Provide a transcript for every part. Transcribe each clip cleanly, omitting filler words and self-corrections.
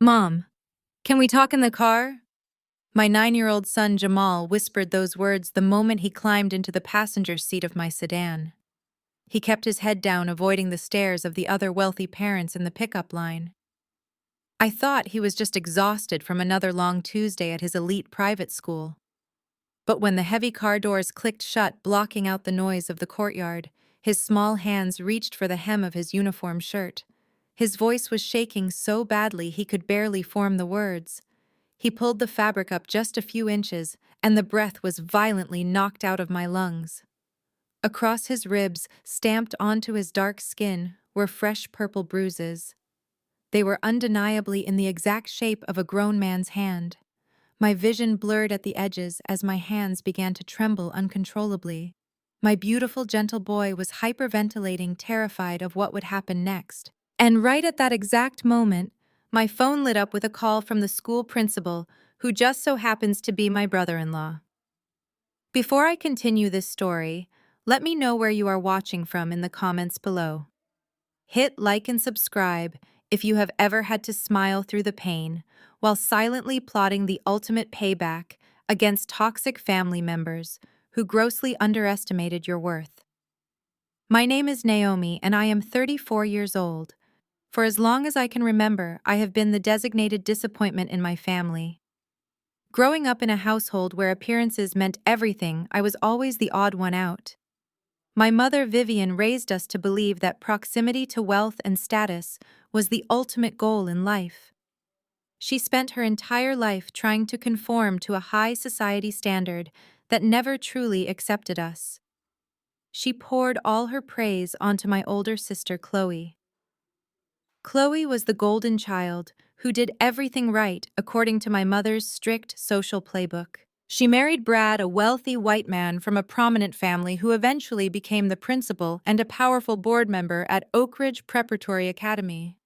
Mom, can we talk in the car? My 9-year-old son Jamal whispered those words the moment he climbed into the passenger seat of my sedan. He kept his head down, avoiding the stares of the other wealthy parents in the pickup line. I thought he was just exhausted from another long Tuesday at his elite private school. But when the heavy car doors clicked shut, blocking out the noise of the courtyard, his small hands reached for the hem of his uniform shirt. His voice was shaking so badly he could barely form the words. He pulled the fabric up just a few inches, and the breath was violently knocked out of my lungs. Across his ribs, stamped onto his dark skin, were fresh purple bruises. They were undeniably in the exact shape of a grown man's hand. My vision blurred at the edges as my hands began to tremble uncontrollably. My beautiful, gentle boy was hyperventilating, terrified of what would happen next. And right at that exact moment, my phone lit up with a call from the school principal, who just so happens to be my brother-in-law. Before I continue this story, let me know where you are watching from in the comments below. Hit like and subscribe if you have ever had to smile through the pain while silently plotting the ultimate payback against toxic family members who grossly underestimated your worth. My name is Naomi, and I am 34 years old. For as long as I can remember, I have been the designated disappointment in my family. Growing up in a household where appearances meant everything, I was always the odd one out. My mother, Vivian, raised us to believe that proximity to wealth and status was the ultimate goal in life. She spent her entire life trying to conform to a high society standard that never truly accepted us. She poured all her praise onto my older sister, Chloe. Chloe was the golden child who did everything right according to my mother's strict social playbook. She married Brad, a wealthy white man from a prominent family who eventually became the principal and a powerful board member at Oak Ridge Preparatory Academy.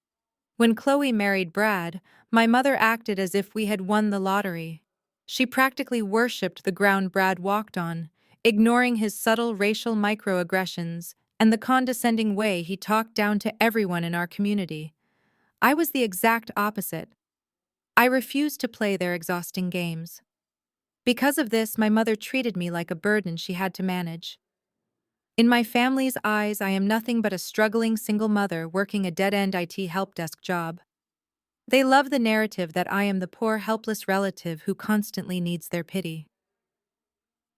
When Chloe married Brad, my mother acted as if we had won the lottery. She practically worshipped the ground Brad walked on, ignoring his subtle racial microaggressions and the condescending way he talked down to everyone in our community. I was the exact opposite. I refused to play their exhausting games. Because of this, my mother treated me like a burden she had to manage. In my family's eyes, I am nothing but a struggling single mother working a dead-end IT help desk job. They love the narrative that I am the poor, helpless relative who constantly needs their pity.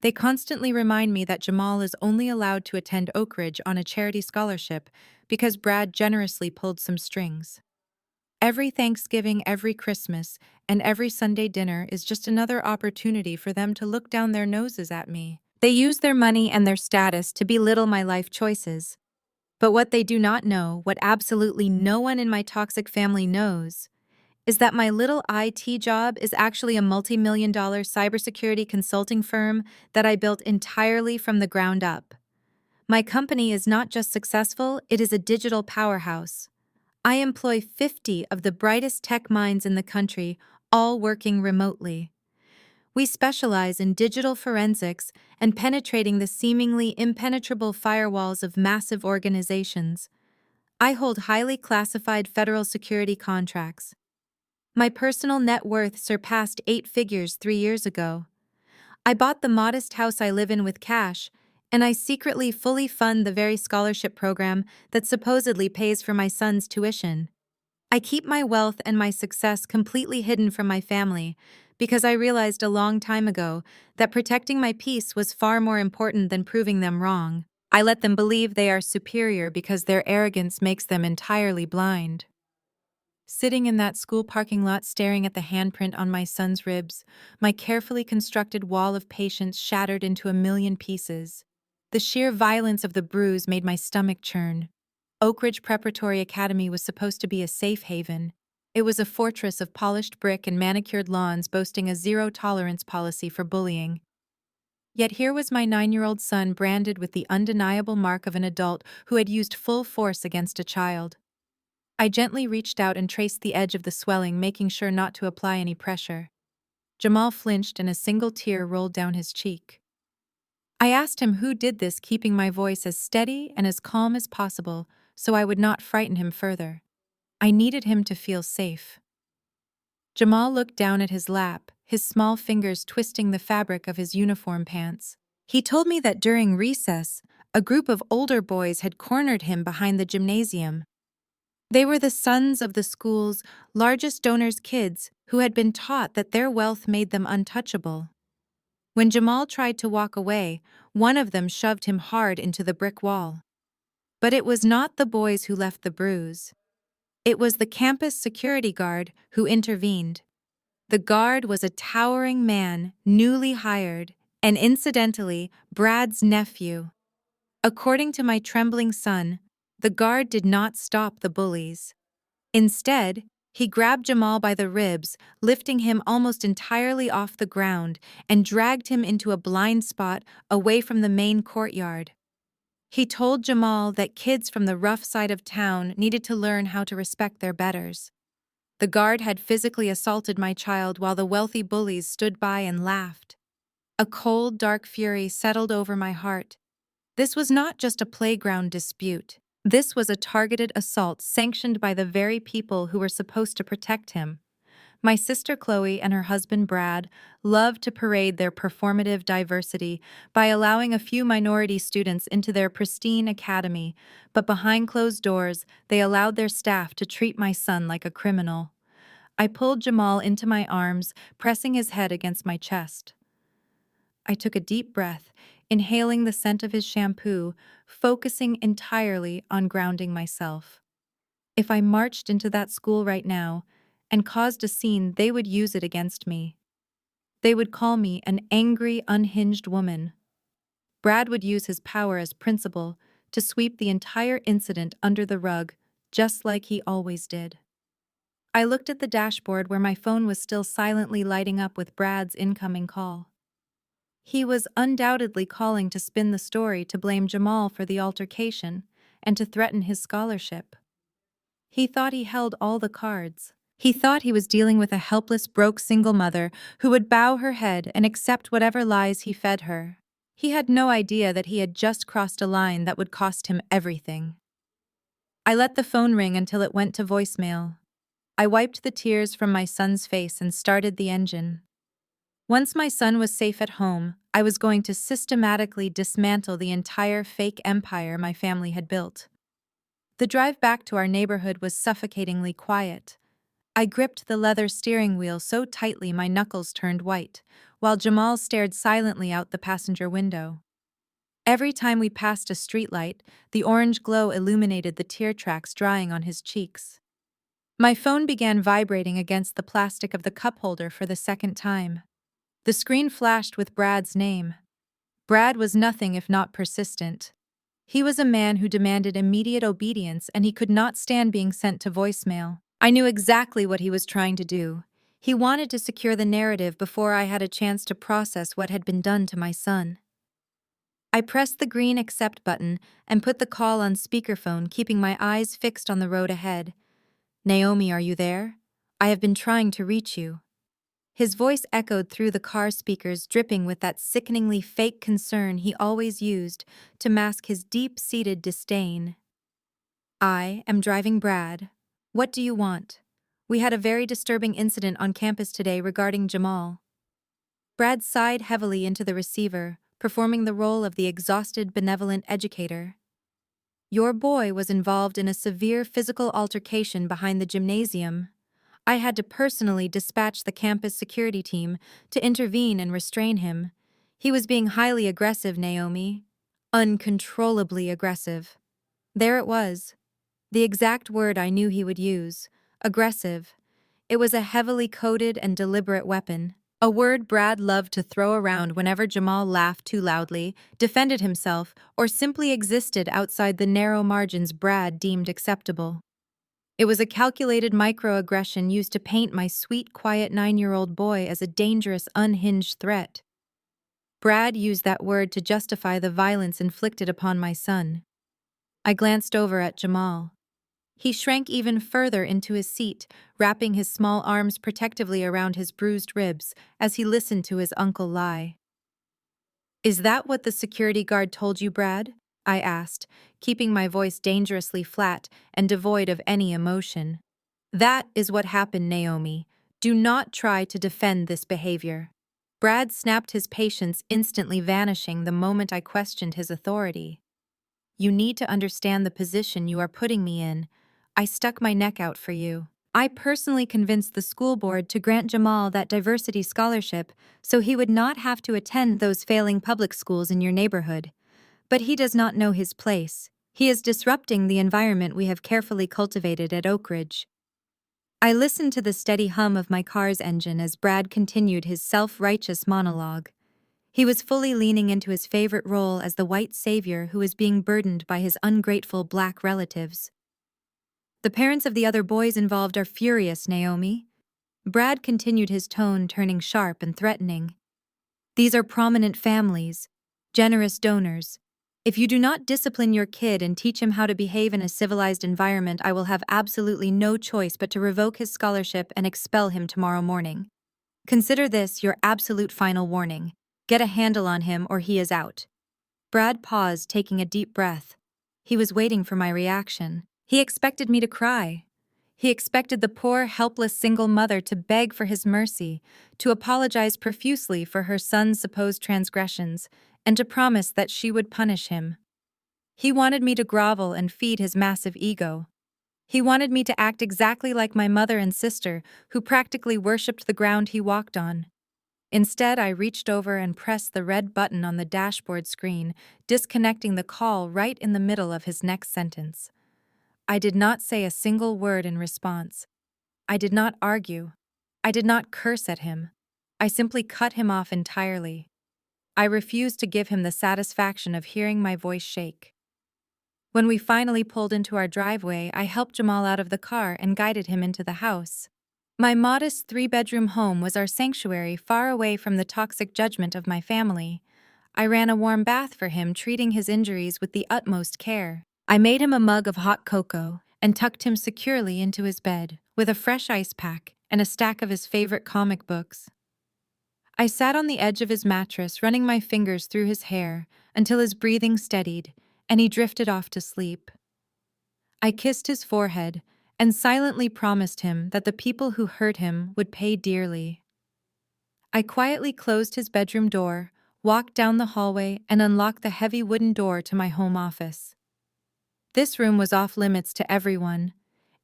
They constantly remind me that Jamal is only allowed to attend Oak Ridge on a charity scholarship because Brad generously pulled some strings. Every Thanksgiving, every Christmas, and every Sunday dinner is just another opportunity for them to look down their noses at me. They use their money and their status to belittle my life choices. But what they do not know, what absolutely no one in my toxic family knows, is that my little IT job is actually a multi-million-dollar cybersecurity consulting firm that I built entirely from the ground up. My company is not just successful, it is a digital powerhouse. I employ 50 of the brightest tech minds in the country, all working remotely. We specialize in digital forensics and penetrating the seemingly impenetrable firewalls of massive organizations. I hold highly classified federal security contracts. My personal net worth surpassed 8 figures 3 years ago. I bought the modest house I live in with cash, and I secretly fully fund the very scholarship program that supposedly pays for my son's tuition. I keep my wealth and my success completely hidden from my family because I realized a long time ago that protecting my peace was far more important than proving them wrong. I let them believe they are superior because their arrogance makes them entirely blind. Sitting in that school parking lot staring at the handprint on my son's ribs, my carefully constructed wall of patience shattered into a million pieces. The sheer violence of the bruise made my stomach churn. Oak Ridge Preparatory Academy was supposed to be a safe haven. It was a fortress of polished brick and manicured lawns boasting a zero-tolerance policy for bullying. Yet here was my 9-year-old son branded with the undeniable mark of an adult who had used full force against a child. I gently reached out and traced the edge of the swelling, making sure not to apply any pressure. Jamal flinched and a single tear rolled down his cheek. I asked him who did this, keeping my voice as steady and as calm as possible so I would not frighten him further. I needed him to feel safe. Jamal looked down at his lap, his small fingers twisting the fabric of his uniform pants. He told me that during recess, a group of older boys had cornered him behind the gymnasium. They were the sons of the school's largest donors' kids who had been taught that their wealth made them untouchable. When Jamal tried to walk away, one of them shoved him hard into the brick wall. But it was not the boys who left the bruise. It was the campus security guard who intervened. The guard was a towering man, newly hired, and incidentally, Brad's nephew. According to my trembling son, the guard did not stop the bullies. Instead, he grabbed Jamal by the ribs, lifting him almost entirely off the ground, and dragged him into a blind spot away from the main courtyard. He told Jamal that kids from the rough side of town needed to learn how to respect their betters. The guard had physically assaulted my child while the wealthy bullies stood by and laughed. A cold, dark fury settled over my heart. This was not just a playground dispute. This was a targeted assault sanctioned by the very people who were supposed to protect him. My sister Chloe and her husband Brad loved to parade their performative diversity by allowing a few minority students into their pristine academy, but behind closed doors, they allowed their staff to treat my son like a criminal. I pulled Jamal into my arms, pressing his head against my chest. I took a deep breath, inhaling the scent of his shampoo, focusing entirely on grounding myself. If I marched into that school right now and caused a scene, they would use it against me. They would call me an angry, unhinged woman. Brad would use his power as principal to sweep the entire incident under the rug, just like he always did. I looked at the dashboard where my phone was still silently lighting up with Brad's incoming call. He was undoubtedly calling to spin the story to blame Jamal for the altercation and to threaten his scholarship. He thought he held all the cards. He thought he was dealing with a helpless, broke single mother who would bow her head and accept whatever lies he fed her. He had no idea that he had just crossed a line that would cost him everything. I let the phone ring until it went to voicemail. I wiped the tears from my son's face and started the engine. Once my son was safe at home, I was going to systematically dismantle the entire fake empire my family had built. The drive back to our neighborhood was suffocatingly quiet. I gripped the leather steering wheel so tightly my knuckles turned white, while Jamal stared silently out the passenger window. Every time we passed a streetlight, the orange glow illuminated the tear tracks drying on his cheeks. My phone began vibrating against the plastic of the cup holder for the second time. The screen flashed with Brad's name. Brad was nothing if not persistent. He was a man who demanded immediate obedience, and he could not stand being sent to voicemail. I knew exactly what he was trying to do. He wanted to secure the narrative before I had a chance to process what had been done to my son. I pressed the green accept button and put the call on speakerphone, keeping my eyes fixed on the road ahead. "Naomi, are you there? I have been trying to reach you." His voice echoed through the car speakers, dripping with that sickeningly fake concern he always used to mask his deep-seated disdain. "I am driving Brad. What do you want? We had a very disturbing incident on campus today regarding Jamal." Brad sighed heavily into the receiver, performing the role of the exhausted, benevolent educator. "Your boy was involved in a severe physical altercation behind the gymnasium. I had to personally dispatch the campus security team to intervene and restrain him. He was being highly aggressive, Naomi. Uncontrollably aggressive." There it was. The exact word I knew he would use. Aggressive. It was a heavily coded and deliberate weapon. A word Brad loved to throw around whenever Jamal laughed too loudly, defended himself, or simply existed outside the narrow margins Brad deemed acceptable. It was a calculated microaggression used to paint my sweet, quiet 9-year-old boy as a dangerous, unhinged threat. Brad used that word to justify the violence inflicted upon my son. I glanced over at Jamal. He shrank even further into his seat, wrapping his small arms protectively around his bruised ribs as he listened to his uncle lie. "Is that what the security guard told you, Brad?" I asked, keeping my voice dangerously flat and devoid of any emotion. "That is what happened, Naomi. Do not try to defend this behavior. Brad snapped his patience, instantly vanishing the moment I questioned his authority. You need to understand the position you are putting me in. I stuck my neck out for you. I personally convinced the school board to grant Jamal that diversity scholarship so he would not have to attend those failing public schools in your neighborhood. But he does not know his place. He is disrupting the environment we have carefully cultivated at Oak Ridge. I listened to the steady hum of my car's engine as Brad continued his self-righteous monologue. He was fully leaning into his favorite role as the white savior who was being burdened by his ungrateful black relatives. The parents of the other boys involved are furious, Naomi. Brad continued, his tone turning sharp and threatening. These are prominent families, generous donors. If you do not discipline your kid and teach him how to behave in a civilized environment, I will have absolutely no choice but to revoke his scholarship and expel him tomorrow morning. Consider this your absolute final warning. Get a handle on him or he is out. Brad paused, taking a deep breath. He was waiting for my reaction. He expected me to cry. He expected the poor, helpless single mother to beg for his mercy, to apologize profusely for her son's supposed transgressions, and to promise that she would punish him. He wanted me to grovel and feed his massive ego. He wanted me to act exactly like my mother and sister, who practically worshipped the ground he walked on. Instead, I reached over and pressed the red button on the dashboard screen, disconnecting the call right in the middle of his next sentence. I did not say a single word in response. I did not argue. I did not curse at him. I simply cut him off entirely. I refused to give him the satisfaction of hearing my voice shake. When we finally pulled into our driveway, I helped Jamal out of the car and guided him into the house. My modest 3-bedroom home was our sanctuary, far away from the toxic judgment of my family. I ran a warm bath for him, treating his injuries with the utmost care. I made him a mug of hot cocoa and tucked him securely into his bed, with a fresh ice pack and a stack of his favorite comic books. I sat on the edge of his mattress, running my fingers through his hair until his breathing steadied and he drifted off to sleep. I kissed his forehead and silently promised him that the people who hurt him would pay dearly. I quietly closed his bedroom door, walked down the hallway, and unlocked the heavy wooden door to my home office. This room was off limits to everyone.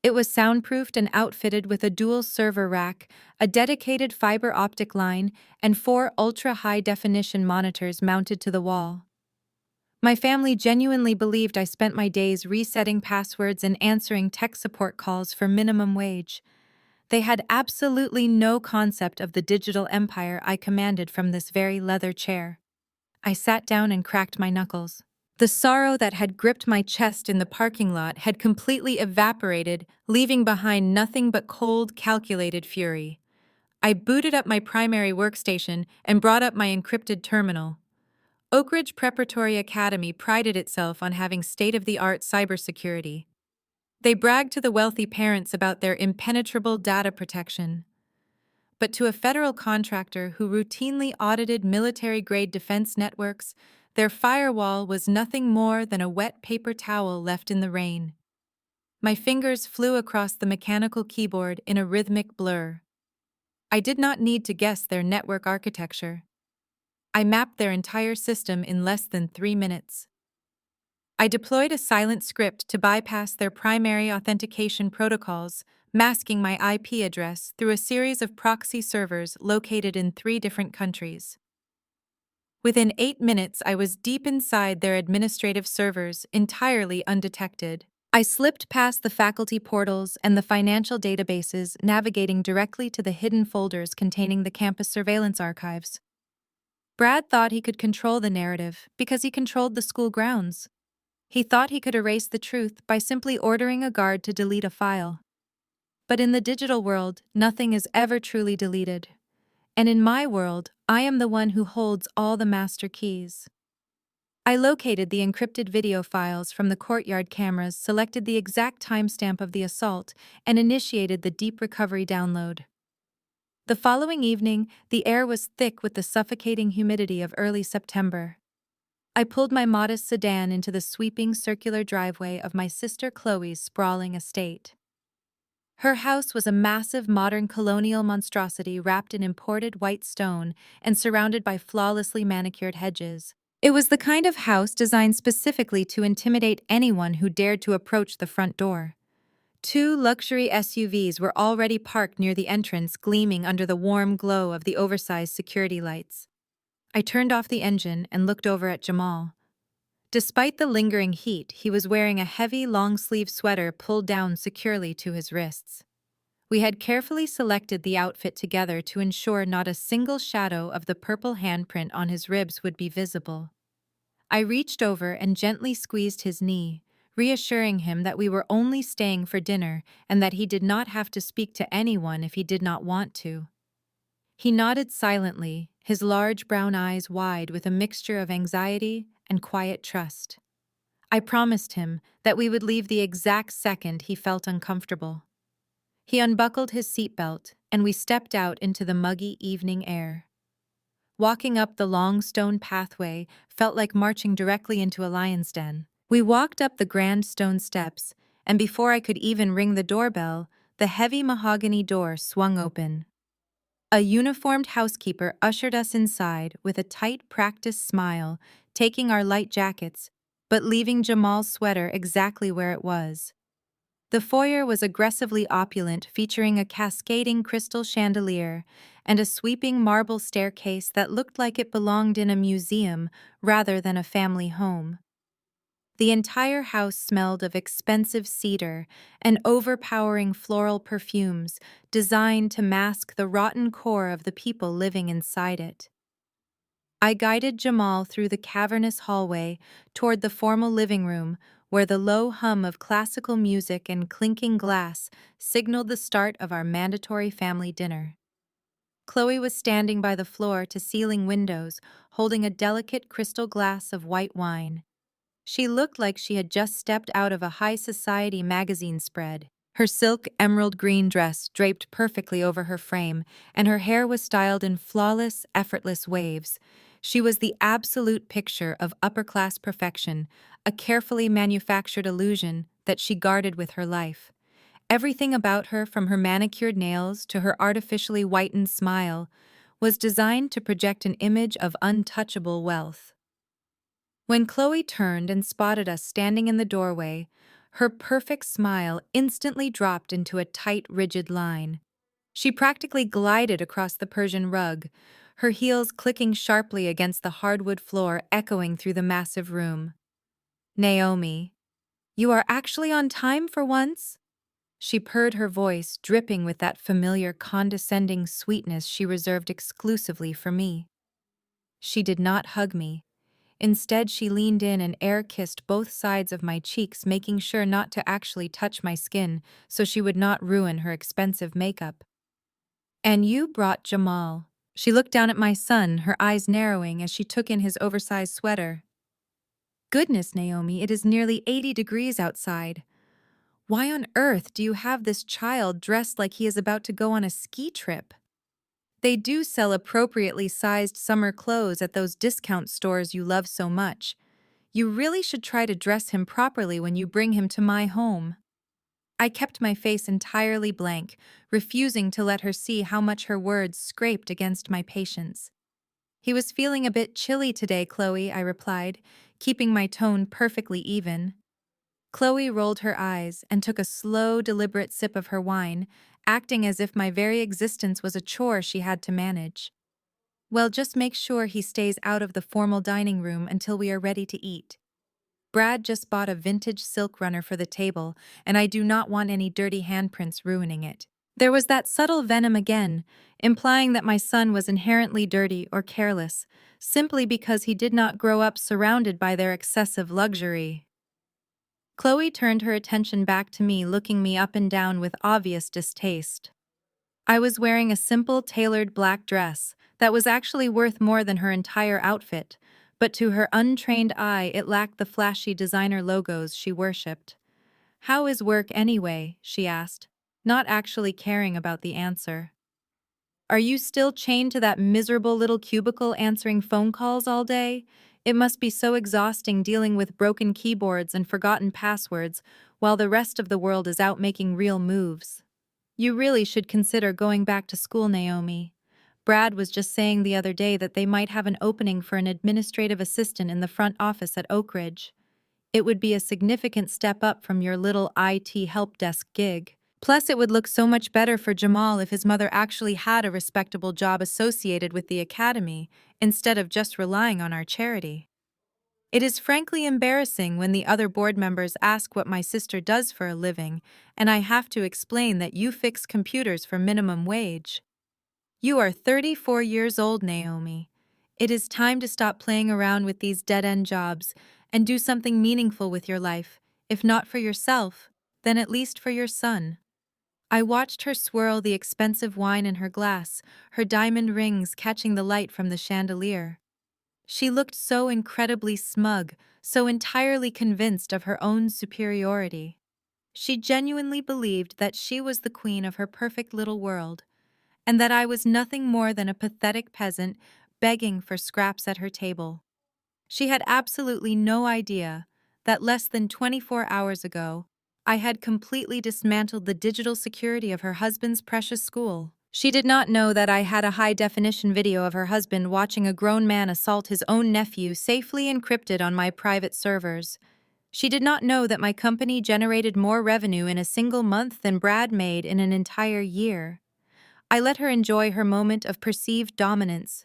It was soundproofed and outfitted with a dual server rack, a dedicated fiber optic line, and 4 ultra-high-definition monitors mounted to the wall. My family genuinely believed I spent my days resetting passwords and answering tech support calls for minimum wage. They had absolutely no concept of the digital empire I commanded from this very leather chair. I sat down and cracked my knuckles. The sorrow that had gripped my chest in the parking lot had completely evaporated, leaving behind nothing but cold, calculated fury. I booted up my primary workstation and brought up my encrypted terminal. Oak Ridge Preparatory Academy prided itself on having state-of-the-art cybersecurity. They bragged to the wealthy parents about their impenetrable data protection. But to a federal contractor who routinely audited military-grade defense networks, their firewall was nothing more than a wet paper towel left in the rain. My fingers flew across the mechanical keyboard in a rhythmic blur. I did not need to guess their network architecture. I mapped their entire system in less than 3 minutes. I deployed a silent script to bypass their primary authentication protocols, masking my IP address through a series of proxy servers located in 3 different countries. Within 8 minutes, I was deep inside their administrative servers, entirely undetected. I slipped past the faculty portals and the financial databases, navigating directly to the hidden folders containing the campus surveillance archives. Brad thought he could control the narrative because he controlled the school grounds. He thought he could erase the truth by simply ordering a guard to delete a file. But in the digital world, nothing is ever truly deleted. And in my world, I am the one who holds all the master keys. I located the encrypted video files from the courtyard cameras, selected the exact timestamp of the assault, and initiated the deep recovery download. The following evening, the air was thick with the suffocating humidity of early September. I pulled my modest sedan into the sweeping circular driveway of my sister Chloe's sprawling estate. Her house was a massive modern colonial monstrosity wrapped in imported white stone and surrounded by flawlessly manicured hedges. It was the kind of house designed specifically to intimidate anyone who dared to approach the front door. Two luxury SUVs were already parked near the entrance, gleaming under the warm glow of the oversized security lights. I turned off the engine and looked over at Jamal. Despite the lingering heat, he was wearing a heavy long-sleeve sweater pulled down securely to his wrists. We had carefully selected the outfit together to ensure not a single shadow of the purple handprint on his ribs would be visible. I reached over and gently squeezed his knee, reassuring him that we were only staying for dinner and that he did not have to speak to anyone if he did not want to. He nodded silently, his large brown eyes wide with a mixture of anxiety and quiet trust. I promised him that we would leave the exact second he felt uncomfortable. He unbuckled his seatbelt, and we stepped out into the muggy evening air. Walking up the long stone pathway felt like marching directly into a lion's den. We walked up the grand stone steps, and before I could even ring the doorbell, the heavy mahogany door swung open. A uniformed housekeeper ushered us inside with a tight, practiced smile, taking our light jackets, but leaving Jamal's sweater exactly where it was. The foyer was aggressively opulent, featuring a cascading crystal chandelier and a sweeping marble staircase that looked like it belonged in a museum rather than a family home. The entire house smelled of expensive cedar and overpowering floral perfumes designed to mask the rotten core of the people living inside it. I guided Jamal through the cavernous hallway toward the formal living room, where the low hum of classical music and clinking glass signaled the start of our mandatory family dinner. Chloe was standing by the floor-to-ceiling windows, holding a delicate crystal glass of white wine. She looked like she had just stepped out of a high society magazine spread. Her silk emerald green dress draped perfectly over her frame, and her hair was styled in flawless, effortless waves. She was the absolute picture of upper-class perfection, a carefully manufactured illusion that she guarded with her life. Everything about her, from her manicured nails to her artificially whitened smile, was designed to project an image of untouchable wealth. When Chloe turned and spotted us standing in the doorway, her perfect smile instantly dropped into a tight, rigid line. She practically glided across the Persian rug, her heels clicking sharply against the hardwood floor, echoing through the massive room. "Naomi, you are actually on time for once?" She purred, her voice dripping with that familiar condescending sweetness she reserved exclusively for me. She did not hug me. Instead, she leaned in and air-kissed both sides of my cheeks, making sure not to actually touch my skin so she would not ruin her expensive makeup. "And you brought Jamal." She looked down at my son, her eyes narrowing as she took in his oversized sweater. "Goodness, Naomi, it is nearly 80 degrees outside. Why on earth do you have this child dressed like he is about to go on a ski trip?" They do sell appropriately sized summer clothes at those discount stores you love so much. You really should try to dress him properly when you bring him to my home. I kept my face entirely blank, refusing to let her see how much her words scraped against my patience. "He was feeling a bit chilly today, Chloe," I replied, keeping my tone perfectly even. Chloe rolled her eyes and took a slow, deliberate sip of her wine, acting as if my very existence was a chore she had to manage. "Well, just make sure he stays out of the formal dining room until we are ready to eat. Brad just bought a vintage silk runner for the table, and I do not want any dirty handprints ruining it." There was that subtle venom again, implying that my son was inherently dirty or careless, simply because he did not grow up surrounded by their excessive luxury. Chloe turned her attention back to me, looking me up and down with obvious distaste. I was wearing a simple, tailored black dress that was actually worth more than her entire outfit, but to her untrained eye it lacked the flashy designer logos she worshipped. "How is work anyway?" she asked, not actually caring about the answer. "Are you still chained to that miserable little cubicle answering phone calls all day? It must be so exhausting dealing with broken keyboards and forgotten passwords while the rest of the world is out making real moves." You really should consider going back to school, Naomi. Brad was just saying the other day that they might have an opening for an administrative assistant in the front office at Oak Ridge. It would be a significant step up from your little IT help desk gig. Plus, it would look so much better for Jamal if his mother actually had a respectable job associated with the academy, instead of just relying on our charity. It is frankly embarrassing when the other board members ask what my sister does for a living, and I have to explain that you fix computers for minimum wage. You are 34 years old, Naomi. It is time to stop playing around with these dead-end jobs and do something meaningful with your life, if not for yourself, then at least for your son. I watched her swirl the expensive wine in her glass, her diamond rings catching the light from the chandelier. She looked so incredibly smug, so entirely convinced of her own superiority. She genuinely believed that she was the queen of her perfect little world, and that I was nothing more than a pathetic peasant begging for scraps at her table. She had absolutely no idea that less than 24 hours ago, I had completely dismantled the digital security of her husband's precious school. She did not know that I had a high-definition video of her husband watching a grown man assault his own nephew safely encrypted on my private servers. She did not know that my company generated more revenue in a single month than Brad made in an entire year. I let her enjoy her moment of perceived dominance.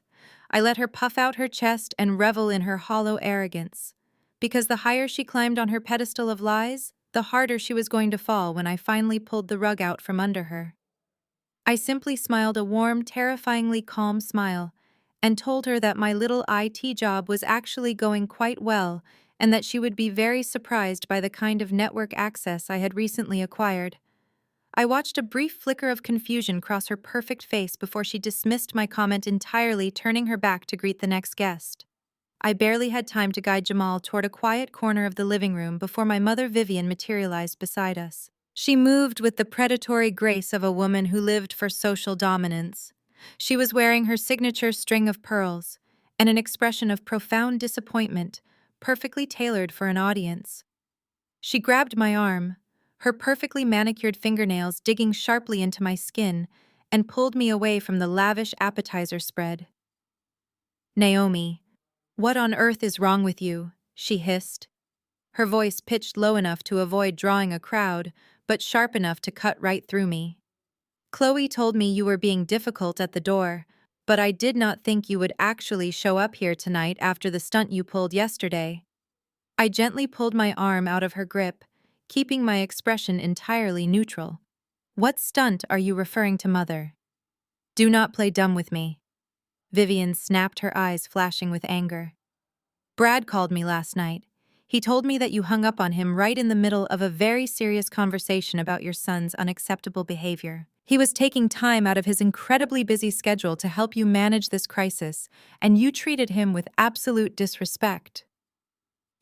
I let her puff out her chest and revel in her hollow arrogance. Because the higher she climbed on her pedestal of lies, the harder she was going to fall when I finally pulled the rug out from under her. I simply smiled a warm, terrifyingly calm smile and told her that my little IT job was actually going quite well and that she would be very surprised by the kind of network access I had recently acquired. I watched a brief flicker of confusion cross her perfect face before she dismissed my comment entirely, turning her back to greet the next guest. I barely had time to guide Jamal toward a quiet corner of the living room before my mother Vivian materialized beside us. She moved with the predatory grace of a woman who lived for social dominance. She was wearing her signature string of pearls and an expression of profound disappointment, perfectly tailored for an audience. She grabbed my arm, her perfectly manicured fingernails digging sharply into my skin, and pulled me away from the lavish appetizer spread. "Naomi, what on earth is wrong with you?" she hissed. Her voice pitched low enough to avoid drawing a crowd, but sharp enough to cut right through me. "Chloe told me you were being difficult at the door, but I did not think you would actually show up here tonight after the stunt you pulled yesterday." I gently pulled my arm out of her grip, keeping my expression entirely neutral. "What stunt are you referring to, Mother?" "Do not play dumb with me." Vivian snapped, her eyes flashing with anger. "Brad called me last night. He told me that you hung up on him right in the middle of a very serious conversation about your son's unacceptable behavior. He was taking time out of his incredibly busy schedule to help you manage this crisis, and you treated him with absolute disrespect."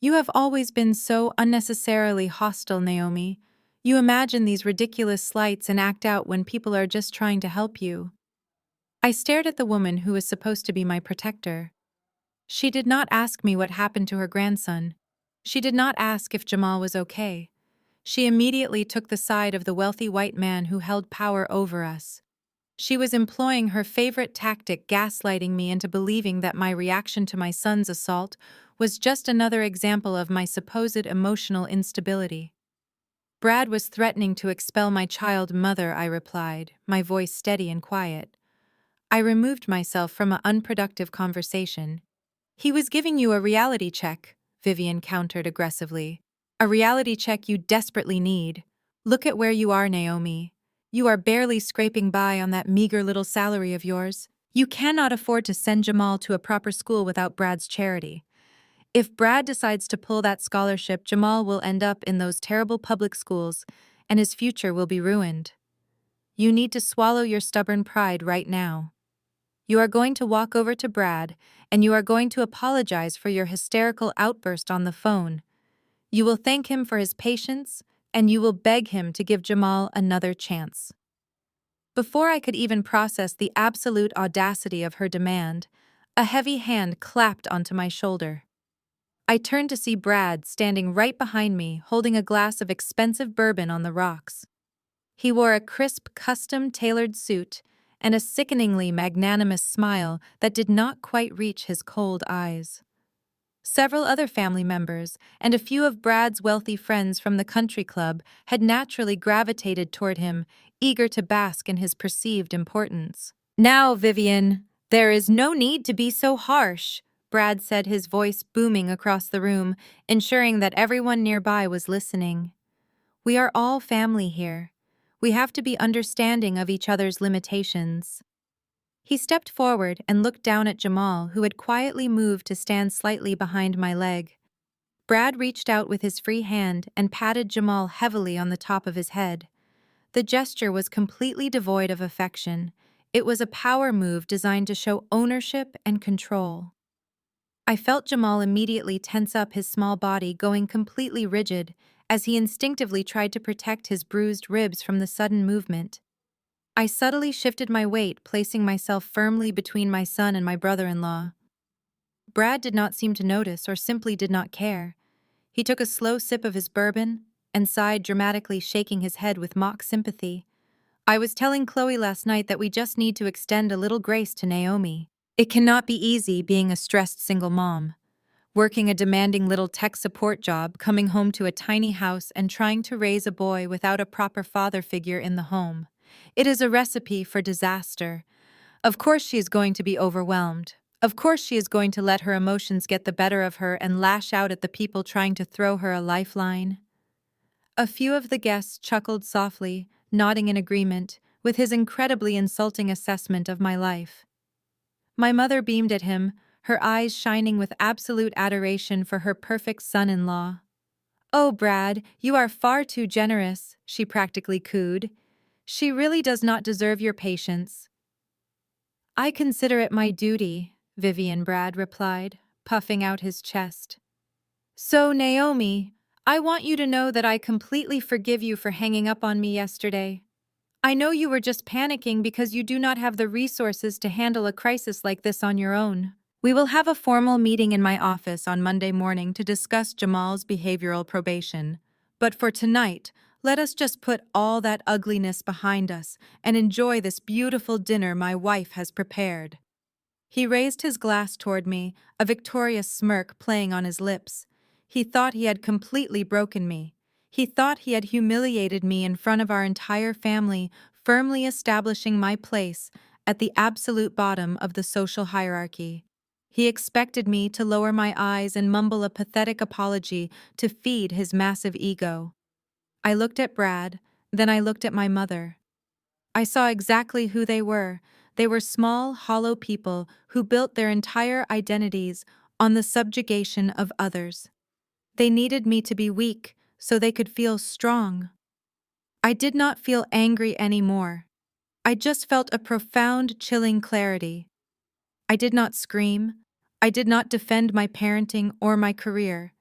"You have always been so unnecessarily hostile, Naomi. You imagine these ridiculous slights and act out when people are just trying to help you." I stared at the woman who was supposed to be my protector. She did not ask me what happened to her grandson. She did not ask if Jamal was okay. She immediately took the side of the wealthy white man who held power over us. She was employing her favorite tactic, gaslighting me into believing that my reaction to my son's assault was just another example of my supposed emotional instability. "Brad was threatening to expel my child, Mother," I replied, my voice steady and quiet. I removed myself from an unproductive conversation. "He was giving you a reality check," Vivian countered aggressively. "A reality check you desperately need. Look at where you are, Naomi. You are barely scraping by on that meager little salary of yours. You cannot afford to send Jamal to a proper school without Brad's charity. If Brad decides to pull that scholarship, Jamal will end up in those terrible public schools, and his future will be ruined. You need to swallow your stubborn pride right now. You are going to walk over to Brad, and you are going to apologize for your hysterical outburst on the phone. You will thank him for his patience, and you will beg him to give Jamal another chance." Before I could even process the absolute audacity of her demand, a heavy hand clapped onto my shoulder. I turned to see Brad standing right behind me, holding a glass of expensive bourbon on the rocks. He wore a crisp, custom-tailored suit and a sickeningly magnanimous smile that did not quite reach his cold eyes. Several other family members and a few of Brad's wealthy friends from the country club had naturally gravitated toward him, eager to bask in his perceived importance. "Now, Vivian, there is no need to be so harsh," Brad said, his voice booming across the room, ensuring that everyone nearby was listening. "We are all family here. We have to be understanding of each other's limitations." He stepped forward and looked down at Jamal, who had quietly moved to stand slightly behind my leg. Brad reached out with his free hand and patted Jamal heavily on the top of his head. The gesture was completely devoid of affection. It was a power move designed to show ownership and control. I felt Jamal immediately tense up, his small body going completely rigid as he instinctively tried to protect his bruised ribs from the sudden movement. I subtly shifted my weight, placing myself firmly between my son and my brother-in-law. Brad did not seem to notice or simply did not care. He took a slow sip of his bourbon and sighed dramatically, shaking his head with mock sympathy. "I was telling Chloe last night that we just need to extend a little grace to Naomi. It cannot be easy being a stressed single mom, working a demanding little tech support job, coming home to a tiny house, and trying to raise a boy without a proper father figure in the home. It is a recipe for disaster. Of course she is going to be overwhelmed. Of course she is going to let her emotions get the better of her and lash out at the people trying to throw her a lifeline." A few of the guests chuckled softly, nodding in agreement with his incredibly insulting assessment of my life. My mother beamed at him, her eyes shining with absolute adoration for her perfect son-in-law. "Oh, Brad, you are far too generous," she practically cooed. "She really does not deserve your patience." "I consider it my duty," Vivian, Brad replied, puffing out his chest. "So, Naomi, I want you to know that I completely forgive you for hanging up on me yesterday. I know you were just panicking because you do not have the resources to handle a crisis like this on your own. We will have a formal meeting in my office on Monday morning to discuss Jamal's behavioral probation. But for tonight, let us just put all that ugliness behind us and enjoy this beautiful dinner my wife has prepared." He raised his glass toward me, a victorious smirk playing on his lips. He thought he had completely broken me. He thought he had humiliated me in front of our entire family, firmly establishing my place at the absolute bottom of the social hierarchy. He expected me to lower my eyes and mumble a pathetic apology to feed his massive ego. I looked at Brad, then I looked at my mother. I saw exactly who they were. They were small, hollow people who built their entire identities on the subjugation of others. They needed me to be weak so they could feel strong. I did not feel angry anymore. I just felt a profound, chilling clarity. I did not scream. I did not defend my parenting or my career.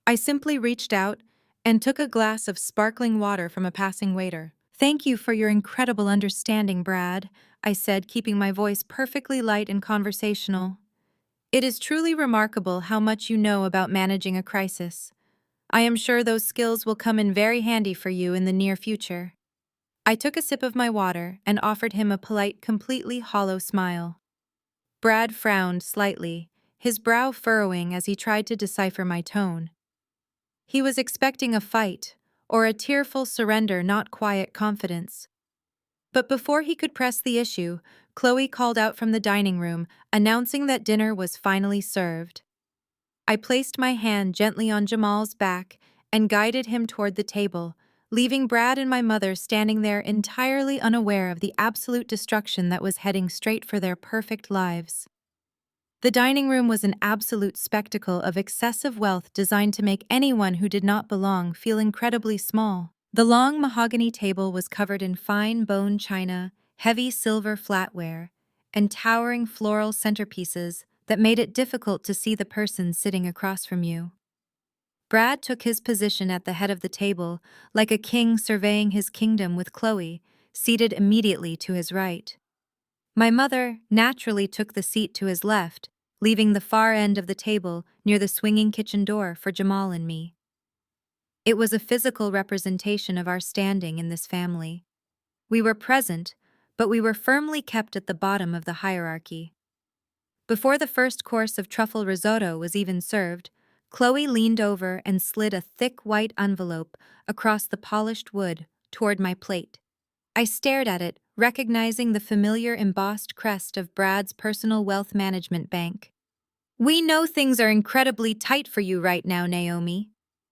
I simply reached out and took a glass of sparkling water from a passing waiter. "Thank you for your incredible understanding, Brad," I said, keeping my voice perfectly light and conversational. "It is truly remarkable how much you know about managing a crisis. I am sure those skills will come in very handy for you in the near future." I took a sip of my water and offered him a polite, completely hollow smile. Brad frowned slightly, his brow furrowing as he tried to decipher my tone. He was expecting a fight, or a tearful surrender, not quiet confidence. But before he could press the issue, Chloe called out from the dining room, announcing that dinner was finally served. I placed my hand gently on Jamal's back and guided him toward the table, leaving Brad and my mother standing there entirely unaware of the absolute destruction that was heading straight for their perfect lives. The dining room was an absolute spectacle of excessive wealth designed to make anyone who did not belong feel incredibly small. The long mahogany table was covered in fine bone china, heavy silver flatware, and towering floral centerpieces that made it difficult to see the person sitting across from you. Brad took his position at the head of the table, like a king surveying his kingdom, with Chloe seated immediately to his right. My mother naturally took the seat to his left, leaving the far end of the table near the swinging kitchen door for Jamal and me. It was a physical representation of our standing in this family. We were present, but we were firmly kept at the bottom of the hierarchy. Before the first course of truffle risotto was even served, Chloe leaned over and slid a thick white envelope across the polished wood toward my plate. I stared at it, recognizing the familiar embossed crest of Brad's personal wealth management bank. "We know things are incredibly tight for you right now, Naomi,"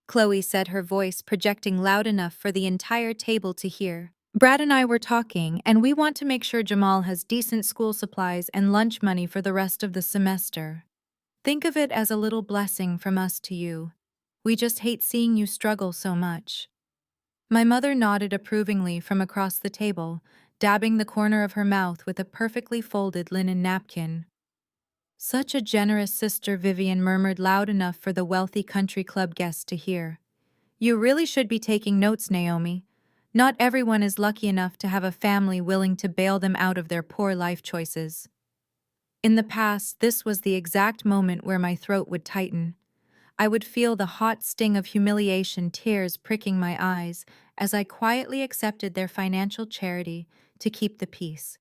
Chloe said, her voice projecting loud enough for the entire table to hear. "Brad and I were talking, and we want to make sure Jamal has decent school supplies and lunch money for the rest of the semester. Think of it as a little blessing from us to you. We just hate seeing you struggle so much." My mother nodded approvingly from across the table, dabbing the corner of her mouth with a perfectly folded linen napkin. "Such a generous sister," Vivian murmured loud enough for the wealthy country club guests to hear. "You really should be taking notes, Naomi. Not everyone is lucky enough to have a family willing to bail them out of their poor life choices." In the past, this was the exact moment where my throat would tighten. I would feel the hot sting of humiliation, tears pricking my eyes, as I quietly accepted their financial charity to keep the peace.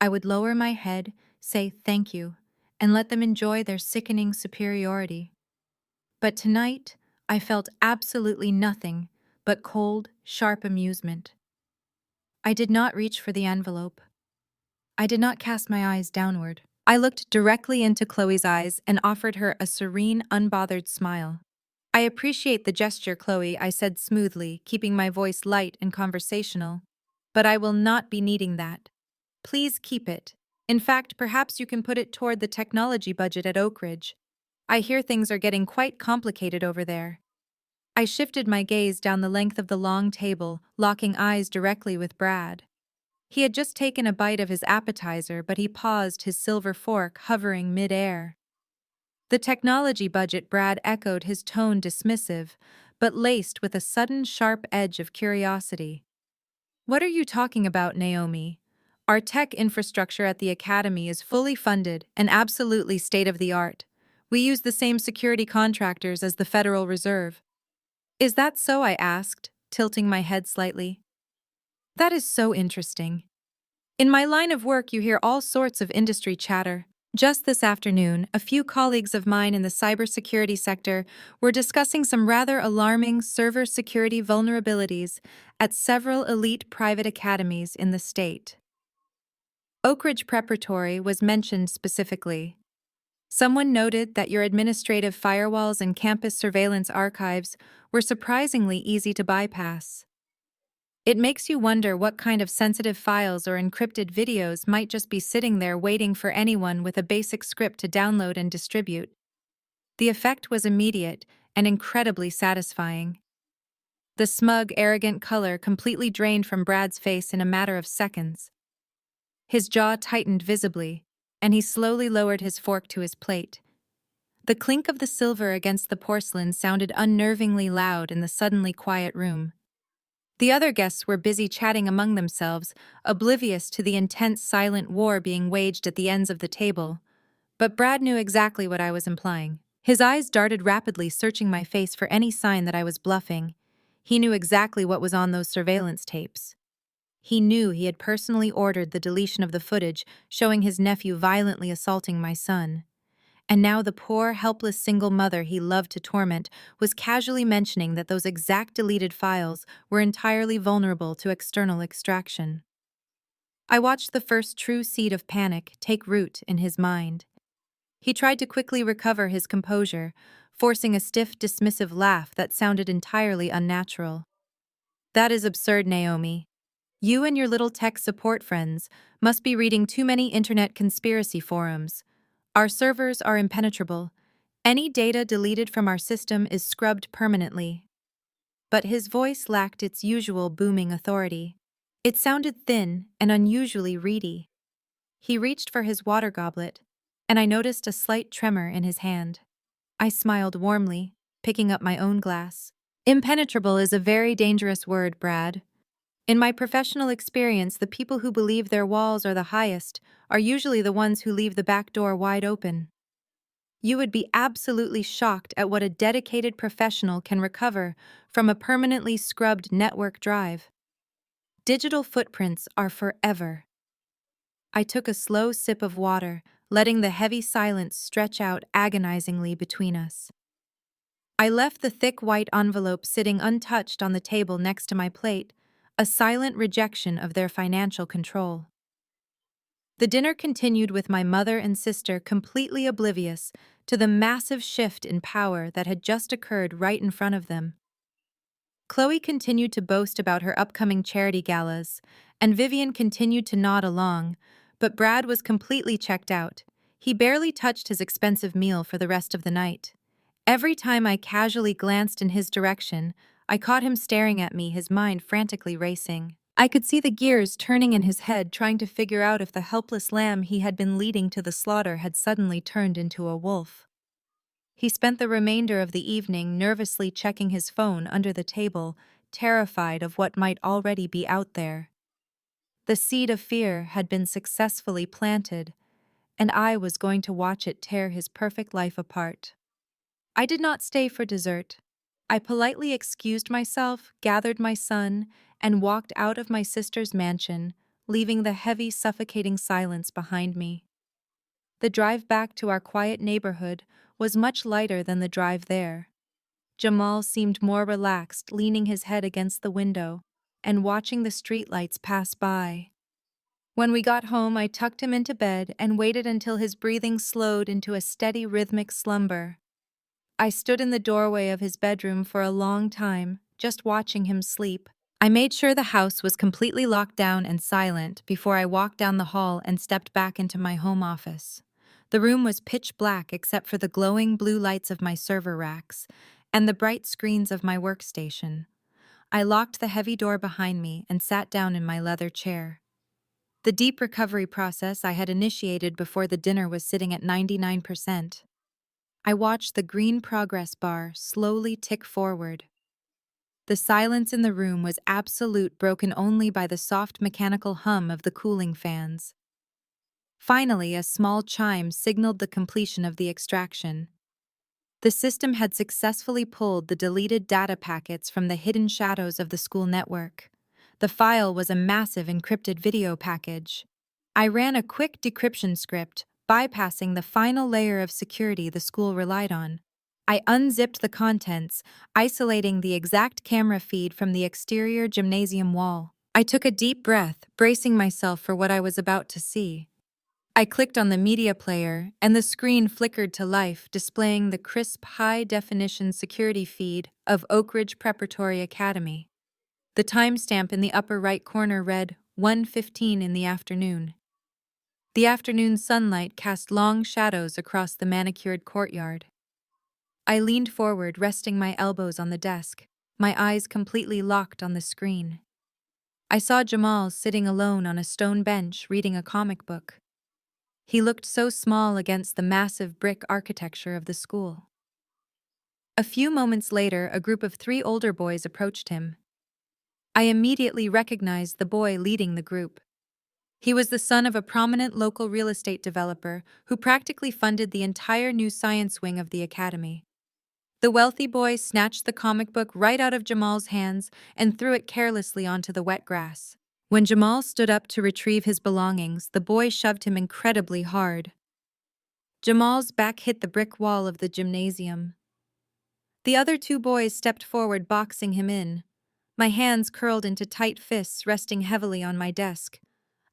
I would lower my head, say thank you, and let them enjoy their sickening superiority. But tonight, I felt absolutely nothing but cold, sharp amusement. I did not reach for the envelope. I did not cast my eyes downward. I looked directly into Chloe's eyes and offered her a serene, unbothered smile. "I appreciate the gesture, Chloe," I said smoothly, keeping my voice light and conversational. "But I will not be needing that. Please keep it. In fact, perhaps you can put it toward the technology budget at Oak Ridge. I hear things are getting quite complicated over there." I shifted my gaze down the length of the long table, locking eyes directly with Brad. He had just taken a bite of his appetizer, but he paused, his silver fork hovering mid-air. "The technology budget," Brad echoed, his tone dismissive, but laced with a sudden sharp edge of curiosity. "What are you talking about, Naomi? Our tech infrastructure at the academy is fully funded and absolutely state-of-the-art. We use the same security contractors as the Federal Reserve." "Is that so?" I asked, tilting my head slightly. "That is so interesting. In my line of work, you hear all sorts of industry chatter. Just this afternoon, a few colleagues of mine in the cybersecurity sector were discussing some rather alarming server security vulnerabilities at several elite private academies in the state. Oak Ridge Preparatory was mentioned specifically. Someone noted that your administrative firewalls and campus surveillance archives were surprisingly easy to bypass. It makes you wonder what kind of sensitive files or encrypted videos might just be sitting there waiting for anyone with a basic script to download and distribute. The effect was immediate and incredibly satisfying. The smug, arrogant color completely drained from Brad's face in a matter of seconds. His jaw tightened visibly, and he slowly lowered his fork to his plate. The clink of the silver against the porcelain sounded unnervingly loud in the suddenly quiet room. The other guests were busy chatting among themselves, oblivious to the intense silent war being waged at the ends of the table. But Brad knew exactly what I was implying. His eyes darted rapidly, searching my face for any sign that I was bluffing. He knew exactly what was on those surveillance tapes. He knew he had personally ordered the deletion of the footage showing his nephew violently assaulting my son. And now the poor, helpless single mother he loved to torment was casually mentioning that those exact deleted files were entirely vulnerable to external extraction. I watched the first true seed of panic take root in his mind. He tried to quickly recover his composure, forcing a stiff, dismissive laugh that sounded entirely unnatural. "That is absurd, Naomi. You and your little tech support friends must be reading too many internet conspiracy forums. Our servers are impenetrable. Any data deleted from our system is scrubbed permanently." But his voice lacked its usual booming authority. It sounded thin and unusually reedy. He reached for his water goblet, and I noticed a slight tremor in his hand. I smiled warmly, picking up my own glass. "Impenetrable is a very dangerous word, Brad. In my professional experience, the people who believe their walls are the highest are usually the ones who leave the back door wide open. You would be absolutely shocked at what a dedicated professional can recover from a permanently scrubbed network drive." Digital footprints are forever. I took a slow sip of water, letting the heavy silence stretch out agonizingly between us. I left the thick white envelope sitting untouched on the table next to my plate, a silent rejection of their financial control. The dinner continued with my mother and sister completely oblivious to the massive shift in power that had just occurred right in front of them. Chloe continued to boast about her upcoming charity galas, and Vivian continued to nod along, but Brad was completely checked out. He barely touched his expensive meal for the rest of the night. Every time I casually glanced in his direction, I caught him staring at me, his mind frantically racing. I could see the gears turning in his head, trying to figure out if the helpless lamb he had been leading to the slaughter had suddenly turned into a wolf. He spent the remainder of the evening nervously checking his phone under the table, terrified of what might already be out there. The seed of fear had been successfully planted, and I was going to watch it tear his perfect life apart. I did not stay for dessert. I politely excused myself, gathered my son, and walked out of my sister's mansion, leaving the heavy, suffocating silence behind me. The drive back to our quiet neighborhood was much lighter than the drive there. Jamal seemed more relaxed, leaning his head against the window and watching the streetlights pass by. When we got home, I tucked him into bed and waited until his breathing slowed into a steady, rhythmic slumber. I stood in the doorway of his bedroom for a long time, just watching him sleep. I made sure the house was completely locked down and silent before I walked down the hall and stepped back into my home office. The room was pitch black except for the glowing blue lights of my server racks and the bright screens of my workstation. I locked the heavy door behind me and sat down in my leather chair. The deep recovery process I had initiated before the dinner was sitting at 99%. I watched the green progress bar slowly tick forward. The silence in the room was absolute, broken only by the soft mechanical hum of the cooling fans. Finally, a small chime signaled the completion of the extraction. The system had successfully pulled the deleted data packets from the hidden shadows of the school network. The file was a massive encrypted video package. I ran a quick decryption script, bypassing the final layer of security the school relied on. I unzipped the contents, isolating the exact camera feed from the exterior gymnasium wall. I took a deep breath, bracing myself for what I was about to see. I clicked on the media player, and the screen flickered to life, displaying the crisp, high-definition security feed of Oak Ridge Preparatory Academy. The timestamp in the upper right corner read 1:15 in the afternoon. The afternoon sunlight cast long shadows across the manicured courtyard. I leaned forward, resting my elbows on the desk, my eyes completely locked on the screen. I saw Jamal sitting alone on a stone bench reading a comic book. He looked so small against the massive brick architecture of the school. A few moments later, a group of 3 older boys approached him. I immediately recognized the boy leading the group. He was the son of a prominent local real estate developer who practically funded the entire new science wing of the academy. The wealthy boy snatched the comic book right out of Jamal's hands and threw it carelessly onto the wet grass. When Jamal stood up to retrieve his belongings, the boy shoved him incredibly hard. Jamal's back hit the brick wall of the gymnasium. The other 2 boys stepped forward, boxing him in. My hands curled into tight fists, resting heavily on my desk.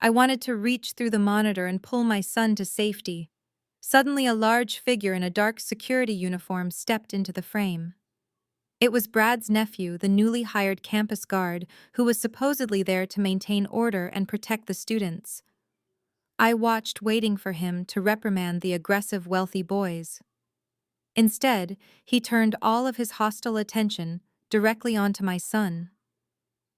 I wanted to reach through the monitor and pull my son to safety. Suddenly, a large figure in a dark security uniform stepped into the frame. It was Brad's nephew, the newly hired campus guard, who was supposedly there to maintain order and protect the students. I watched, waiting for him to reprimand the aggressive wealthy boys. Instead, he turned all of his hostile attention directly onto my son.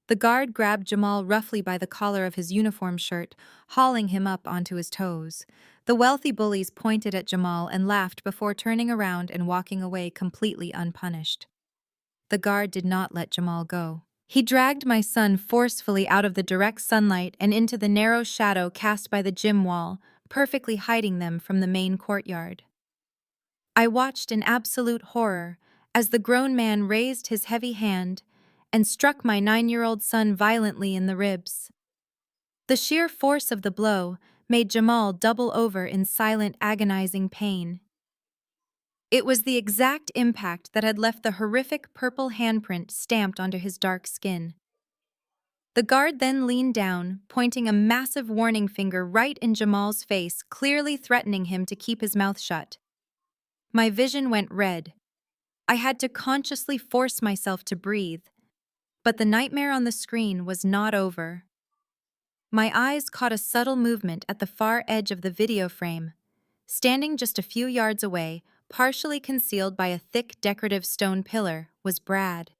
The guard grabbed Jamal roughly by the collar of his uniform shirt, hauling him up onto his toes. The wealthy bullies pointed at Jamal and laughed before turning around and walking away completely unpunished. The guard did not let Jamal go. He dragged my son forcefully out of the direct sunlight and into the narrow shadow cast by the gym wall, perfectly hiding them from the main courtyard. I watched in absolute horror as the grown man raised his heavy hand and struck my 9-year-old son violently in the ribs. The sheer force of the blow made Jamal double over in silent, agonizing pain. It was the exact impact that had left the horrific purple handprint stamped onto his dark skin. The guard then leaned down, pointing a massive warning finger right in Jamal's face, clearly threatening him to keep his mouth shut. My vision went red. I had to consciously force myself to breathe, but the nightmare on the screen was not over. My eyes caught a subtle movement at the far edge of the video frame. Standing just a few yards away, partially concealed by a thick decorative stone pillar, was Brad.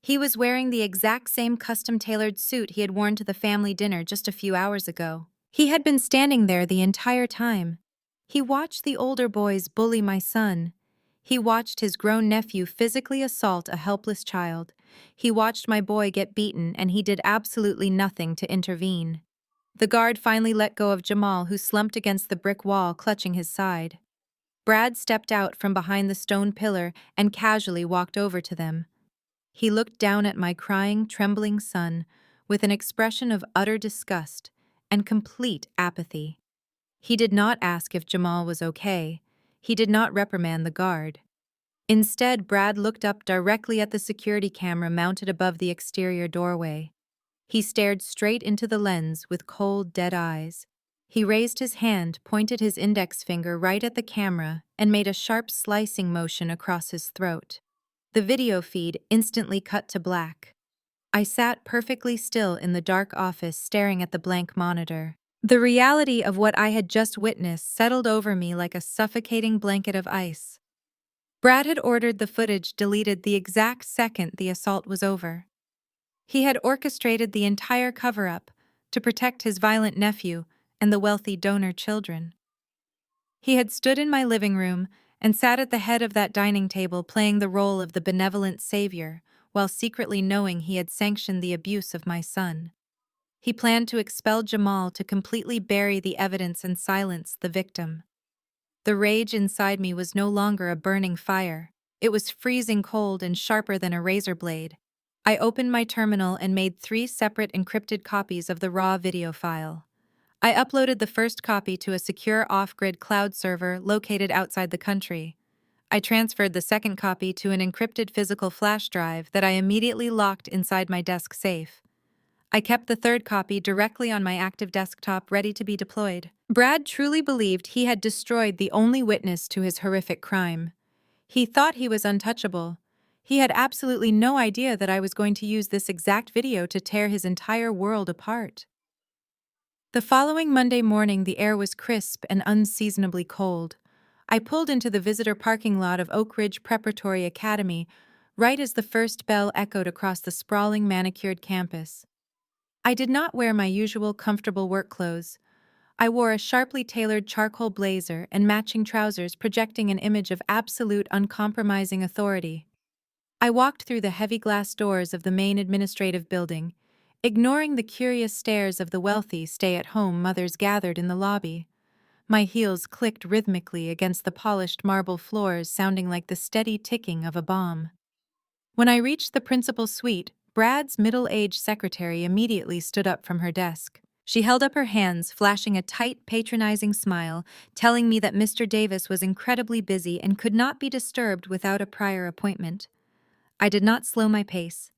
He was wearing the exact same custom-tailored suit he had worn to the family dinner just a few hours ago. He had been standing there the entire time. He watched the older boys bully my son. He watched his grown nephew physically assault a helpless child. He watched my boy get beaten, and he did absolutely nothing to intervene. The guard finally let go of Jamal, who slumped against the brick wall, clutching his side. Brad stepped out from behind the stone pillar and casually walked over to them. He looked down at my crying, trembling son with an expression of utter disgust and complete apathy. He did not ask if Jamal was okay. He did not reprimand the guard. Instead, Brad looked up directly at the security camera mounted above the exterior doorway. He stared straight into the lens with cold, dead eyes. He raised his hand, pointed his index finger right at the camera, and made a sharp slicing motion across his throat. The video feed instantly cut to black. I sat perfectly still in the dark office, staring at the blank monitor. The reality of what I had just witnessed settled over me like a suffocating blanket of ice. Brad had ordered the footage deleted the exact second the assault was over. He had orchestrated the entire cover-up to protect his violent nephew and the wealthy donor children. He had stood in my living room and sat at the head of that dining table playing the role of the benevolent savior, while secretly knowing he had sanctioned the abuse of my son. He planned to expel Jamal to completely bury the evidence and silence the victim. The rage inside me was no longer a burning fire. It was freezing cold and sharper than a razor blade. I opened my terminal and made 3 separate encrypted copies of the raw video file. I uploaded the first copy to a secure off-grid cloud server located outside the country. I transferred the second copy to an encrypted physical flash drive that I immediately locked inside my desk safe. I kept the third copy directly on my active desktop, ready to be deployed. Brad truly believed he had destroyed the only witness to his horrific crime. He thought he was untouchable. He had absolutely no idea that I was going to use this exact video to tear his entire world apart. The following Monday morning, the air was crisp and unseasonably cold. I pulled into the visitor parking lot of Oak Ridge Preparatory Academy right as the first bell echoed across the sprawling manicured campus. I did not wear my usual comfortable work clothes. I wore a sharply tailored charcoal blazer and matching trousers, projecting an image of absolute, uncompromising authority. I walked through the heavy glass doors of the main administrative building, ignoring the curious stares of the wealthy stay-at-home mothers gathered in the lobby. My heels clicked rhythmically against the polished marble floors, sounding like the steady ticking of a bomb. When I reached the principal's suite, Brad's middle-aged secretary immediately stood up from her desk. She held up her hands, flashing a tight, patronizing smile, telling me that Mr. Davis was incredibly busy and could not be disturbed without a prior appointment. I did not slow my pace.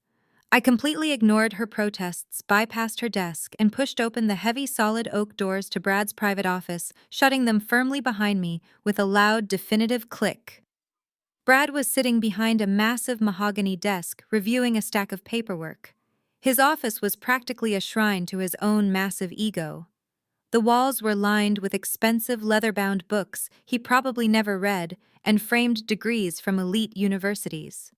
I completely ignored her protests, bypassed her desk, and pushed open the heavy solid oak doors to Brad's private office, shutting them firmly behind me with a loud, definitive click. Brad was sitting behind a massive mahogany desk, reviewing a stack of paperwork. His office was practically a shrine to his own massive ego. The walls were lined with expensive leather-bound books he probably never read and framed degrees from elite universities.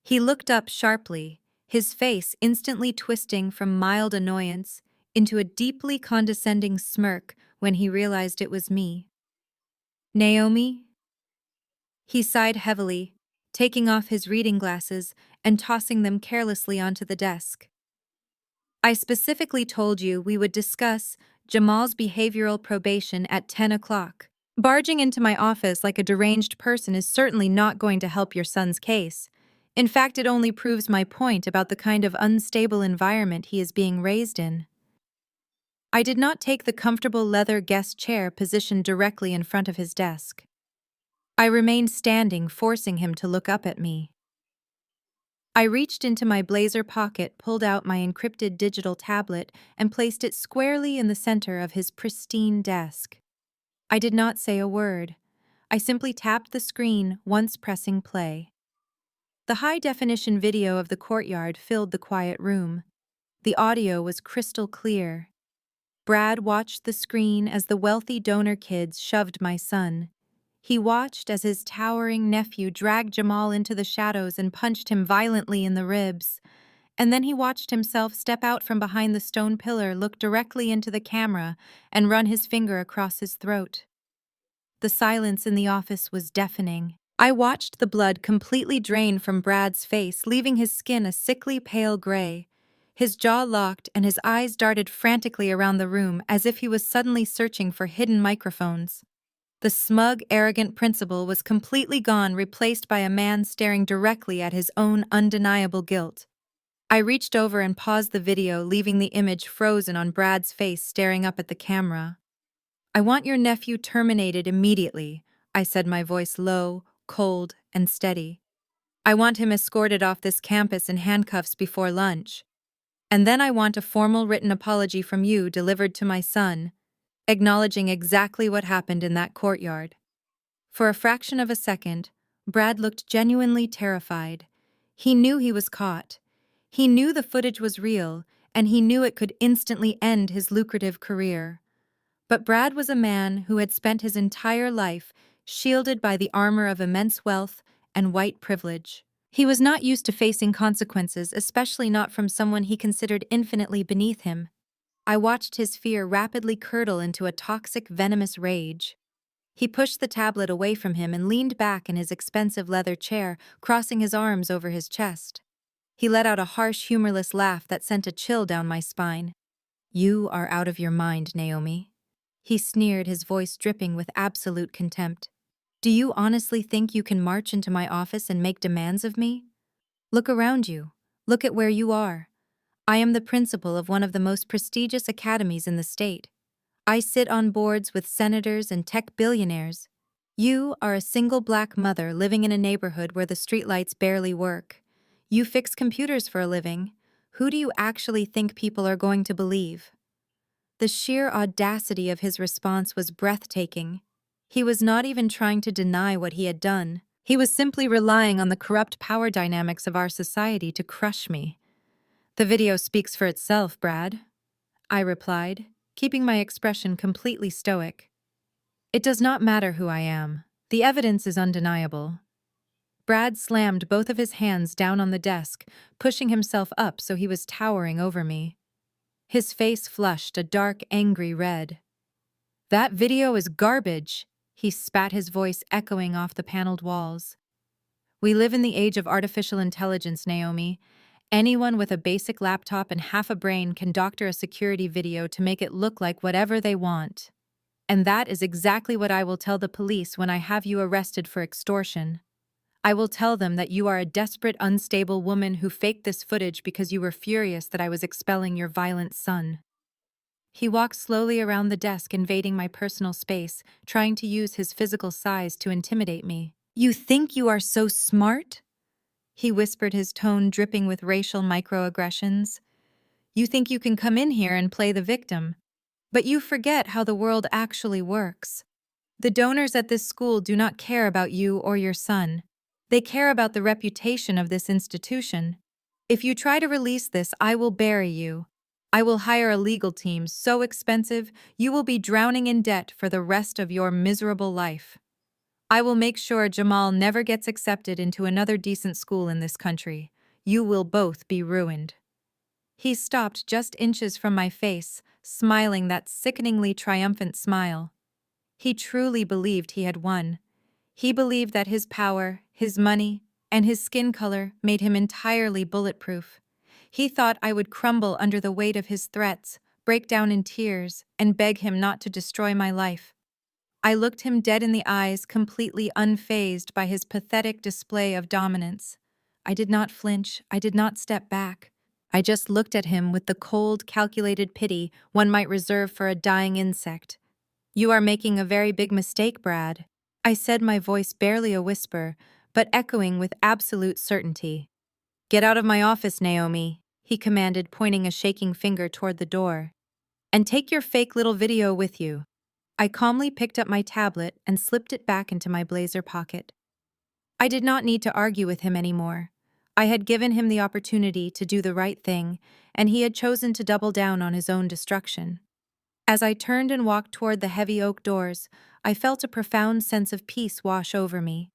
He looked up sharply, his face instantly twisting from mild annoyance into a deeply condescending smirk when he realized it was me. "Naomi?" He sighed heavily, taking off his reading glasses and tossing them carelessly onto the desk. "I specifically told you we would discuss Jamal's behavioral probation at 10 o'clock. Barging into my office like a deranged person is certainly not going to help your son's case. In fact, it only proves my point about the kind of unstable environment he is being raised in. I did not take the comfortable leather guest chair positioned directly in front of his desk. I remained standing, forcing him to look up at me. I reached into my blazer pocket, pulled out my encrypted digital tablet, and placed it squarely in the center of his pristine desk. I did not say a word. I simply tapped the screen, once pressing play. The high-definition video of the courtyard filled the quiet room. The audio was crystal clear. Brad watched the screen as the wealthy donor kids shoved my son. He watched as his towering nephew dragged Jamal into the shadows and punched him violently in the ribs. And then he watched himself step out from behind the stone pillar, look directly into the camera, and run his finger across his throat. The silence in the office was deafening. I watched the blood completely drain from Brad's face, leaving his skin a sickly pale gray. His jaw locked and his eyes darted frantically around the room as if he was suddenly searching for hidden microphones. The smug, arrogant principal was completely gone, replaced by a man staring directly at his own undeniable guilt. I reached over and paused the video, leaving the image frozen on Brad's face staring up at the camera. "I want your nephew terminated immediately," I said, my voice low, cold, and steady. "I want him escorted off this campus in handcuffs before lunch. And then I want a formal written apology from you delivered to my son, acknowledging exactly what happened in that courtyard." For a fraction of a second, Brad looked genuinely terrified. He knew he was caught. He knew the footage was real, and he knew it could instantly end his lucrative career. But Brad was a man who had spent his entire life shielded by the armor of immense wealth and white privilege. He was not used to facing consequences, especially not from someone he considered infinitely beneath him. I watched his fear rapidly curdle into a toxic, venomous rage. He pushed the tablet away from him and leaned back in his expensive leather chair, crossing his arms over his chest. He let out a harsh, humorless laugh that sent a chill down my spine. "You are out of your mind, Naomi," he sneered, his voice dripping with absolute contempt. "Do you honestly think you can march into my office and make demands of me? Look around you. Look at where you are. I am the principal of one of the most prestigious academies in the state. I sit on boards with senators and tech billionaires. You are a single black mother living in a neighborhood where the streetlights barely work. You fix computers for a living. Who do you actually think people are going to believe?" The sheer audacity of his response was breathtaking. He was not even trying to deny what he had done. He was simply relying on the corrupt power dynamics of our society to crush me. "The video speaks for itself, Brad," I replied, keeping my expression completely stoic. "It does not matter who I am. The evidence is undeniable." Brad slammed both of his hands down on the desk, pushing himself up so he was towering over me. His face flushed a dark, angry red. "That video is garbage," he spat, his voice echoing off the paneled walls. "We live in the age of artificial intelligence, Naomi. Anyone with a basic laptop and half a brain can doctor a security video to make it look like whatever they want. And that is exactly what I will tell the police when I have you arrested for extortion. I will tell them that you are a desperate, unstable woman who faked this footage because you were furious that I was expelling your violent son." He walked slowly around the desk, invading my personal space, trying to use his physical size to intimidate me. "You think you are so smart?" he whispered, his tone dripping with racial microaggressions. "You think you can come in here and play the victim. But you forget how the world actually works. The donors at this school do not care about you or your son. They care about the reputation of this institution. If you try to release this, I will bury you. I will hire a legal team so expensive you will be drowning in debt for the rest of your miserable life. I will make sure Jamal never gets accepted into another decent school in this country. You will both be ruined." He stopped just inches from my face, smiling that sickeningly triumphant smile. He truly believed he had won. He believed that his power, his money, and his skin color made him entirely bulletproof. He thought I would crumble under the weight of his threats, break down in tears, and beg him not to destroy my life. I looked him dead in the eyes, completely unfazed by his pathetic display of dominance. I did not flinch. I did not step back. I just looked at him with the cold, calculated pity one might reserve for a dying insect. "You are making a very big mistake, Brad," I said, my voice barely a whisper, but echoing with absolute certainty. "Get out of my office, Naomi," he commanded, pointing a shaking finger toward the door. "And take your fake little video with you." I calmly picked up my tablet and slipped it back into my blazer pocket. I did not need to argue with him anymore. I had given him the opportunity to do the right thing, and he had chosen to double down on his own destruction. As I turned and walked toward the heavy oak doors, I felt a profound sense of peace wash over me.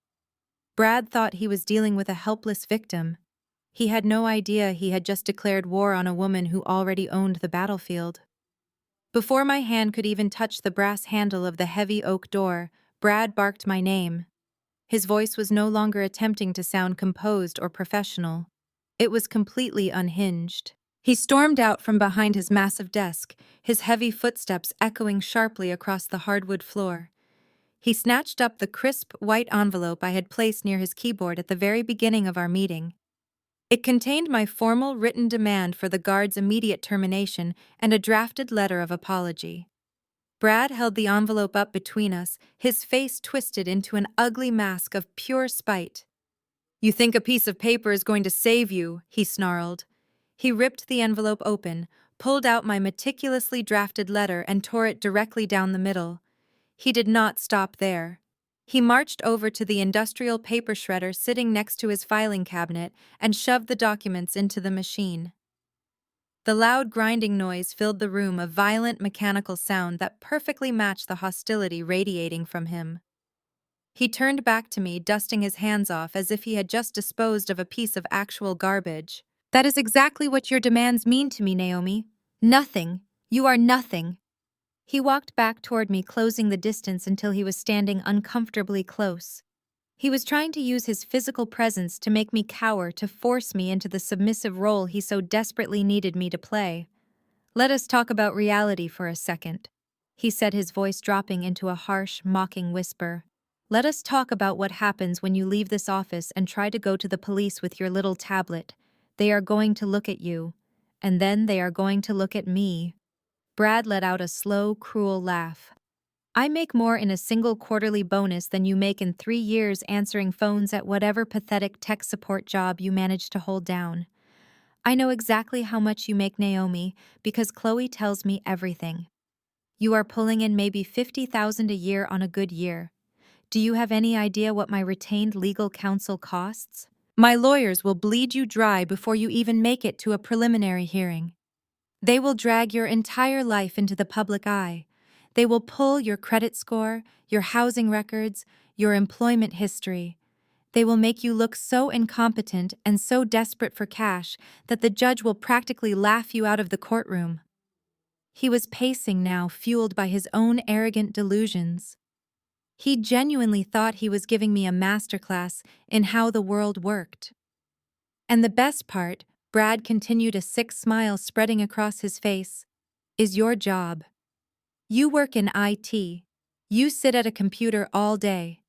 Brad thought he was dealing with a helpless victim. He had no idea he had just declared war on a woman who already owned the battlefield. Before my hand could even touch the brass handle of the heavy oak door, Brad barked my name. His voice was no longer attempting to sound composed or professional. It was completely unhinged. He stormed out from behind his massive desk, his heavy footsteps echoing sharply across the hardwood floor. He snatched up the crisp, white envelope I had placed near his keyboard at the very beginning of our meeting. It contained my formal written demand for the guard's immediate termination and a drafted letter of apology. Brad held the envelope up between us, his face twisted into an ugly mask of pure spite. "You think a piece of paper is going to save you," he snarled. He ripped the envelope open, pulled out my meticulously drafted letter and tore it directly down the middle. He did not stop there. He marched over to the industrial paper shredder sitting next to his filing cabinet and shoved the documents into the machine. The loud grinding noise filled the room, a violent mechanical sound that perfectly matched the hostility radiating from him. He turned back to me, dusting his hands off as if he had just disposed of a piece of actual garbage. "That is exactly what your demands mean to me, Naomi. Nothing. You are nothing." He walked back toward me, closing the distance until he was standing uncomfortably close. He was trying to use his physical presence to make me cower, to force me into the submissive role he so desperately needed me to play. "Let us talk about reality for a second," he said, his voice dropping into a harsh, mocking whisper. "Let us talk about what happens when you leave this office and try to go to the police with your little tablet. They are going to look at you, and then they are going to look at me." Brad let out a slow, cruel laugh. "I make more in a single quarterly bonus than you make in 3 years answering phones at whatever pathetic tech support job you manage to hold down. I know exactly how much you make, Naomi, because Chloe tells me everything. You are pulling in maybe $50,000 a year on a good year. Do you have any idea what my retained legal counsel costs? My lawyers will bleed you dry before you even make it to a preliminary hearing. They will drag your entire life into the public eye. They will pull your credit score, your housing records, your employment history. They will make you look so incompetent and so desperate for cash that the judge will practically laugh you out of the courtroom." He was pacing now, fueled by his own arrogant delusions. He genuinely thought he was giving me a masterclass in how the world worked. And the best part, Brad continued, a sick smile spreading across his face, is your job. You work in IT. You sit at a computer all day.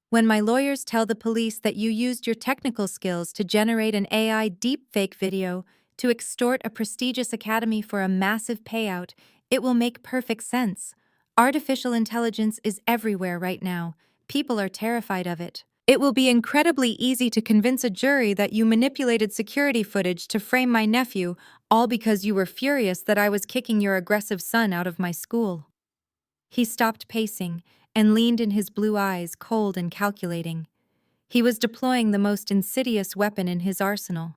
When my lawyers tell the police that you used your technical skills to generate an AI deepfake video to extort a prestigious academy for a massive payout, it will make perfect sense. Artificial intelligence is everywhere right now. People are terrified of it. It will be incredibly easy to convince a jury that you manipulated security footage to frame my nephew, all because you were furious that I was kicking your aggressive son out of my school. He stopped pacing and leaned in, his blue eyes cold and calculating. He was deploying the most insidious weapon in his arsenal.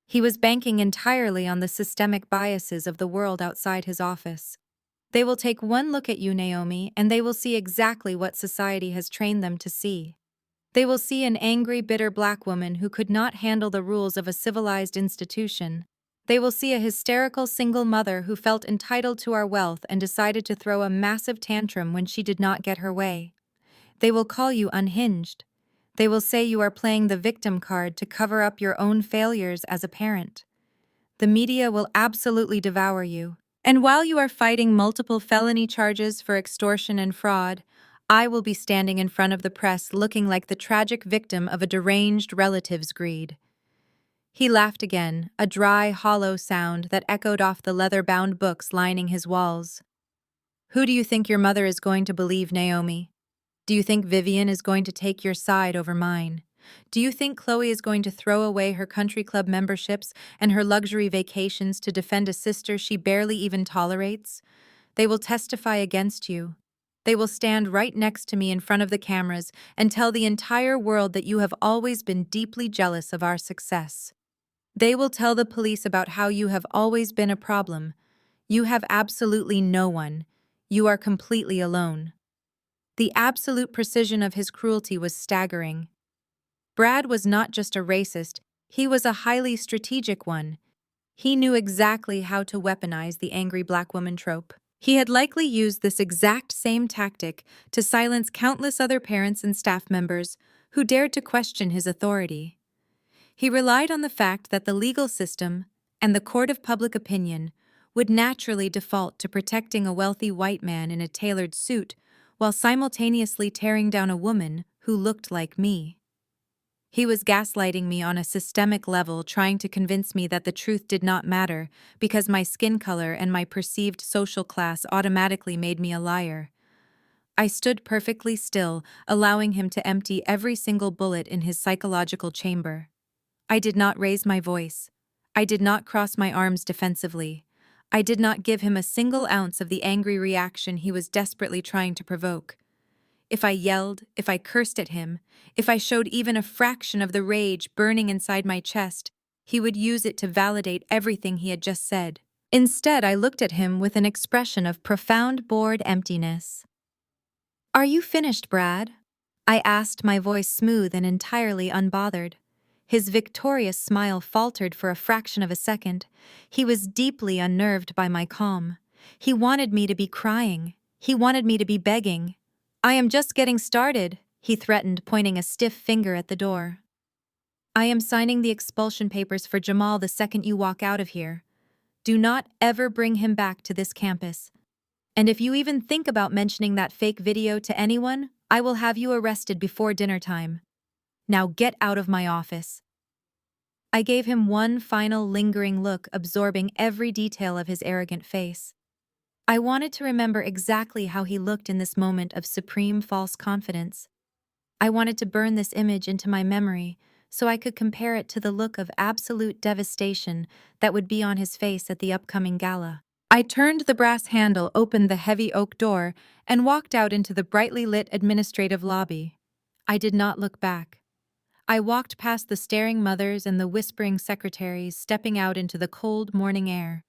He was banking entirely on the systemic biases of the world outside his office. They will take one look at you, Naomi, and they will see exactly what society has trained them to see. They will see an angry, bitter black woman who could not handle the rules of a civilized institution. They will see a hysterical single mother who felt entitled to our wealth and decided to throw a massive tantrum when she did not get her way. They will call you unhinged. They will say you are playing the victim card to cover up your own failures as a parent. The media will absolutely devour you. And while you are fighting multiple felony charges for extortion and fraud, I will be standing in front of the press looking like the tragic victim of a deranged relative's greed. He laughed again, a dry, hollow sound that echoed off the leather-bound books lining his walls. Who do you think your mother is going to believe, Naomi? Do you think Vivian is going to take your side over mine? Do you think Chloe is going to throw away her country club memberships and her luxury vacations to defend a sister she barely even tolerates? They will testify against you. They will stand right next to me in front of the cameras and tell the entire world that you have always been deeply jealous of our success. They will tell the police about how you have always been a problem. You have absolutely no one. You are completely alone. The absolute precision of his cruelty was staggering. Brad was not just a racist, he was a highly strategic one. He knew exactly how to weaponize the angry black woman trope. He had likely used this exact same tactic to silence countless other parents and staff members who dared to question his authority. He relied on the fact that the legal system and the court of public opinion would naturally default to protecting a wealthy white man in a tailored suit while simultaneously tearing down a woman who looked like me. He was gaslighting me on a systemic level, trying to convince me that the truth did not matter because my skin color and my perceived social class automatically made me a liar. I stood perfectly still, allowing him to empty every single bullet in his psychological chamber. I did not raise my voice. I did not cross my arms defensively. I did not give him a single ounce of the angry reaction he was desperately trying to provoke. If I yelled, if I cursed at him, if I showed even a fraction of the rage burning inside my chest, he would use it to validate everything he had just said. Instead, I looked at him with an expression of profound bored emptiness. "Are you finished, Brad?" I asked, my voice smooth and entirely unbothered. His victorious smile faltered for a fraction of a second. He was deeply unnerved by my calm. He wanted me to be crying. He wanted me to be begging. "I am just getting started," he threatened, pointing a stiff finger at the door. "I am signing the expulsion papers for Jamal the second you walk out of here. Do not ever bring him back to this campus. And if you even think about mentioning that fake video to anyone, I will have you arrested before dinner time. Now get out of my office." I gave him one final lingering look, absorbing every detail of his arrogant face. I wanted to remember exactly how he looked in this moment of supreme false confidence. I wanted to burn this image into my memory so I could compare it to the look of absolute devastation that would be on his face at the upcoming gala. I turned the brass handle, opened the heavy oak door, and walked out into the brightly lit administrative lobby. I did not look back. I walked past the staring mothers and the whispering secretaries, stepping out into the cold morning air.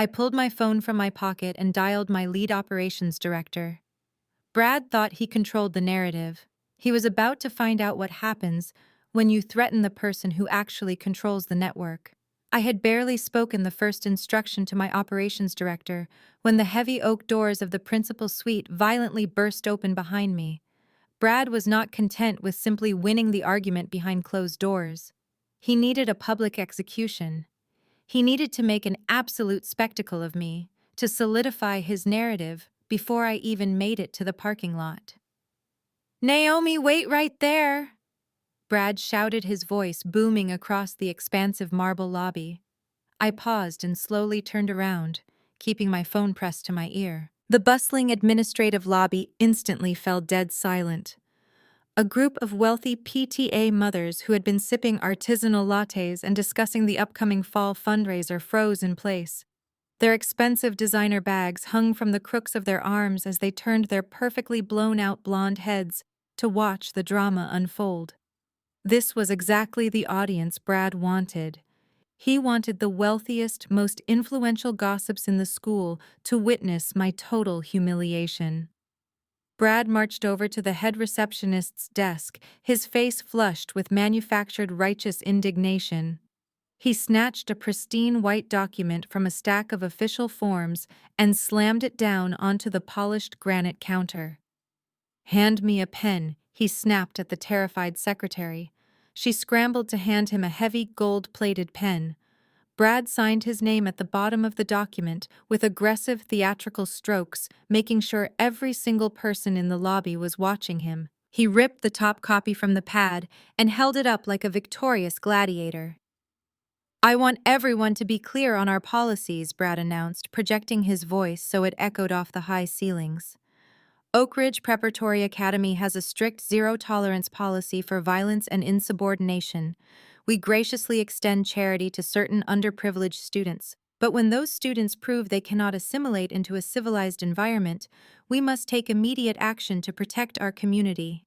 I pulled my phone from my pocket and dialed my lead operations director. Brad thought he controlled the narrative. He was about to find out what happens when you threaten the person who actually controls the network. I had barely spoken the first instruction to my operations director when the heavy oak doors of the principal suite violently burst open behind me. Brad was not content with simply winning the argument behind closed doors. He needed a public execution. He needed to make an absolute spectacle of me, to solidify his narrative before I even made it to the parking lot. "Naomi, wait right there!" Brad shouted, his voice booming across the expansive marble lobby. I paused and slowly turned around, keeping my phone pressed to my ear. The bustling administrative lobby instantly fell dead silent. A group of wealthy PTA mothers who had been sipping artisanal lattes and discussing the upcoming fall fundraiser froze in place. Their expensive designer bags hung from the crooks of their arms as they turned their perfectly blown-out blonde heads to watch the drama unfold. This was exactly the audience Brad wanted. He wanted the wealthiest, most influential gossips in the school to witness my total humiliation. Brad marched over to the head receptionist's desk, his face flushed with manufactured righteous indignation. He snatched a pristine white document from a stack of official forms and slammed it down onto the polished granite counter. "Hand me a pen," he snapped at the terrified secretary. She scrambled to hand him a heavy gold-plated pen. Brad signed his name at the bottom of the document with aggressive theatrical strokes, making sure every single person in the lobby was watching him. He ripped the top copy from the pad and held it up like a victorious gladiator. "I want everyone to be clear on our policies," Brad announced, projecting his voice so it echoed off the high ceilings. "Oak Ridge Preparatory Academy has a strict zero-tolerance policy for violence and insubordination. We graciously extend charity to certain underprivileged students, but when those students prove they cannot assimilate into a civilized environment, we must take immediate action to protect our community."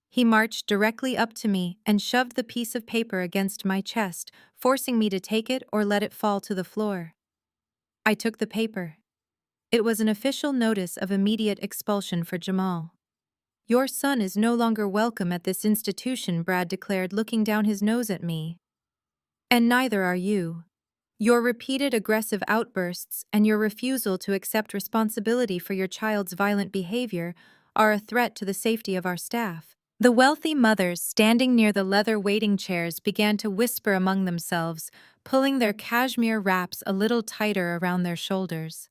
He marched directly up to me and shoved the piece of paper against my chest, forcing me to take it or let it fall to the floor. I took the paper. It was an official notice of immediate expulsion for Jamal. "Your son is no longer welcome at this institution," Brad declared, looking down his nose at me. "And neither are you. Your repeated aggressive outbursts and your refusal to accept responsibility for your child's violent behavior are a threat to the safety of our staff." The wealthy mothers standing near the leather waiting chairs began to whisper among themselves, pulling their cashmere wraps a little tighter around their shoulders.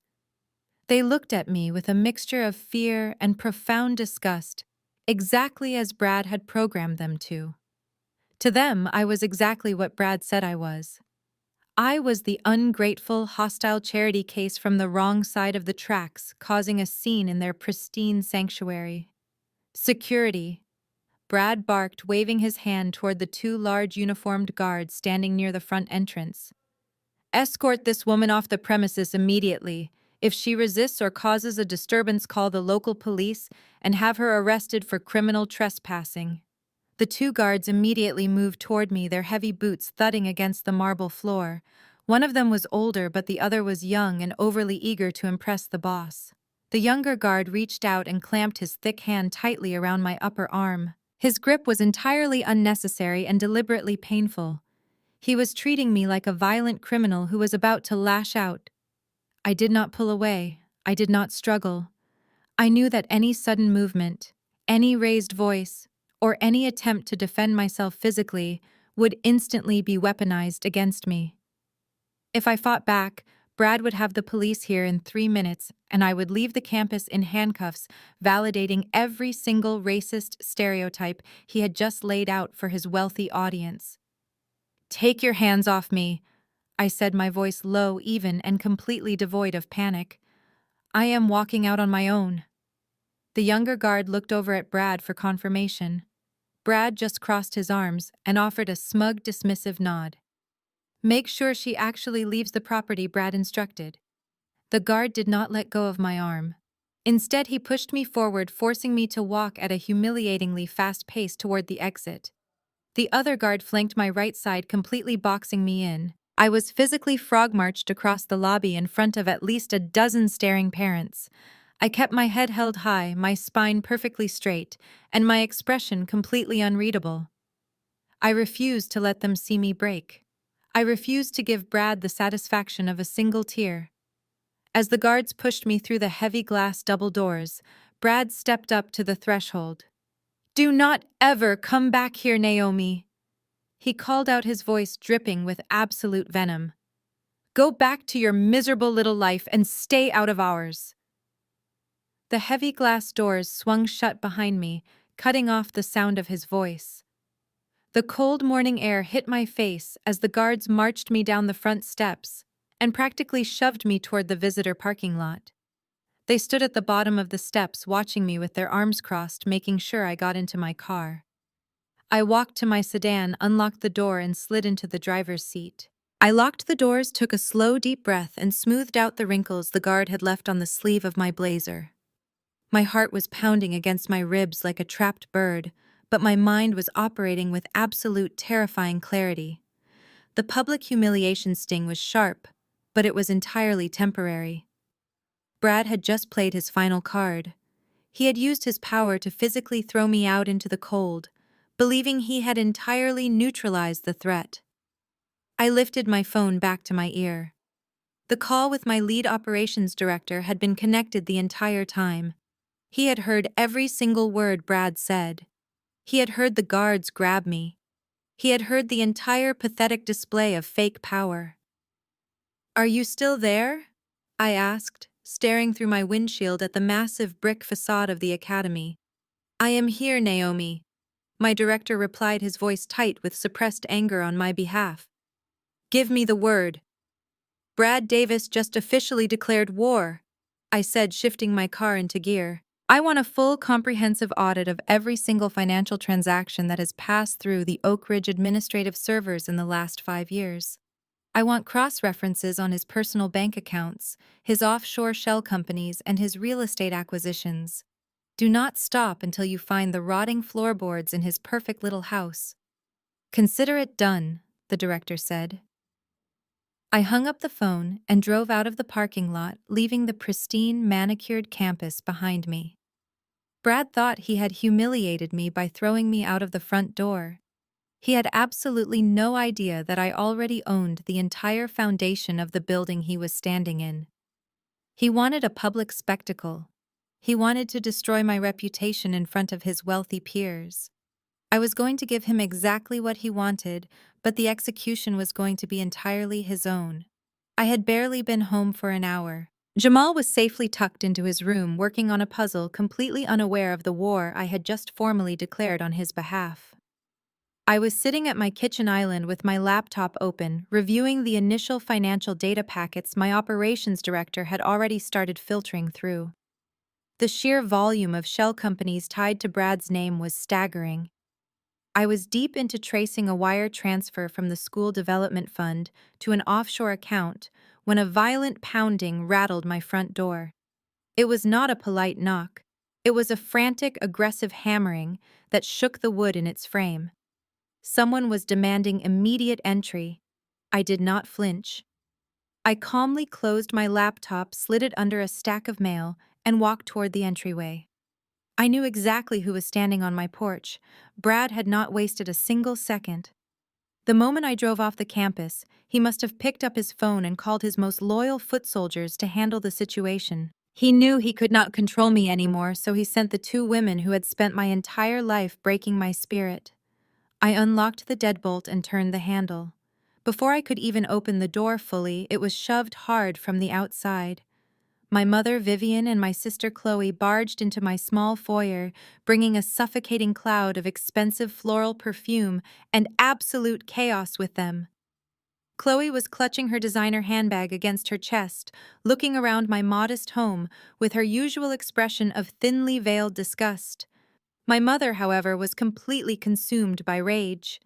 They looked at me with a mixture of fear and profound disgust, exactly as Brad had programmed them to. To them, I was exactly what Brad said I was. I was the ungrateful, hostile charity case from the wrong side of the tracks, causing a scene in their pristine sanctuary. "Security," Brad barked, waving his hand toward the two large uniformed guards standing near the front entrance. "Escort this woman off the premises immediately. If she resists or causes a disturbance, call the local police and have her arrested for criminal trespassing." The two guards immediately moved toward me, their heavy boots thudding against the marble floor. One of them was older, but the other was young and overly eager to impress the boss. The younger guard reached out and clamped his thick hand tightly around my upper arm. His grip was entirely unnecessary and deliberately painful. He was treating me like a violent criminal who was about to lash out. I did not pull away. I did not struggle. I knew that any sudden movement, any raised voice, or any attempt to defend myself physically would instantly be weaponized against me. If I fought back, Brad would have the police here in 3 minutes, and I would leave the campus in handcuffs, validating every single racist stereotype he had just laid out for his wealthy audience. "Take your hands off me," I said, my voice low, even, and completely devoid of panic. "I am walking out on my own." The younger guard looked over at Brad for confirmation. Brad just crossed his arms and offered a smug, dismissive nod. "Make sure she actually leaves the property," Brad instructed. The guard did not let go of my arm. Instead, he pushed me forward, forcing me to walk at a humiliatingly fast pace toward the exit. The other guard flanked my right side, completely boxing me in. I was physically frog-marched across the lobby in front of at least a dozen staring parents. I kept my head held high, my spine perfectly straight, and my expression completely unreadable. I refused to let them see me break. I refused to give Brad the satisfaction of a single tear. As the guards pushed me through the heavy glass double doors, Brad stepped up to the threshold. "Do not ever come back here, Naomi." He called out, his voice dripping with absolute venom. "Go back to your miserable little life and stay out of ours." The heavy glass doors swung shut behind me, cutting off the sound of his voice. The cold morning air hit my face as the guards marched me down the front steps and practically shoved me toward the visitor parking lot. They stood at the bottom of the steps, watching me with their arms crossed, making sure I got into my car. I walked to my sedan, unlocked the door, and slid into the driver's seat. I locked the doors, took a slow, deep breath, and smoothed out the wrinkles the guard had left on the sleeve of my blazer. My heart was pounding against my ribs like a trapped bird, but my mind was operating with absolute terrifying clarity. The public humiliation sting was sharp, but it was entirely temporary. Brad had just played his final card. He had used his power to physically throw me out into the cold, believing he had entirely neutralized the threat. I lifted my phone back to my ear. The call with my lead operations director had been connected the entire time. He had heard every single word Brad said. He had heard the guards grab me. He had heard the entire pathetic display of fake power. Are you still there? I asked, staring through my windshield at the massive brick facade of the academy. I am here, Naomi. My director replied, his voice tight with suppressed anger on my behalf. Give me the word. Brad Davis just officially declared war, I said, shifting my car into gear. I want a full, comprehensive audit of every single financial transaction that has passed through the Oak Ridge administrative servers in the last 5 years. I want cross-references on his personal bank accounts, his offshore shell companies, and his real estate acquisitions. Do not stop until you find the rotting floorboards in his perfect little house. Consider it done, the director said. I hung up the phone and drove out of the parking lot, leaving the pristine, manicured campus behind me. Brad thought he had humiliated me by throwing me out of the front door. He had absolutely no idea that I already owned the entire foundation of the building he was standing in. He wanted a public spectacle. He wanted to destroy my reputation in front of his wealthy peers. I was going to give him exactly what he wanted, but the execution was going to be entirely his own. I had barely been home for an hour. Jamal was safely tucked into his room, working on a puzzle, completely unaware of the war I had just formally declared on his behalf. I was sitting at my kitchen island with my laptop open, reviewing the initial financial data packets my operations director had already started filtering through. The sheer volume of shell companies tied to Brad's name was staggering. I was deep into tracing a wire transfer from the school development fund to an offshore account when a violent pounding rattled my front door. It was not a polite knock. It was a frantic, aggressive hammering that shook the wood in its frame. Someone was demanding immediate entry. I did not flinch. I calmly closed my laptop, slid it under a stack of mail, and walked toward the entryway. I knew exactly who was standing on my porch. Brad had not wasted a single second. The moment I drove off the campus, he must have picked up his phone and called his most loyal foot soldiers to handle the situation. He knew he could not control me anymore, so he sent the 2 women who had spent my entire life breaking my spirit. I unlocked the deadbolt and turned the handle. Before I could even open the door fully, it was shoved hard from the outside. My mother, Vivian, and my sister, Chloe, barged into my small foyer, bringing a suffocating cloud of expensive floral perfume and absolute chaos with them. Chloe was clutching her designer handbag against her chest, looking around my modest home with her usual expression of thinly veiled disgust. My mother, however, was completely consumed by rage.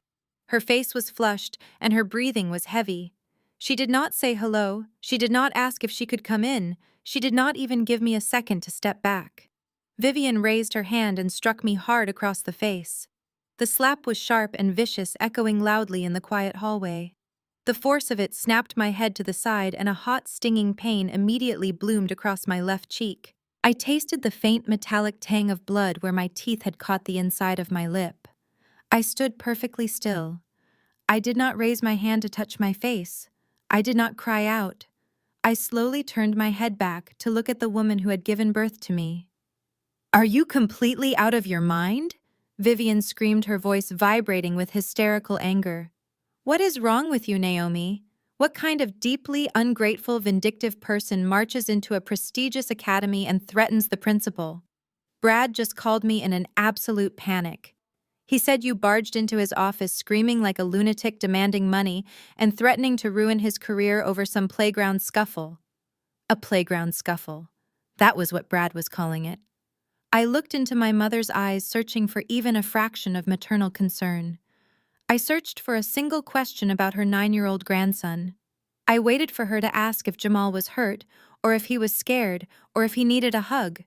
Her face was flushed, and her breathing was heavy. She did not say hello, she did not ask if she could come in, she did not even give me a second to step back. Vivian raised her hand and struck me hard across the face. The slap was sharp and vicious, echoing loudly in the quiet hallway. The force of it snapped my head to the side, and a hot, stinging pain immediately bloomed across my left cheek. I tasted the faint metallic tang of blood where my teeth had caught the inside of my lip. I stood perfectly still. I did not raise my hand to touch my face. I did not cry out. I slowly turned my head back to look at the woman who had given birth to me. "Are you completely out of your mind?" Vivian screamed, her voice vibrating with hysterical anger. "What is wrong with you, Naomi? What kind of deeply ungrateful, vindictive person marches into a prestigious academy and threatens the principal?" Brad just called me in an absolute panic. He said you barged into his office screaming like a lunatic, demanding money, and threatening to ruin his career over some playground scuffle. A playground scuffle. That was what Brad was calling it. I looked into my mother's eyes, searching for even a fraction of maternal concern. I searched for a single question about her 9-year-old grandson. I waited for her to ask if Jamal was hurt, or if he was scared, or if he needed a hug.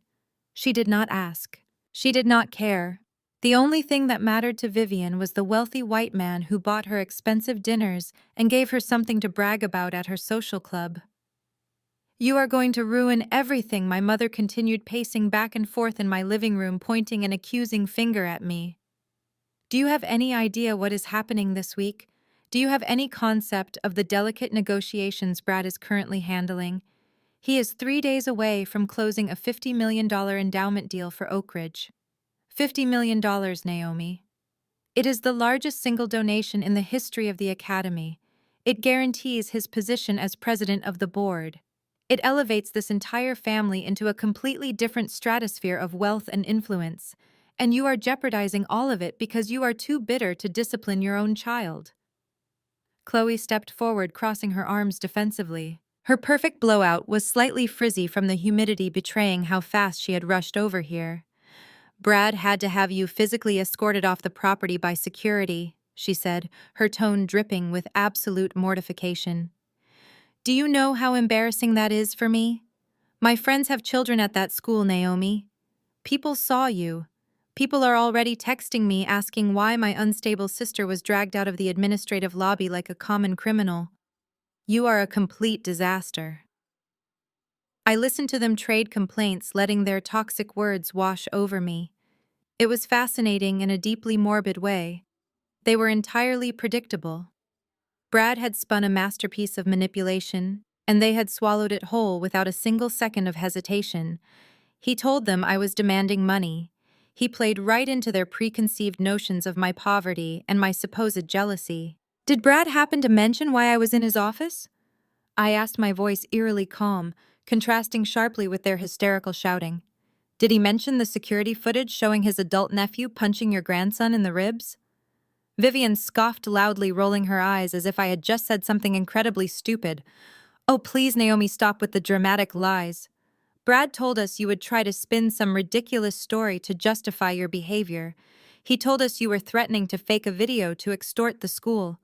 She did not ask. She did not care. The only thing that mattered to Vivian was the wealthy white man who bought her expensive dinners and gave her something to brag about at her social club. "You are going to ruin everything," my mother continued, pacing back and forth in my living room, pointing an accusing finger at me. "Do you have any idea what is happening this week? Do you have any concept of the delicate negotiations Brad is currently handling? He is 3 days away from closing a $50 million endowment deal for Oak Ridge. $50 million, Naomi. It is the largest single donation in the history of the Academy. It guarantees his position as president of the board. It elevates this entire family into a completely different stratosphere of wealth and influence, and you are jeopardizing all of it because you are too bitter to discipline your own child. Chloe stepped forward, crossing her arms defensively. Her perfect blowout was slightly frizzy from the humidity, betraying how fast she had rushed over here. Brad had to have you physically escorted off the property by security, she said, her tone dripping with absolute mortification. Do you know how embarrassing that is for me? My friends have children at that school, Naomi. People saw you. People are already texting me asking why my unstable sister was dragged out of the administrative lobby like a common criminal. You are a complete disaster. I listened to them trade complaints, letting their toxic words wash over me. It was fascinating in a deeply morbid way. They were entirely predictable. Brad had spun a masterpiece of manipulation, and they had swallowed it whole without a single second of hesitation. He told them I was demanding money. He played right into their preconceived notions of my poverty and my supposed jealousy. Did Brad happen to mention why I was in his office? I asked, my voice eerily calm, contrasting sharply with their hysterical shouting. Did he mention the security footage showing his adult nephew punching your grandson in the ribs? Vivian scoffed loudly, rolling her eyes as if I had just said something incredibly stupid. Oh, please, Naomi, stop with the dramatic lies. Brad told us you would try to spin some ridiculous story to justify your behavior. He told us you were threatening to fake a video to extort the school.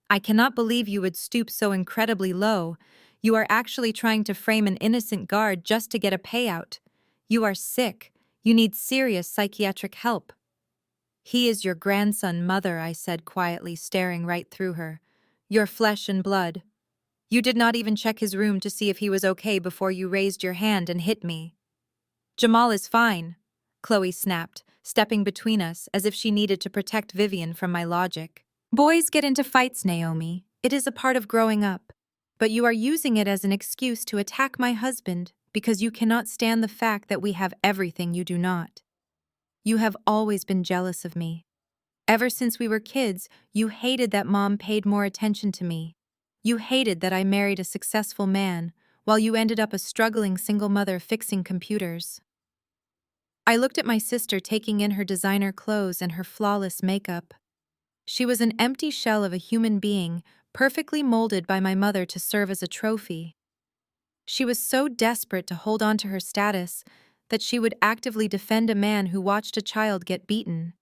I cannot believe you would stoop so incredibly low. You are actually trying to frame an innocent guard just to get a payout. You are sick. You need serious psychiatric help. He is your grandson, Mother, I said quietly, staring right through her. Your flesh and blood. You did not even check his room to see if he was okay before you raised your hand and hit me. Jamal is fine, Chloe snapped, stepping between us as if she needed to protect Vivian from my logic. Boys get into fights, Naomi. It is a part of growing up. But you are using it as an excuse to attack my husband because you cannot stand the fact that we have everything you do not. You have always been jealous of me. Ever since we were kids, you hated that Mom paid more attention to me. You hated that I married a successful man, while you ended up a struggling single mother fixing computers. I looked at my sister taking in her designer clothes and her flawless makeup. She was an empty shell of a human being, perfectly molded by my mother to serve as a trophy. She was so desperate to hold on to her status that she would actively defend a man who watched a child get beaten.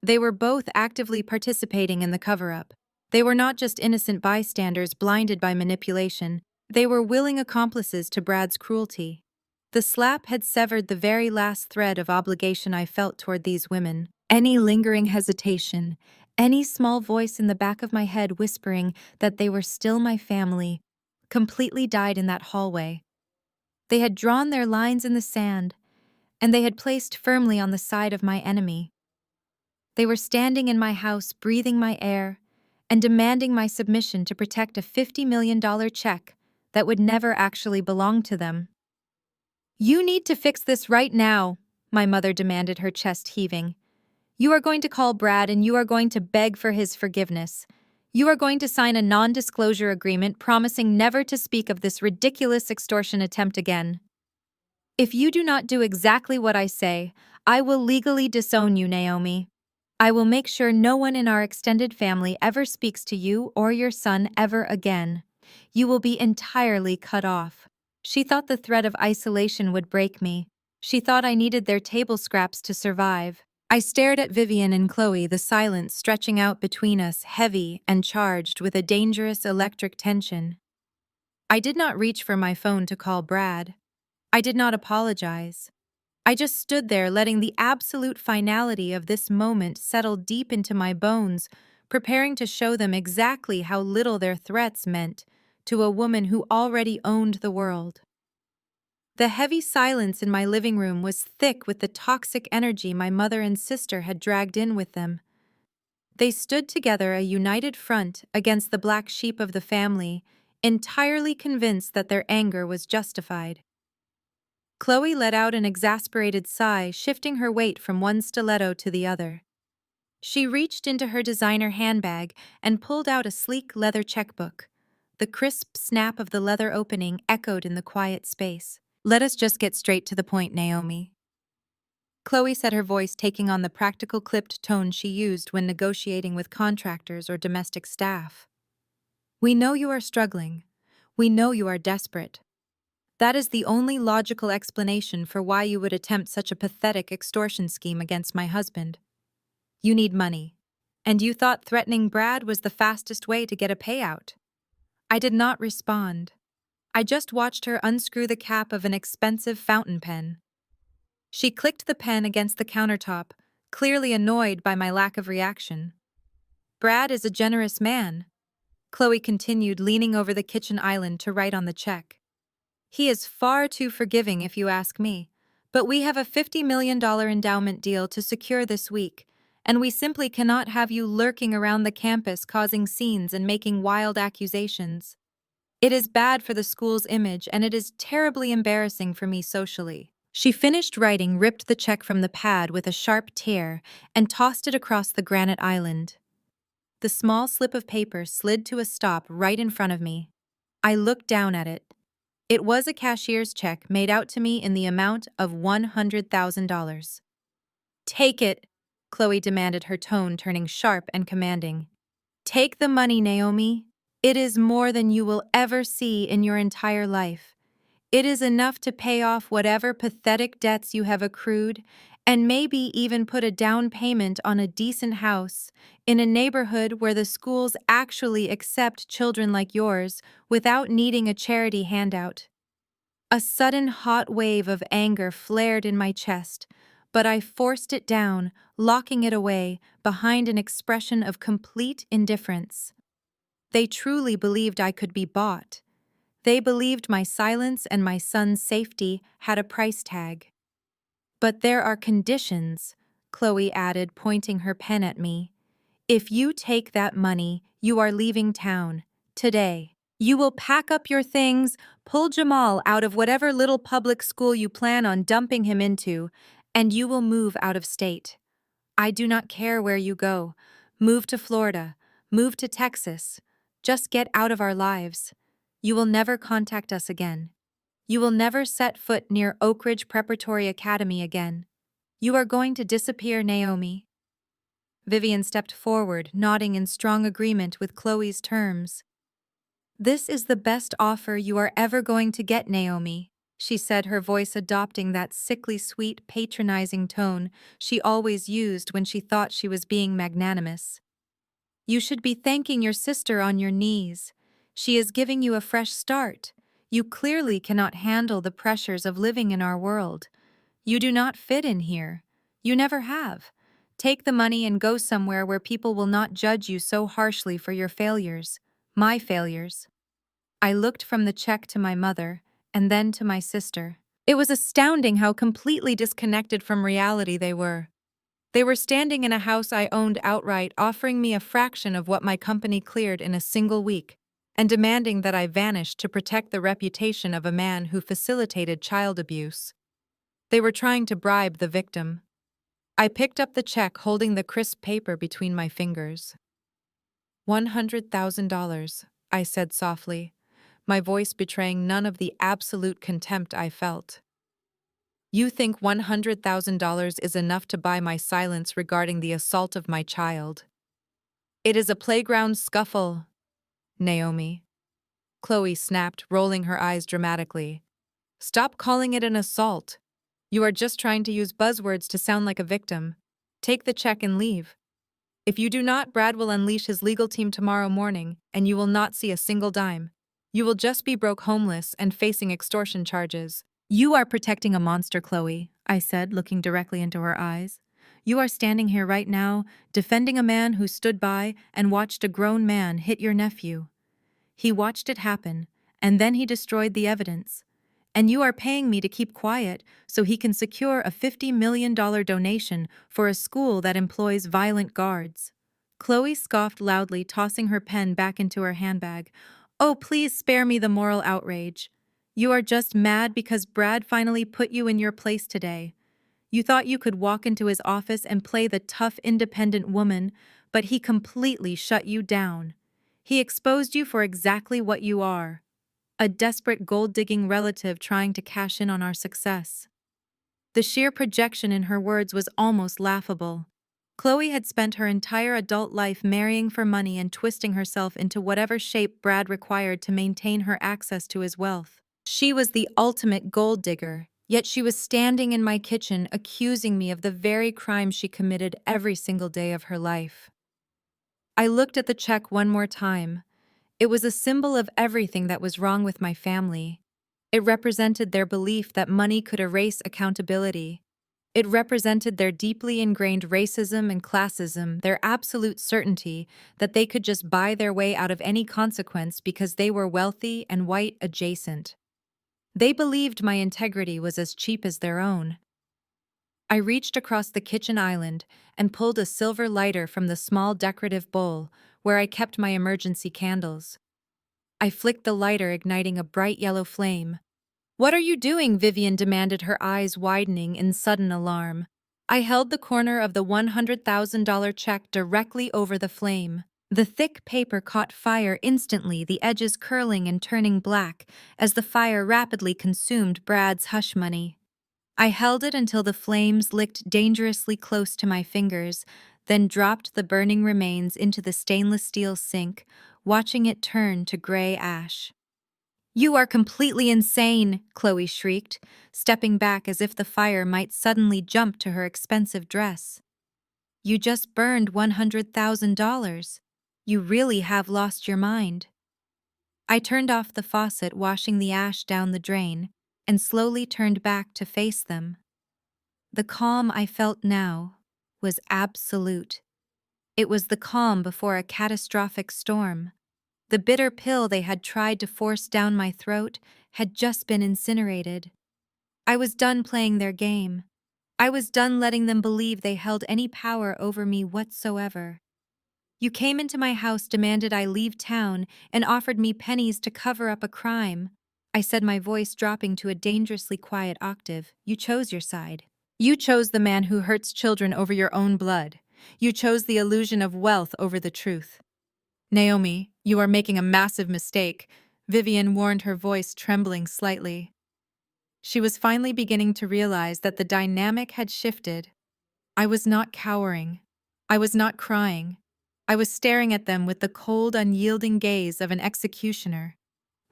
They were both actively participating in the cover-up. They were not just innocent bystanders blinded by manipulation, they were willing accomplices to Brad's cruelty. The slap had severed the very last thread of obligation I felt toward these women. Any lingering hesitation, any small voice in the back of my head whispering that they were still my family, completely died in that hallway. They had drawn their lines in the sand, and they had placed firmly on the side of my enemy. They were standing in my house, breathing my air, and demanding my submission to protect a $50 million check that would never actually belong to them. You need to fix this right now, my mother demanded, her chest heaving. You are going to call Brad and you are going to beg for his forgiveness. You are going to sign a non-disclosure agreement promising never to speak of this ridiculous extortion attempt again. If you do not do exactly what I say, I will legally disown you, Naomi. I will make sure no one in our extended family ever speaks to you or your son ever again. You will be entirely cut off. She thought the threat of isolation would break me. She thought I needed their table scraps to survive. I stared at Vivian and Chloe, the silence stretching out between us, heavy and charged with a dangerous electric tension. I did not reach for my phone to call Brad. I did not apologize. I just stood there, letting the absolute finality of this moment settle deep into my bones, preparing to show them exactly how little their threats meant to a woman who already owned the world. The heavy silence in my living room was thick with the toxic energy my mother and sister had dragged in with them. They stood together, a united front against the black sheep of the family, entirely convinced that their anger was justified. Chloe let out an exasperated sigh, shifting her weight from one stiletto to the other. She reached into her designer handbag and pulled out a sleek leather checkbook. The crisp snap of the leather opening echoed in the quiet space. Let us just get straight to the point, Naomi. Chloe said, her voice taking on the practical clipped tone she used when negotiating with contractors or domestic staff. We know you are struggling. We know you are desperate. That is the only logical explanation for why you would attempt such a pathetic extortion scheme against my husband. You need money. And you thought threatening Brad was the fastest way to get a payout. I did not respond. I just watched her unscrew the cap of an expensive fountain pen. She clicked the pen against the countertop, clearly annoyed by my lack of reaction. Brad is a generous man, Chloe continued, leaning over the kitchen island to write on the check. He is far too forgiving, if you ask me. But we have a $50 million endowment deal to secure this week, and we simply cannot have you lurking around the campus causing scenes and making wild accusations. It is bad for the school's image, and it is terribly embarrassing for me socially. She finished writing, ripped the check from the pad with a sharp tear, and tossed it across the granite island. The small slip of paper slid to a stop right in front of me. I looked down at it. It was a cashier's check made out to me in the amount of $100,000. Take it, Chloe demanded, her tone turning sharp and commanding. Take the money, Naomi. It is more than you will ever see in your entire life. It is enough to pay off whatever pathetic debts you have accrued, and maybe even put a down payment on a decent house in a neighborhood where the schools actually accept children like yours without needing a charity handout. A sudden hot wave of anger flared in my chest, but I forced it down, locking it away behind an expression of complete indifference. They truly believed I could be bought. They believed my silence and my son's safety had a price tag. But there are conditions, Chloe added, pointing her pen at me. If you take that money, you are leaving town. Today. You will pack up your things, pull Jamal out of whatever little public school you plan on dumping him into, and you will move out of state. I do not care where you go. Move to Florida. Move to Texas. Just get out of our lives. You will never contact us again. You will never set foot near Oak Ridge Preparatory Academy again. You are going to disappear, Naomi. Vivian stepped forward, nodding in strong agreement with Chloe's terms. This is the best offer you are ever going to get, Naomi, she said, her voice adopting that sickly sweet, patronizing tone she always used when she thought she was being magnanimous. You should be thanking your sister on your knees. She is giving you a fresh start. You clearly cannot handle the pressures of living in our world. You do not fit in here. You never have. Take the money and go somewhere where people will not judge you so harshly for your failures. My failures. I looked from the check to my mother, and then to my sister. It was astounding how completely disconnected from reality they were. They were standing in a house I owned outright, offering me a fraction of what my company cleared in a single week, and demanding that I vanish to protect the reputation of a man who facilitated child abuse. They were trying to bribe the victim. I picked up the check, holding the crisp paper between my fingers. $100,000, I said softly, my voice betraying none of the absolute contempt I felt. You think $100,000 is enough to buy my silence regarding the assault of my child? It is a playground scuffle, Naomi. Chloe snapped, rolling her eyes dramatically. Stop calling it an assault. You are just trying to use buzzwords to sound like a victim. Take the check and leave. If you do not, Brad will unleash his legal team tomorrow morning, and you will not see a single dime. You will just be broke, homeless, and facing extortion charges. You are protecting a monster, Chloe, I said, looking directly into her eyes. You are standing here right now, defending a man who stood by and watched a grown man hit your nephew. He watched it happen, and then he destroyed the evidence. And you are paying me to keep quiet so he can secure a $50 million donation for a school that employs violent guards. Chloe scoffed loudly, tossing her pen back into her handbag. Oh, please spare me the moral outrage. You are just mad because Brad finally put you in your place today. You thought you could walk into his office and play the tough, independent woman, but he completely shut you down. He exposed you for exactly what you are, a desperate gold-digging relative trying to cash in on our success. The sheer projection in her words was almost laughable. Chloe had spent her entire adult life marrying for money and twisting herself into whatever shape Brad required to maintain her access to his wealth. She was the ultimate gold digger, yet she was standing in my kitchen accusing me of the very crime she committed every single day of her life. I looked at the check one more time. It was a symbol of everything that was wrong with my family. It represented their belief that money could erase accountability. It represented their deeply ingrained racism and classism, their absolute certainty that they could just buy their way out of any consequence because they were wealthy and white adjacent. They believed my integrity was as cheap as their own. I reached across the kitchen island and pulled a silver lighter from the small decorative bowl where I kept my emergency candles. I flicked the lighter, igniting a bright yellow flame. "What are you doing?" Vivian demanded, her eyes widening in sudden alarm. I held the corner of the $100,000 check directly over the flame. The thick paper caught fire instantly, the edges curling and turning black as the fire rapidly consumed Brad's hush money. I held it until the flames licked dangerously close to my fingers, then dropped the burning remains into the stainless steel sink, watching it turn to gray ash. "You are completely insane," Chloe shrieked, stepping back as if the fire might suddenly jump to her expensive dress. "You just burned $100,000. You really have lost your mind." I turned off the faucet, washing the ash down the drain, and slowly turned back to face them. The calm I felt now was absolute. It was the calm before a catastrophic storm. The bitter pill they had tried to force down my throat had just been incinerated. I was done playing their game. I was done letting them believe they held any power over me whatsoever. "You came into my house, demanded I leave town, and offered me pennies to cover up a crime," I said, my voice dropping to a dangerously quiet octave. "You chose your side. You chose the man who hurts children over your own blood. You chose the illusion of wealth over the truth." "Naomi, you are making a massive mistake," Vivian warned, her voice trembling slightly. She was finally beginning to realize that the dynamic had shifted. I was not cowering. I was not crying. I was staring at them with the cold, unyielding gaze of an executioner.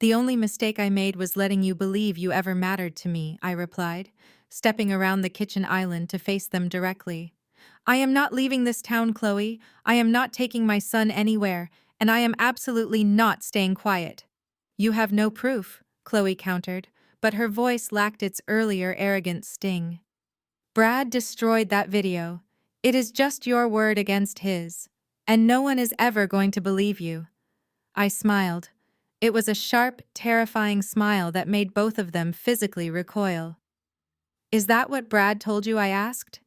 "The only mistake I made was letting you believe you ever mattered to me," I replied, stepping around the kitchen island to face them directly. "I am not leaving this town, Chloe. I am not taking my son anywhere, and I am absolutely not staying quiet." "You have no proof," Chloe countered, but her voice lacked its earlier arrogant sting. "Brad destroyed that video. It is just your word against his. And no one is ever going to believe you." I smiled. It was a sharp, terrifying smile that made both of them physically recoil. "Is that what Brad told you?" I asked.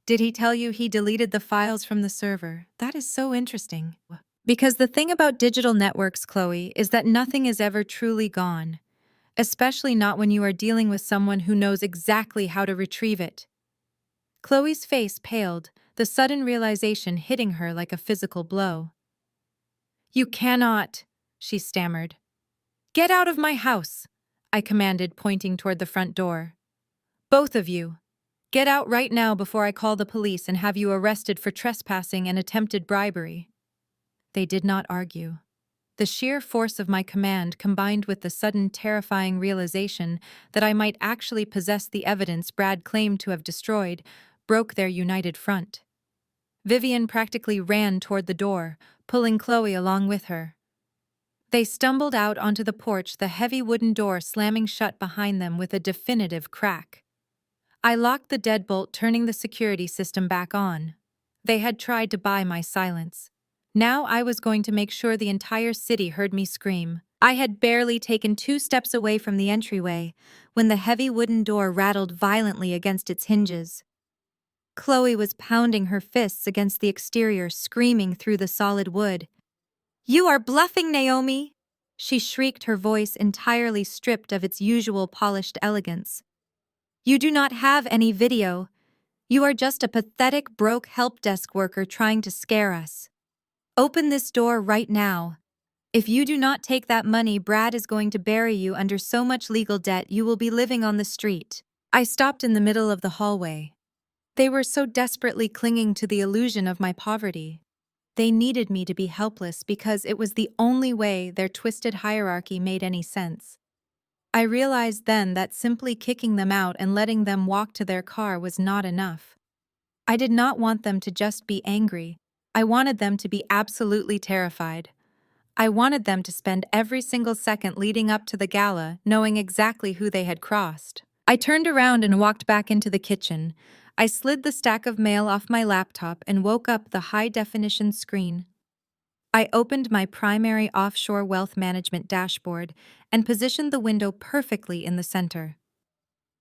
"Did he tell you he deleted the files from the server?" "That is so interesting." "Because the thing about digital networks, Chloe, is that nothing is ever truly gone, especially not when you are dealing with someone who knows exactly how to retrieve it." Chloe's face paled, the sudden realization hitting her like a physical blow. "You cannot," she stammered. "Get out of my house," I commanded, pointing toward the front door. "Both of you. Get out right now before I call the police and have you arrested for trespassing and attempted bribery." They did not argue. The sheer force of my command, combined with the sudden terrifying realization that I might actually possess the evidence Brad claimed to have destroyed, broke their united front. Vivian practically ran toward the door, pulling Chloe along with her. They stumbled out onto the porch, the heavy wooden door slamming shut behind them with a definitive crack. I locked the deadbolt, turning the security system back on. They had tried to buy my silence. Now I was going to make sure the entire city heard me scream. I had barely taken 2 steps away from the entryway when the heavy wooden door rattled violently against its hinges. Chloe was pounding her fists against the exterior, screaming through the solid wood. "You are bluffing, Naomi!" she shrieked, her voice entirely stripped of its usual polished elegance. "You do not have any video. You are just a pathetic, broke help desk worker trying to scare us. Open this door right now. If you do not take that money, Brad is going to bury you under so much legal debt you will be living on the street." I stopped in the middle of the hallway. They were so desperately clinging to the illusion of my poverty. They needed me to be helpless because it was the only way their twisted hierarchy made any sense. I realized then that simply kicking them out and letting them walk to their car was not enough. I did not want them to just be angry. I wanted them to be absolutely terrified. I wanted them to spend every single second leading up to the gala knowing exactly who they had crossed. I turned around and walked back into the kitchen. I slid the stack of mail off my laptop and woke up the high-definition screen. I opened my primary offshore wealth management dashboard and positioned the window perfectly in the center.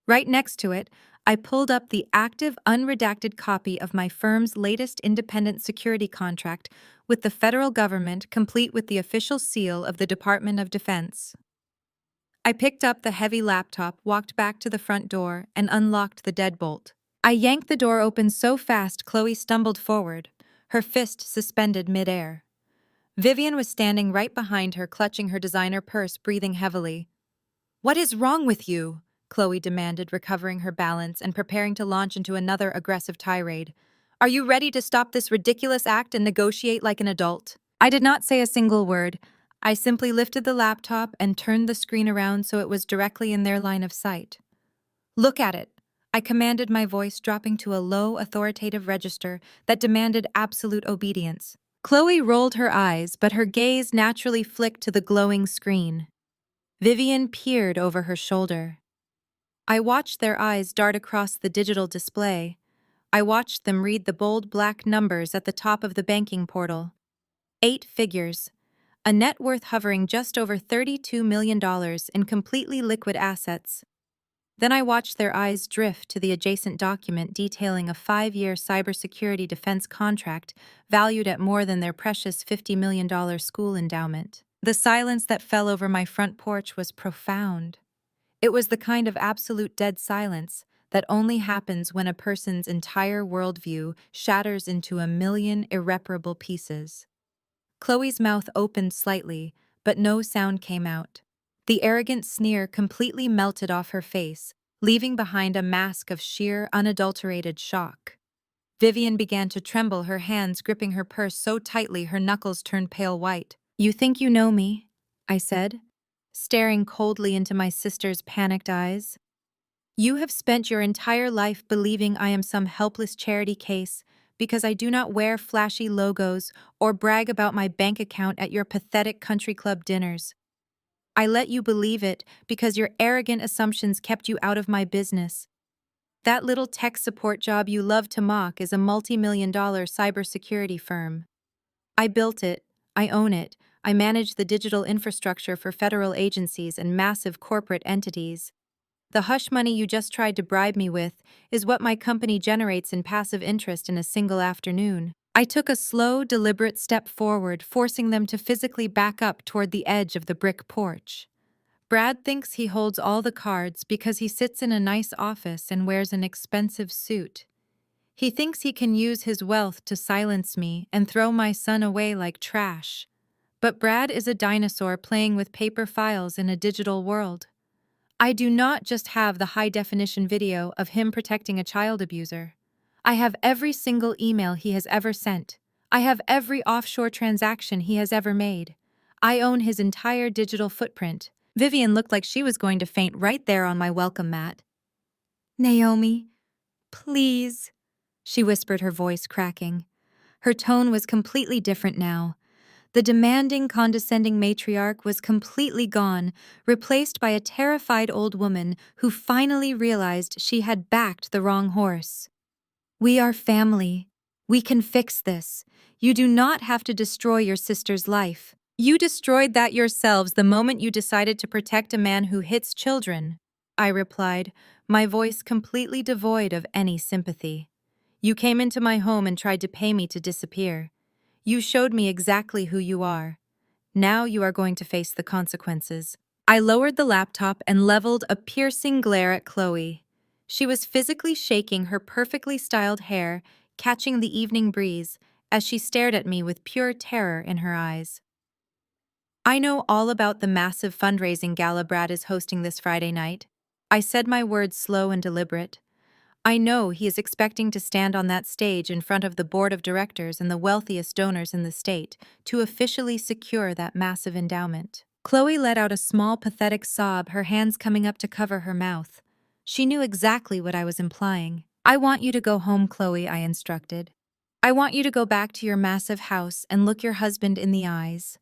Right next to it, I pulled up the active, unredacted copy of my firm's latest independent security contract with the federal government, complete with the official seal of the Department of Defense. I picked up the heavy laptop, walked back to the front door, and unlocked the deadbolt. I yanked the door open so fast Chloe stumbled forward, her fist suspended midair. Vivian was standing right behind her, clutching her designer purse, breathing heavily. "What is wrong with you?" Chloe demanded, recovering her balance and preparing to launch into another aggressive tirade. "Are you ready to stop this ridiculous act and negotiate like an adult?" I did not say a single word. I simply lifted the laptop and turned the screen around so it was directly in their line of sight. "Look at it," I commanded, my voice dropping to a low, authoritative register that demanded absolute obedience. Chloe rolled her eyes, but her gaze naturally flicked to the glowing screen. Vivian peered over her shoulder. I watched their eyes dart across the digital display. I watched them read the bold black numbers at the top of the banking portal. 8 figures. A net worth hovering just over $32 million in completely liquid assets. Then I watched their eyes drift to the adjacent document detailing a 5-year cybersecurity defense contract valued at more than their precious $50 million school endowment. The silence that fell over my front porch was profound. It was the kind of absolute dead silence that only happens when a person's entire worldview shatters into a million irreparable pieces. Chloe's mouth opened slightly, but no sound came out. The arrogant sneer completely melted off her face, leaving behind a mask of sheer, unadulterated shock. Vivian began to tremble, her hands gripping her purse so tightly her knuckles turned pale white. "You think you know me?" I said, staring coldly into my sister's panicked eyes. "You have spent your entire life believing I am some helpless charity case because I do not wear flashy logos or brag about my bank account at your pathetic country club dinners. I let you believe it because your arrogant assumptions kept you out of my business. That little tech support job you love to mock is a multi-million-dollar cybersecurity firm. I built it, I own it, I manage the digital infrastructure for federal agencies and massive corporate entities. The hush money you just tried to bribe me with is what my company generates in passive interest in a single afternoon." I took a slow, deliberate step forward, forcing them to physically back up toward the edge of the brick porch. "Brad thinks he holds all the cards because he sits in a nice office and wears an expensive suit. He thinks he can use his wealth to silence me and throw my son away like trash. But Brad is a dinosaur playing with paper files in a digital world. I do not just have the high-definition video of him protecting a child abuser. I have every single email he has ever sent. I have every offshore transaction he has ever made. I own his entire digital footprint." Vivian looked like she was going to faint right there on my welcome mat. "Naomi, please," she whispered, her voice cracking. Her tone was completely different now. The demanding, condescending matriarch was completely gone, replaced by a terrified old woman who finally realized she had backed the wrong horse. "We are family. We can fix this. You do not have to destroy your sister's life. You destroyed that yourselves the moment you decided to protect a man who hits children," I replied, my voice completely devoid of any sympathy. "You came into my home and tried to pay me to disappear. You showed me exactly who you are. Now you are going to face the consequences." I lowered the laptop and leveled a piercing glare at Chloe. She was physically shaking her perfectly styled hair, catching the evening breeze, as she stared at me with pure terror in her eyes. I know all about the massive fundraising gala Brad is hosting this Friday night. I said my words slow and deliberate. I know he is expecting to stand on that stage in front of the board of directors and the wealthiest donors in the state to officially secure that massive endowment. Chloe let out a small, pathetic sob, her hands coming up to cover her mouth. She knew exactly what I was implying. I want you to go home, Chloe, I instructed. I want you to go back to your massive house and look your husband in the eyes.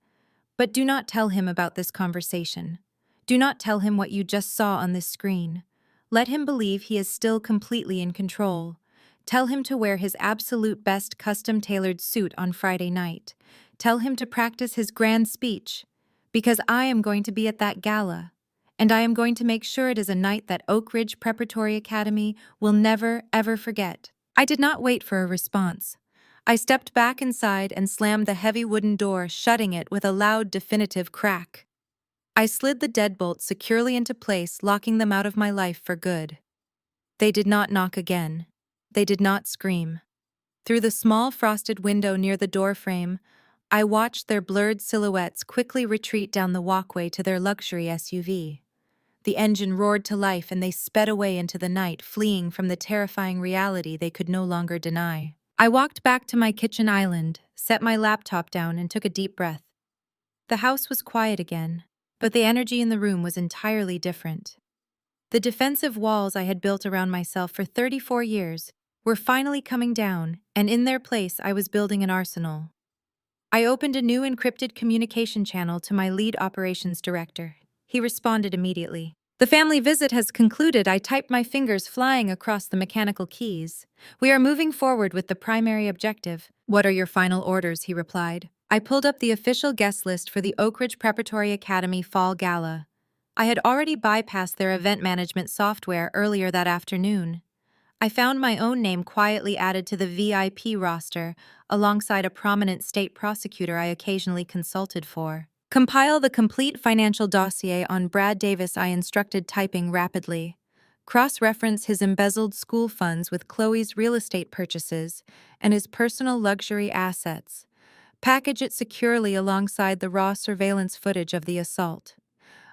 But do not tell him about this conversation. Do not tell him what you just saw on this screen. Let him believe he is still completely in control. Tell him to wear his absolute best custom-tailored suit on Friday night. Tell him to practice his grand speech. Because I am going to be at that gala. And I am going to make sure it is a night that Oak Ridge Preparatory Academy will never, ever forget. I did not wait for a response. I stepped back inside and slammed the heavy wooden door, shutting it with a loud, definitive crack. I slid the deadbolts securely into place, locking them out of my life for good. They did not knock again. They did not scream. Through the small frosted window near the doorframe, I watched their blurred silhouettes quickly retreat down the walkway to their luxury SUV. The engine roared to life and they sped away into the night, fleeing from the terrifying reality they could no longer deny. I walked back to my kitchen island, set my laptop down, and took a deep breath. The house was quiet again, but the energy in the room was entirely different. The defensive walls I had built around myself for 34 years were finally coming down, and in their place I was building an arsenal. I opened a new encrypted communication channel to my lead operations director. He responded immediately. The family visit has concluded. I typed, my fingers flying across the mechanical keys. We are moving forward with the primary objective. What are your final orders? He replied. I pulled up the official guest list for the Oak Ridge Preparatory Academy Fall Gala. I had already bypassed their event management software earlier that afternoon. I found my own name quietly added to the VIP roster, alongside a prominent state prosecutor I occasionally consulted for. Compile the complete financial dossier on Brad Davis, I instructed, typing rapidly. Cross-reference his embezzled school funds with Chloe's real estate purchases and his personal luxury assets. Package it securely alongside the raw surveillance footage of the assault.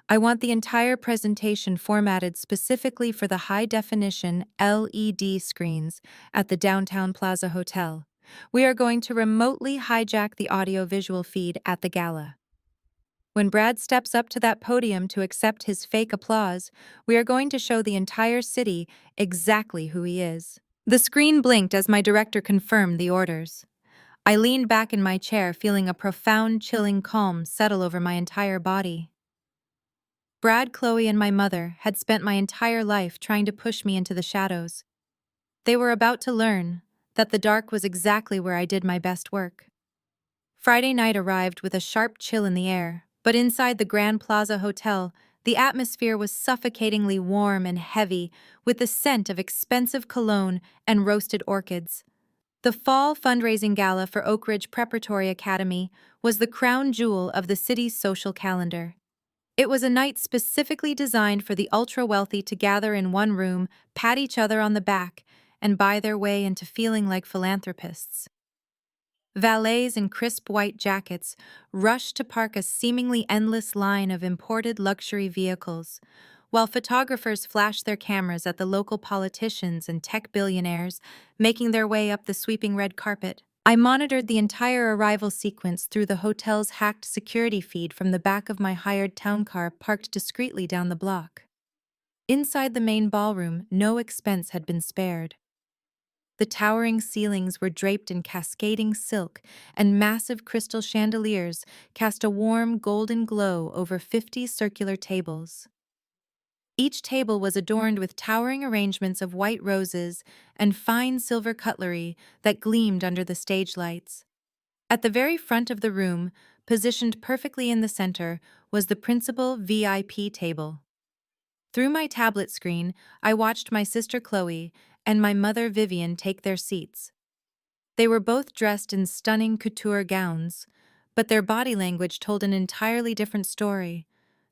I want the entire presentation formatted specifically for the high-definition LED screens at the Downtown Plaza Hotel. We are going to remotely hijack the audio-visual feed at the gala. When Brad steps up to that podium to accept his fake applause, we are going to show the entire city exactly who he is. The screen blinked as my director confirmed the orders. I leaned back in my chair, feeling a profound, chilling calm settle over my entire body. Brad, Chloe, and my mother had spent my entire life trying to push me into the shadows. They were about to learn that the dark was exactly where I did my best work. Friday night arrived with a sharp chill in the air, but inside the Grand Plaza Hotel, the atmosphere was suffocatingly warm and heavy, with the scent of expensive cologne and roasted orchids. The fall fundraising gala for Oak Ridge Preparatory Academy was the crown jewel of the city's social calendar. It was a night specifically designed for the ultra-wealthy to gather in one room, pat each other on the back, and buy their way into feeling like philanthropists. Valets in crisp white jackets rushed to park a seemingly endless line of imported luxury vehicles, while photographers flashed their cameras at the local politicians and tech billionaires making their way up the sweeping red carpet. I monitored the entire arrival sequence through the hotel's hacked security feed from the back of my hired town car parked discreetly down the block. Inside the main ballroom, no expense had been spared. The towering ceilings were draped in cascading silk, and massive crystal chandeliers cast a warm golden glow over 50 circular tables. Each table was adorned with towering arrangements of white roses and fine silver cutlery that gleamed under the stage lights. At the very front of the room, positioned perfectly in the center, was the principal VIP table. Through my tablet screen, I watched my sister Chloe and my mother Vivian take their seats. They were both dressed in stunning couture gowns, but their body language told an entirely different story.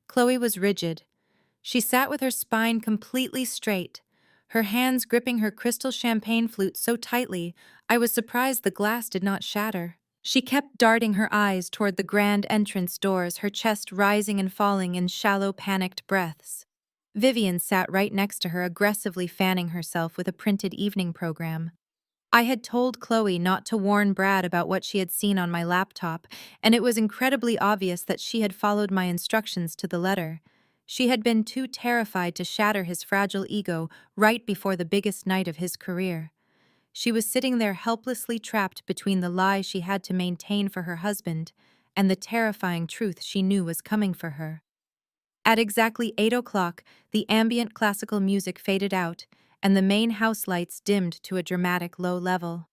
Chloe was rigid. She sat with her spine completely straight, her hands gripping her crystal champagne flute so tightly I was surprised the glass did not shatter. She kept darting her eyes toward the grand entrance doors, her chest rising and falling in shallow, panicked breaths. Vivian sat right next to her, aggressively fanning herself with a printed evening program. I had told Chloe not to warn Brad about what she had seen on my laptop, and it was incredibly obvious that she had followed my instructions to the letter. She had been too terrified to shatter his fragile ego right before the biggest night of his career. She was sitting there helplessly trapped between the lie she had to maintain for her husband and the terrifying truth she knew was coming for her. At exactly 8 o'clock, the ambient classical music faded out, and the main house lights dimmed to a dramatic low level.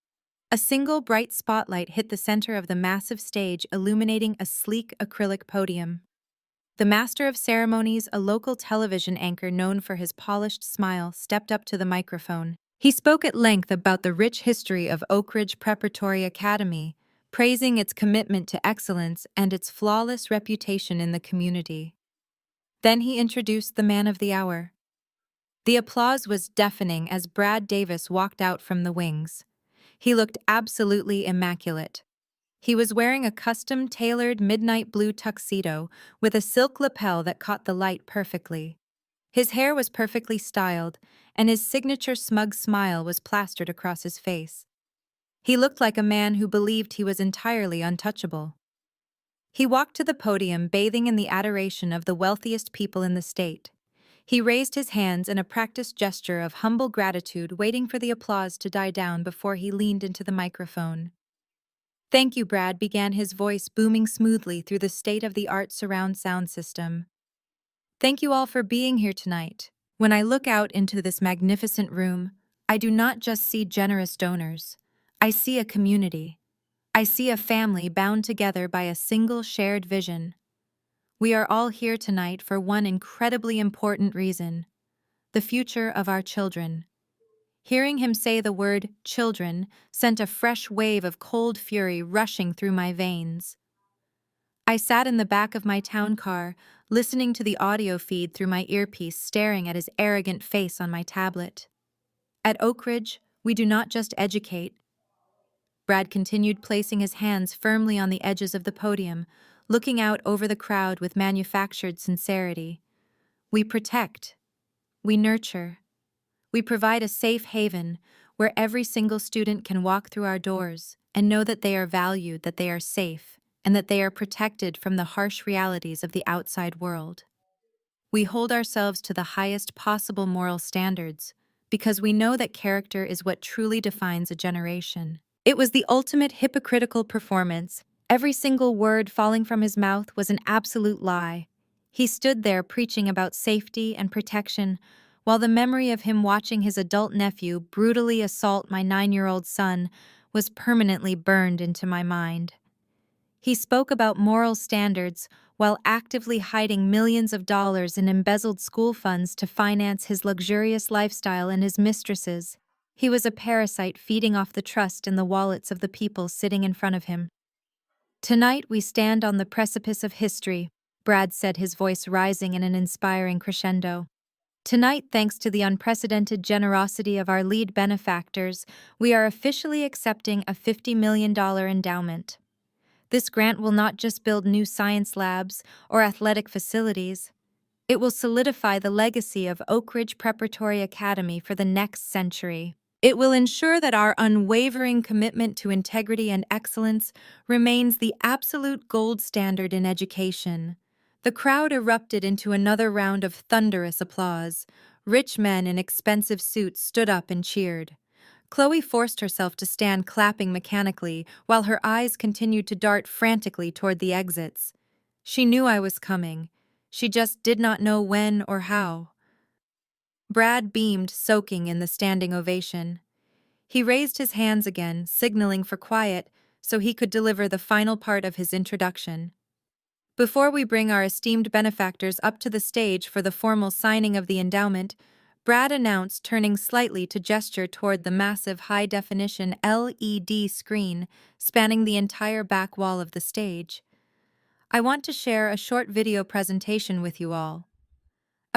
A single bright spotlight hit the center of the massive stage, illuminating a sleek acrylic podium. The master of ceremonies, a local television anchor known for his polished smile, stepped up to the microphone. He spoke at length about the rich history of Oak Ridge Preparatory Academy, praising its commitment to excellence and its flawless reputation in the community. Then he introduced the man of the hour. The applause was deafening as Brad Davis walked out from the wings. He looked absolutely immaculate. He was wearing a custom-tailored midnight blue tuxedo with a silk lapel that caught the light perfectly. His hair was perfectly styled, and his signature smug smile was plastered across his face. He looked like a man who believed he was entirely untouchable. He walked to the podium, bathing in the adoration of the wealthiest people in the state. He raised his hands in a practiced gesture of humble gratitude, waiting for the applause to die down before he leaned into the microphone. "Thank you, Brad," began his voice, booming smoothly through the state-of-the-art surround sound system. "Thank you all for being here tonight. When I look out into this magnificent room, I do not just see generous donors. I see a community. I see a family bound together by a single shared vision. We are all here tonight for one incredibly important reason: the future of our children." Hearing him say the word children sent a fresh wave of cold fury rushing through my veins. I sat in the back of my town car, listening to the audio feed through my earpiece, staring at his arrogant face on my tablet. "At Oak Ridge, we do not just educate." Brad continued, placing his hands firmly on the edges of the podium, looking out over the crowd with manufactured sincerity. "We protect. We nurture. We provide a safe haven where every single student can walk through our doors and know that they are valued, that they are safe, and that they are protected from the harsh realities of the outside world. We hold ourselves to the highest possible moral standards because we know that character is what truly defines a generation." It was the ultimate hypocritical performance. Every single word falling from his mouth was an absolute lie. He stood there preaching about safety and protection, while the memory of him watching his adult nephew brutally assault my 9-year-old son was permanently burned into my mind. He spoke about moral standards while actively hiding millions of dollars in embezzled school funds to finance his luxurious lifestyle and his mistresses. He was a parasite feeding off the trust in the wallets of the people sitting in front of him. "Tonight we stand on the precipice of history," Brad said, his voice rising in an inspiring crescendo. "Tonight, thanks to the unprecedented generosity of our lead benefactors, we are officially accepting a $50 million endowment. This grant will not just build new science labs or athletic facilities. It will solidify the legacy of Oak Ridge Preparatory Academy for the next century. It will ensure that our unwavering commitment to integrity and excellence remains the absolute gold standard in education." The crowd erupted into another round of thunderous applause. Rich men in expensive suits stood up and cheered. Chloe forced herself to stand, clapping mechanically, while her eyes continued to dart frantically toward the exits. She knew I was coming. She just did not know when or how. Brad beamed, soaking in the standing ovation. He raised his hands again, signaling for quiet, so he could deliver the final part of his introduction. "Before we bring our esteemed benefactors up to the stage for the formal signing of the endowment," Brad announced, turning slightly to gesture toward the massive high-definition LED screen spanning the entire back wall of the stage, "I want to share a short video presentation with you all.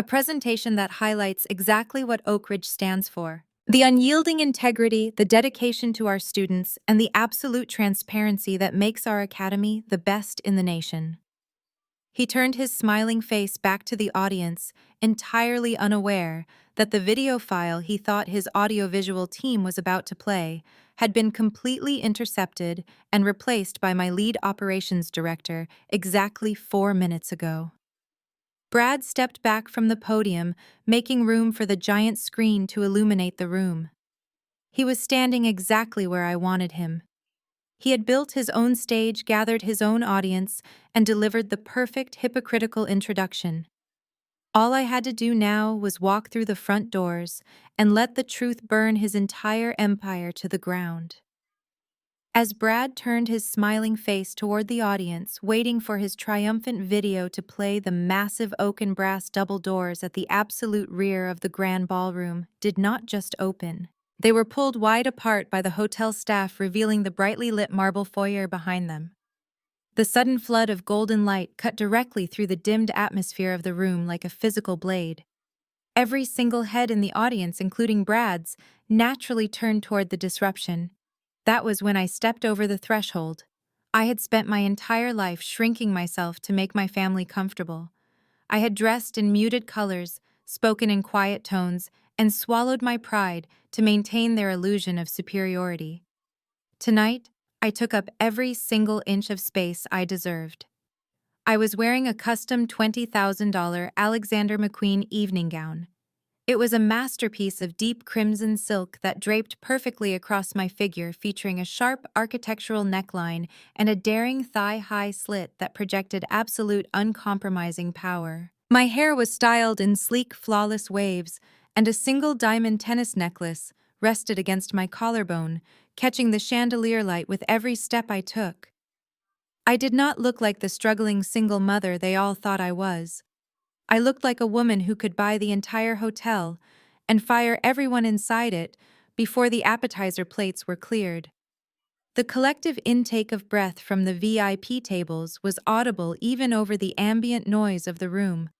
A presentation that highlights exactly what Oak Ridge stands for: the unyielding integrity, the dedication to our students, and the absolute transparency that makes our academy the best in the nation. He turned his smiling face back to the audience, entirely unaware that the video file he thought his audiovisual team was about to play had been completely intercepted and replaced by my lead operations director exactly 4 minutes ago. Brad stepped back from the podium, making room for the giant screen to illuminate the room. He was standing exactly where I wanted him. He had built his own stage, gathered his own audience, and delivered the perfect hypocritical introduction. All I had to do now was walk through the front doors and let the truth burn his entire empire to the ground. As Brad turned his smiling face toward the audience, waiting for his triumphant video to play, the massive oak and brass double doors at the absolute rear of the grand ballroom did not just open. They were pulled wide apart by the hotel staff, revealing the brightly lit marble foyer behind them. The sudden flood of golden light cut directly through the dimmed atmosphere of the room like a physical blade. Every single head in the audience, including Brad's, naturally turned toward the disruption. That was when I stepped over the threshold. I had spent my entire life shrinking myself to make my family comfortable. I had dressed in muted colors, spoken in quiet tones, and swallowed my pride to maintain their illusion of superiority. Tonight, I took up every single inch of space I deserved. I was wearing a custom $20,000 Alexander McQueen evening gown. It was a masterpiece of deep crimson silk that draped perfectly across my figure, featuring a sharp architectural neckline and a daring thigh-high slit that projected absolute uncompromising power. My hair was styled in sleek, flawless waves, and a single diamond tennis necklace rested against my collarbone, catching the chandelier light with every step I took. I did not look like the struggling single mother they all thought I was. I looked like a woman who could buy the entire hotel and fire everyone inside it before the appetizer plates were cleared. The collective intake of breath from the VIP tables was audible even over the ambient noise of the room.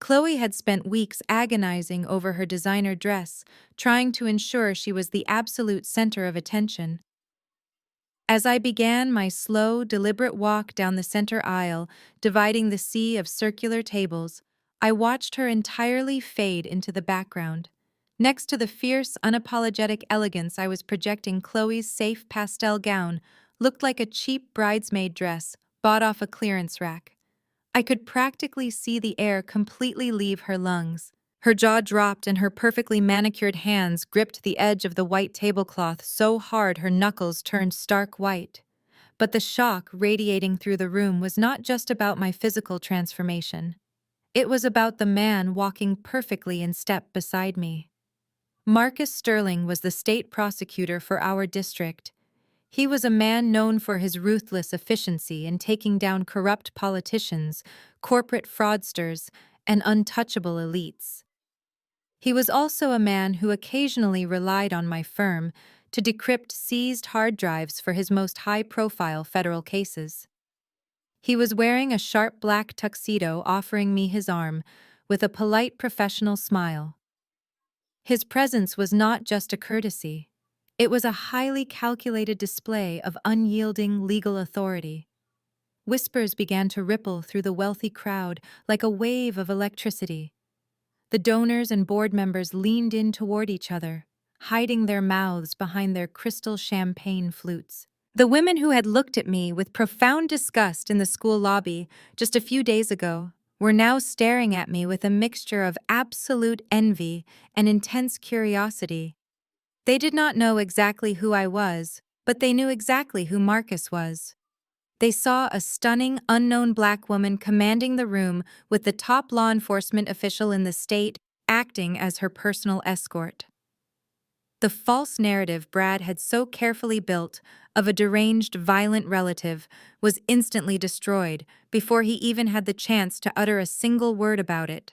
Chloe had spent weeks agonizing over her designer dress, trying to ensure she was the absolute center of attention. As I began my slow, deliberate walk down the center aisle, dividing the sea of circular tables, I watched her entirely fade into the background. Next to the fierce, unapologetic elegance I was projecting, Chloe's safe pastel gown looked like a cheap bridesmaid dress bought off a clearance rack. I could practically see the air completely leave her lungs. Her jaw dropped and her perfectly manicured hands gripped the edge of the white tablecloth so hard her knuckles turned stark white. But the shock radiating through the room was not just about my physical transformation. It was about the man walking perfectly in step beside me. Marcus Sterling was the state prosecutor for our district. He was a man known for his ruthless efficiency in taking down corrupt politicians, corporate fraudsters, and untouchable elites. He was also a man who occasionally relied on my firm to decrypt seized hard drives for his most high-profile federal cases. He was wearing a sharp black tuxedo, offering me his arm with a polite professional smile. His presence was not just a courtesy. It was a highly calculated display of unyielding legal authority. Whispers began to ripple through the wealthy crowd like a wave of electricity. The donors and board members leaned in toward each other, hiding their mouths behind their crystal champagne flutes. The women who had looked at me with profound disgust in the school lobby just a few days ago were now staring at me with a mixture of absolute envy and intense curiosity. They did not know exactly who I was, but they knew exactly who Marcus was. They saw a stunning, unknown black woman commanding the room with the top law enforcement official in the state acting as her personal escort. The false narrative Brad had so carefully built of a deranged, violent relative was instantly destroyed before he even had the chance to utter a single word about it.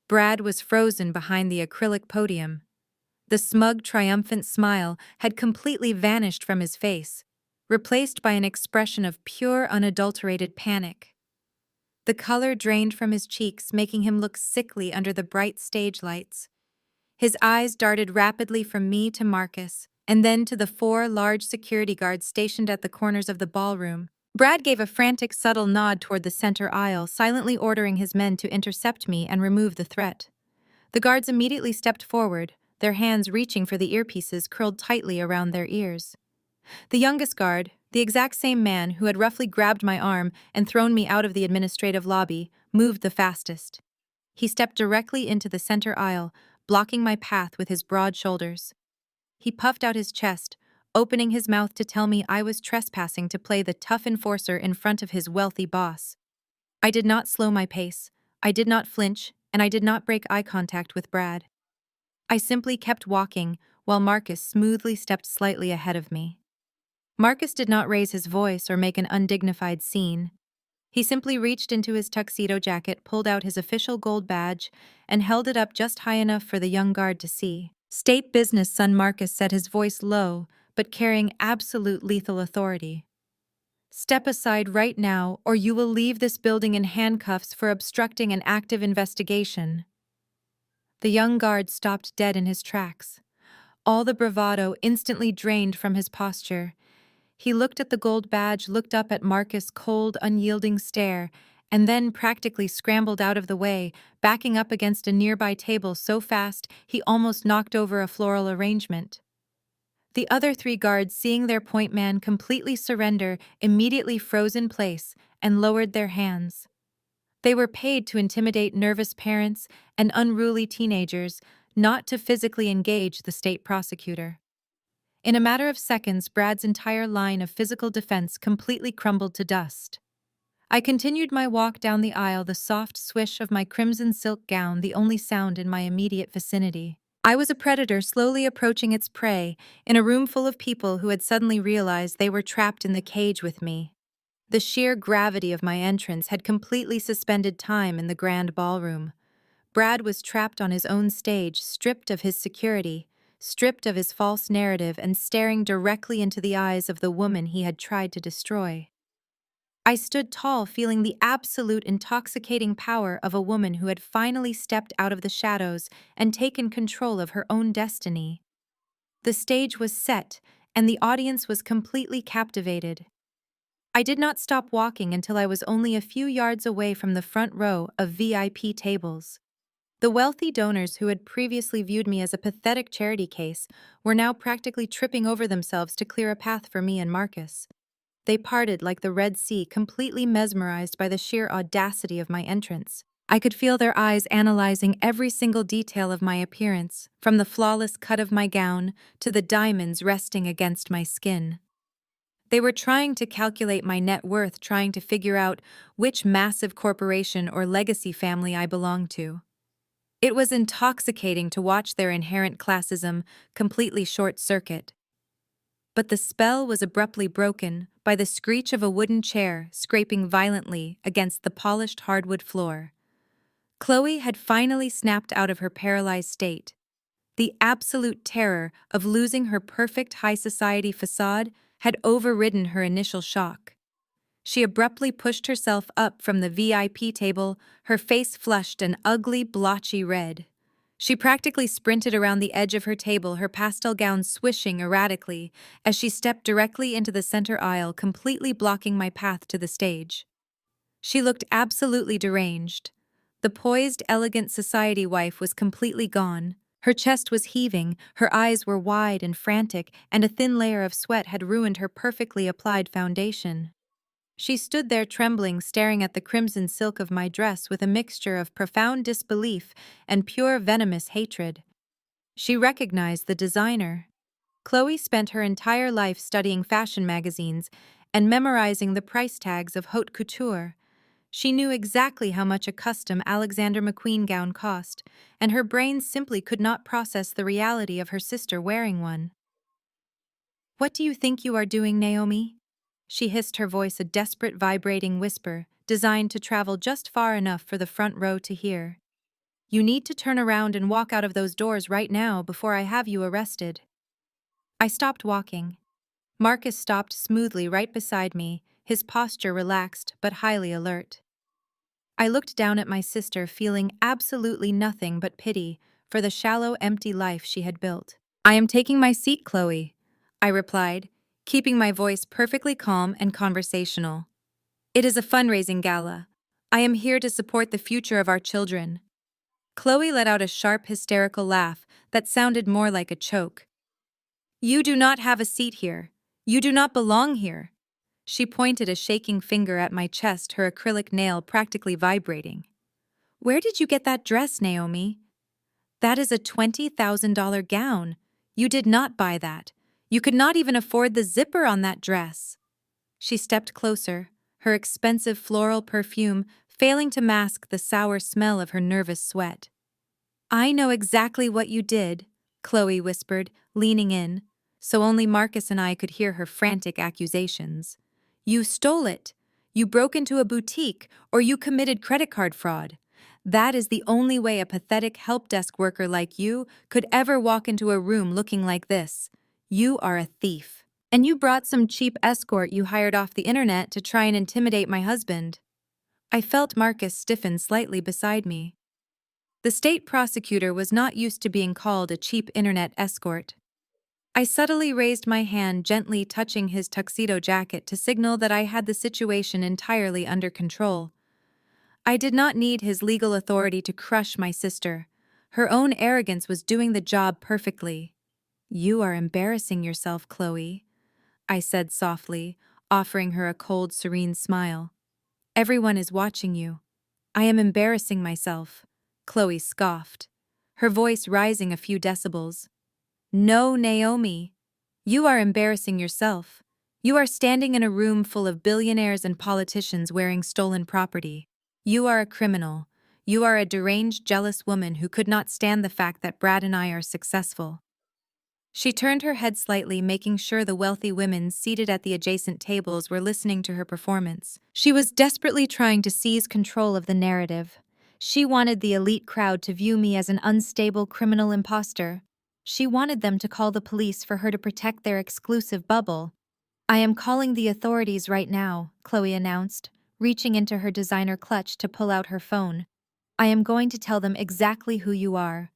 Brad was frozen behind the acrylic podium. The smug, triumphant smile had completely vanished from his face, replaced by an expression of pure, unadulterated panic. The color drained from his cheeks, making him look sickly under the bright stage lights. His eyes darted rapidly from me to Marcus, and then to the 4 large security guards stationed at the corners of the ballroom. Brad gave a frantic, subtle nod toward the center aisle, silently ordering his men to intercept me and remove the threat. The guards immediately stepped forward, their hands reaching for the earpieces curled tightly around their ears. The youngest guard, the exact same man who had roughly grabbed my arm and thrown me out of the administrative lobby, moved the fastest. He stepped directly into the center aisle, blocking my path with his broad shoulders. He puffed out his chest, opening his mouth to tell me I was trespassing to play the tough enforcer in front of his wealthy boss. I did not slow my pace, I did not flinch, and I did not break eye contact with Brad. I simply kept walking, while Marcus smoothly stepped slightly ahead of me. Marcus did not raise his voice or make an undignified scene. He simply reached into his tuxedo jacket, pulled out his official gold badge, and held it up just high enough for the young guard to see. State business, son, Marcus said, his voice low, but carrying absolute lethal authority. Step aside right now, or you will leave this building in handcuffs for obstructing an active investigation. The young guard stopped dead in his tracks. All the bravado instantly drained from his posture. He looked at the gold badge, looked up at Marcus' cold, unyielding stare, and then practically scrambled out of the way, backing up against a nearby table so fast he almost knocked over a floral arrangement. The other 3 guards, seeing their point man completely surrender, immediately froze in place and lowered their hands. They were paid to intimidate nervous parents and unruly teenagers, not to physically engage the state prosecutor. In a matter of seconds, Brad's entire line of physical defense completely crumbled to dust. I continued my walk down the aisle, the soft swish of my crimson silk gown the only sound in my immediate vicinity. I was a predator slowly approaching its prey, in a room full of people who had suddenly realized they were trapped in the cage with me. The sheer gravity of my entrance had completely suspended time in the grand ballroom. Brad was trapped on his own stage, stripped of his security, stripped of his false narrative, and staring directly into the eyes of the woman he had tried to destroy. I stood tall, feeling the absolute intoxicating power of a woman who had finally stepped out of the shadows and taken control of her own destiny. The stage was set, and the audience was completely captivated. I did not stop walking until I was only a few yards away from the front row of VIP tables. The wealthy donors who had previously viewed me as a pathetic charity case were now practically tripping over themselves to clear a path for me and Marcus. They parted like the Red Sea, completely mesmerized by the sheer audacity of my entrance. I could feel their eyes analyzing every single detail of my appearance, from the flawless cut of my gown to the diamonds resting against my skin. They were trying to calculate my net worth, trying to figure out which massive corporation or legacy family I belonged to. It was intoxicating to watch their inherent classism completely short-circuit. But the spell was abruptly broken by the screech of a wooden chair scraping violently against the polished hardwood floor. Chloe had finally snapped out of her paralyzed state. The absolute terror of losing her perfect high society facade had overridden her initial shock. She abruptly pushed herself up from the VIP table, her face flushed an ugly, blotchy red. She practically sprinted around the edge of her table, her pastel gown swishing erratically as she stepped directly into the center aisle, completely blocking my path to the stage. She looked absolutely deranged. The poised, elegant society wife was completely gone. Her chest was heaving, her eyes were wide and frantic, and a thin layer of sweat had ruined her perfectly applied foundation. She stood there trembling, staring at the crimson silk of my dress with a mixture of profound disbelief and pure venomous hatred. She recognized the designer. Chloe spent her entire life studying fashion magazines and memorizing the price tags of haute couture. She knew exactly how much a custom Alexander McQueen gown cost, and her brain simply could not process the reality of her sister wearing one. "What do you think you are doing, Naomi?" She hissed, her voice a desperate, vibrating whisper, designed to travel just far enough for the front row to hear. "You need to turn around and walk out of those doors right now before I have you arrested." I stopped walking. Marcus stopped smoothly right beside me, his posture relaxed but highly alert. I looked down at my sister, feeling absolutely nothing but pity for the shallow, empty life she had built. "I am taking my seat, Chloe," I replied, keeping my voice perfectly calm and conversational. "It is a fundraising gala. I am here to support the future of our children." Chloe let out a sharp, hysterical laugh that sounded more like a choke. "You do not have a seat here. You do not belong here." She pointed a shaking finger at my chest, her acrylic nail practically vibrating. "Where did you get that dress, Naomi? That is a $20,000 gown. You did not buy that. You could not even afford the zipper on that dress." She stepped closer, her expensive floral perfume failing to mask the sour smell of her nervous sweat. "I know exactly what you did," Chloe whispered, leaning in, so only Marcus and I could hear her frantic accusations. "You stole it. You broke into a boutique, or you committed credit card fraud. That is the only way a pathetic help desk worker like you could ever walk into a room looking like this. You are a thief. And you brought some cheap escort you hired off the internet to try and intimidate my husband." I felt Marcus stiffen slightly beside me. The state prosecutor was not used to being called a cheap internet escort. I subtly raised my hand, gently touching his tuxedo jacket to signal that I had the situation entirely under control. I did not need his legal authority to crush my sister. Her own arrogance was doing the job perfectly. "You are embarrassing yourself, Chloe," I said softly, offering her a cold, serene smile. "Everyone is watching you." "I am embarrassing myself," Chloe scoffed, her voice rising a few decibels. "No, Naomi. You are embarrassing yourself. You are standing in a room full of billionaires and politicians wearing stolen property. You are a criminal. You are a deranged, jealous woman who could not stand the fact that Brad and I are successful." She turned her head slightly, making sure the wealthy women seated at the adjacent tables were listening to her performance. She was desperately trying to seize control of the narrative. She wanted the elite crowd to view me as an unstable criminal imposter. She wanted them to call the police for her to protect their exclusive bubble. "I am calling the authorities right now," Chloe announced, reaching into her designer clutch to pull out her phone. "I am going to tell them exactly who you are.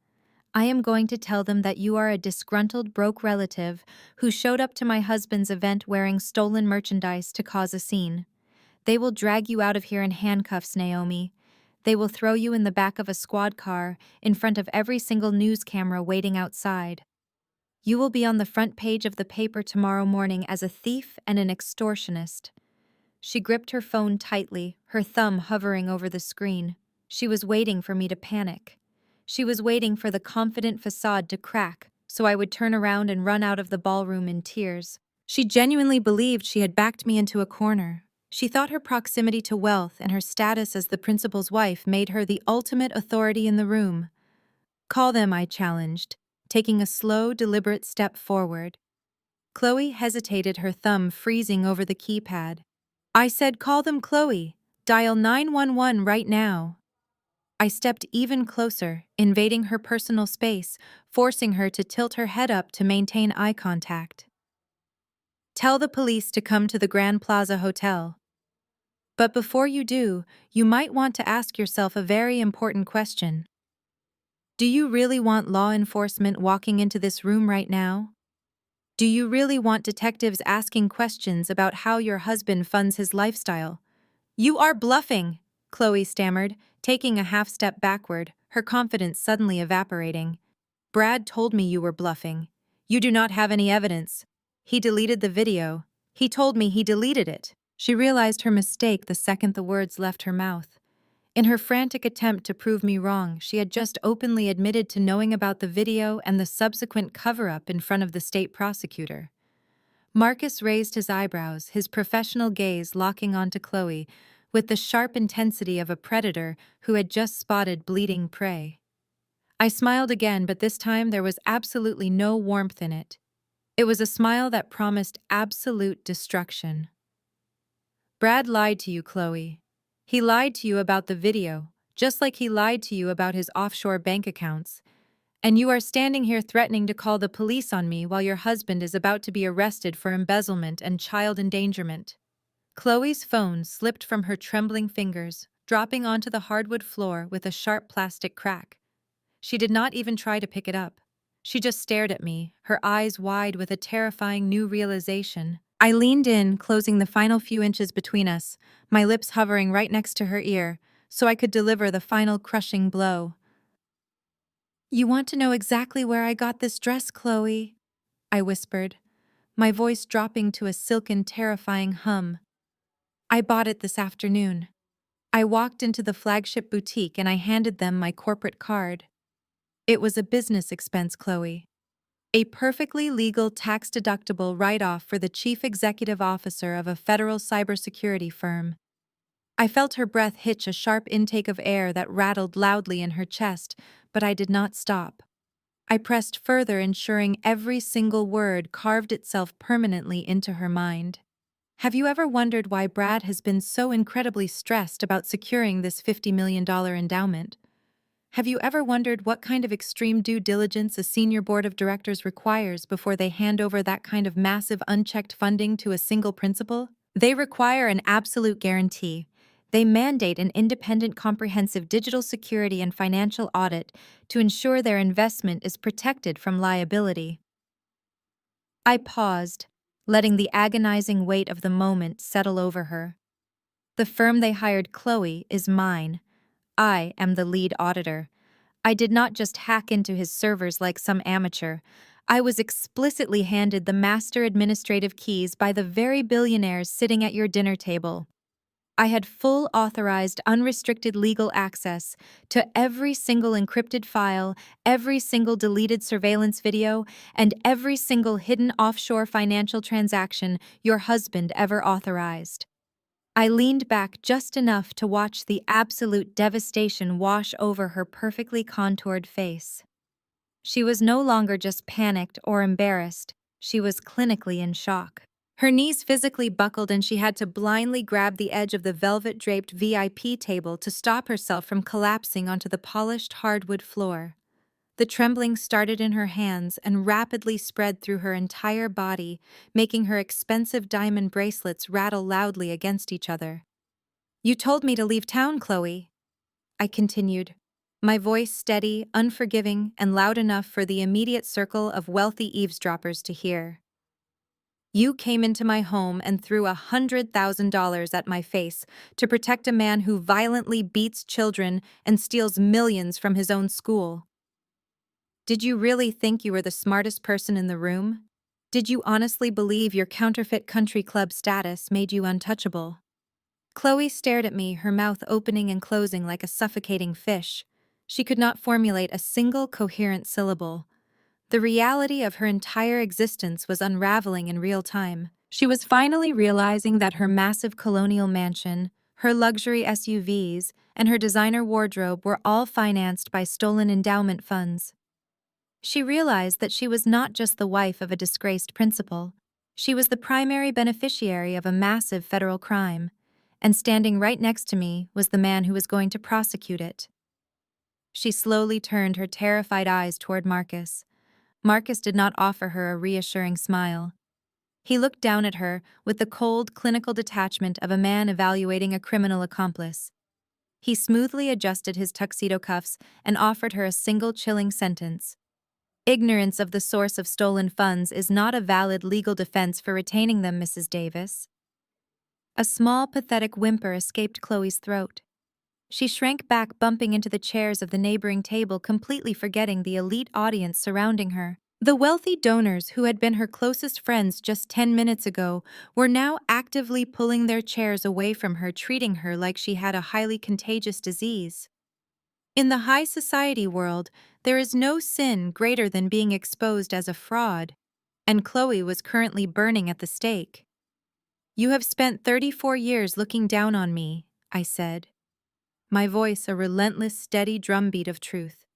I am going to tell them that you are a disgruntled, broke relative who showed up to my husband's event wearing stolen merchandise to cause a scene. They will drag you out of here in handcuffs, Naomi. They will throw you in the back of a squad car in front of every single news camera waiting outside. You will be on the front page of the paper tomorrow morning as a thief and an extortionist." She gripped her phone tightly, her thumb hovering over the screen. She was waiting for me to panic. She was waiting for the confident facade to crack, so I would turn around and run out of the ballroom in tears. She genuinely believed she had backed me into a corner. She thought her proximity to wealth and her status as the principal's wife made her the ultimate authority in the room. "Call them," I challenged, taking a slow, deliberate step forward. Chloe hesitated, her thumb freezing over the keypad. I said, "Call them, Chloe. Dial 911 right now." I stepped even closer, invading her personal space, forcing her to tilt her head up to maintain eye contact. "Tell the police to come to the Grand Plaza Hotel. But before you do, you might want to ask yourself a very important question. Do you really want law enforcement walking into this room right now? Do you really want detectives asking questions about how your husband funds his lifestyle?" "You are bluffing," Chloe stammered, taking a half step backward, her confidence suddenly evaporating. "Brad told me you were bluffing. You do not have any evidence. He deleted the video. He told me he deleted it." She realized her mistake the second the words left her mouth. In her frantic attempt to prove me wrong, she had just openly admitted to knowing about the video and the subsequent cover-up in front of the state prosecutor. Marcus raised his eyebrows, his professional gaze locking onto Chloe with the sharp intensity of a predator who had just spotted bleeding prey. I smiled again, but this time there was absolutely no warmth in it. It was a smile that promised absolute destruction. "Brad lied to you, Chloe. He lied to you about the video, just like he lied to you about his offshore bank accounts. And you are standing here threatening to call the police on me while your husband is about to be arrested for embezzlement and child endangerment." Chloe's phone slipped from her trembling fingers, dropping onto the hardwood floor with a sharp plastic crack. She did not even try to pick it up. She just stared at me, her eyes wide with a terrifying new realization. I leaned in, closing the final few inches between us, my lips hovering right next to her ear, so I could deliver the final crushing blow. "You want to know exactly where I got this dress, Chloe?" I whispered, my voice dropping to a silken, terrifying hum. "I bought it this afternoon." I walked into the flagship boutique and I handed them my corporate card. It was a business expense, Chloe. A perfectly legal tax-deductible write-off for the chief executive officer of a federal cybersecurity firm. I felt her breath hitch a sharp intake of air that rattled loudly in her chest, but I did not stop. I pressed further, ensuring every single word carved itself permanently into her mind. Have you ever wondered why Brad has been so incredibly stressed about securing this $50 million endowment? Have you ever wondered what kind of extreme due diligence a senior board of directors requires before they hand over that kind of massive unchecked funding to a single principal? They require an absolute guarantee. They mandate an independent, comprehensive digital security and financial audit to ensure their investment is protected from liability. I paused, letting the agonizing weight of the moment settle over her. The firm they hired Chloe is mine. I am the lead auditor. I did not just hack into his servers like some amateur. I was explicitly handed the master administrative keys by the very billionaires sitting at your dinner table. I had full authorized, unrestricted legal access to every single encrypted file, every single deleted surveillance video, and every single hidden offshore financial transaction your husband ever authorized. I leaned back just enough to watch the absolute devastation wash over her perfectly contoured face. She was no longer just panicked or embarrassed, she was clinically in shock. Her knees physically buckled and she had to blindly grab the edge of the velvet-draped VIP table to stop herself from collapsing onto the polished hardwood floor. The trembling started in her hands and rapidly spread through her entire body, making her expensive diamond bracelets rattle loudly against each other. "You told me to leave town, Chloe," I continued, my voice steady, unforgiving, and loud enough for the immediate circle of wealthy eavesdroppers to hear. "You came into my home and threw $100,000 at my face to protect a man who violently beats children and steals millions from his own school. Did you really think you were the smartest person in the room? Did you honestly believe your counterfeit country club status made you untouchable?" Chloe stared at me, her mouth opening and closing like a suffocating fish. She could not formulate a single coherent syllable. The reality of her entire existence was unraveling in real time. She was finally realizing that her massive colonial mansion, her luxury SUVs, and her designer wardrobe were all financed by stolen endowment funds. She realized that she was not just the wife of a disgraced principal. She was the primary beneficiary of a massive federal crime, and standing right next to me was the man who was going to prosecute it. She slowly turned her terrified eyes toward Marcus. Marcus did not offer her a reassuring smile. He looked down at her with the cold, clinical detachment of a man evaluating a criminal accomplice. He smoothly adjusted his tuxedo cuffs and offered her a single chilling sentence. "Ignorance of the source of stolen funds is not a valid legal defense for retaining them, Mrs. Davis." A small, pathetic whimper escaped Chloe's throat. She shrank back, bumping into the chairs of the neighboring table, completely forgetting the elite audience surrounding her. The wealthy donors who had been her closest friends just 10 minutes ago were now actively pulling their chairs away from her, treating her like she had a highly contagious disease. In the high society world, there is no sin greater than being exposed as a fraud, and Chloe was currently burning at the stake. "You have spent 34 years looking down on me," I said, my voice a relentless, steady drumbeat of truth.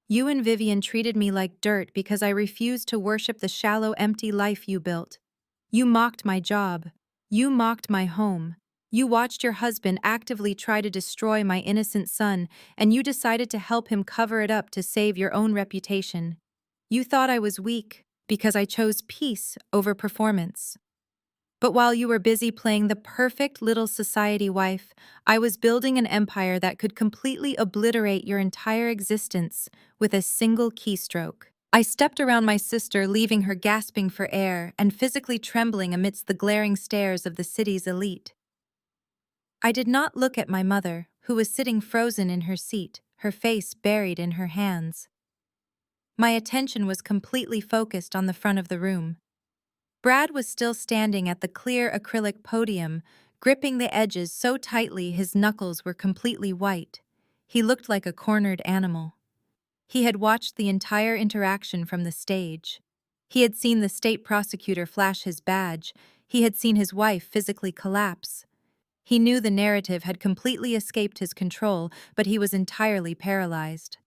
"You and Vivian treated me like dirt because I refused to worship the shallow, empty life you built. You mocked my job. You mocked my home. You watched your husband actively try to destroy my innocent son, and you decided to help him cover it up to save your own reputation. You thought I was weak because I chose peace over performance." But while you were busy playing the perfect little society wife, I was building an empire that could completely obliterate your entire existence with a single keystroke. I stepped around my sister, leaving her gasping for air and physically trembling amidst the glaring stares of the city's elite. I did not look at my mother, who was sitting frozen in her seat, her face buried in her hands. My attention was completely focused on the front of the room. Brad was still standing at the clear acrylic podium, gripping the edges so tightly his knuckles were completely white. He looked like a cornered animal. He had watched the entire interaction from the stage. He had seen the state prosecutor flash his badge. He had seen his wife physically collapse. He knew the narrative had completely escaped his control, but he was entirely paralyzed.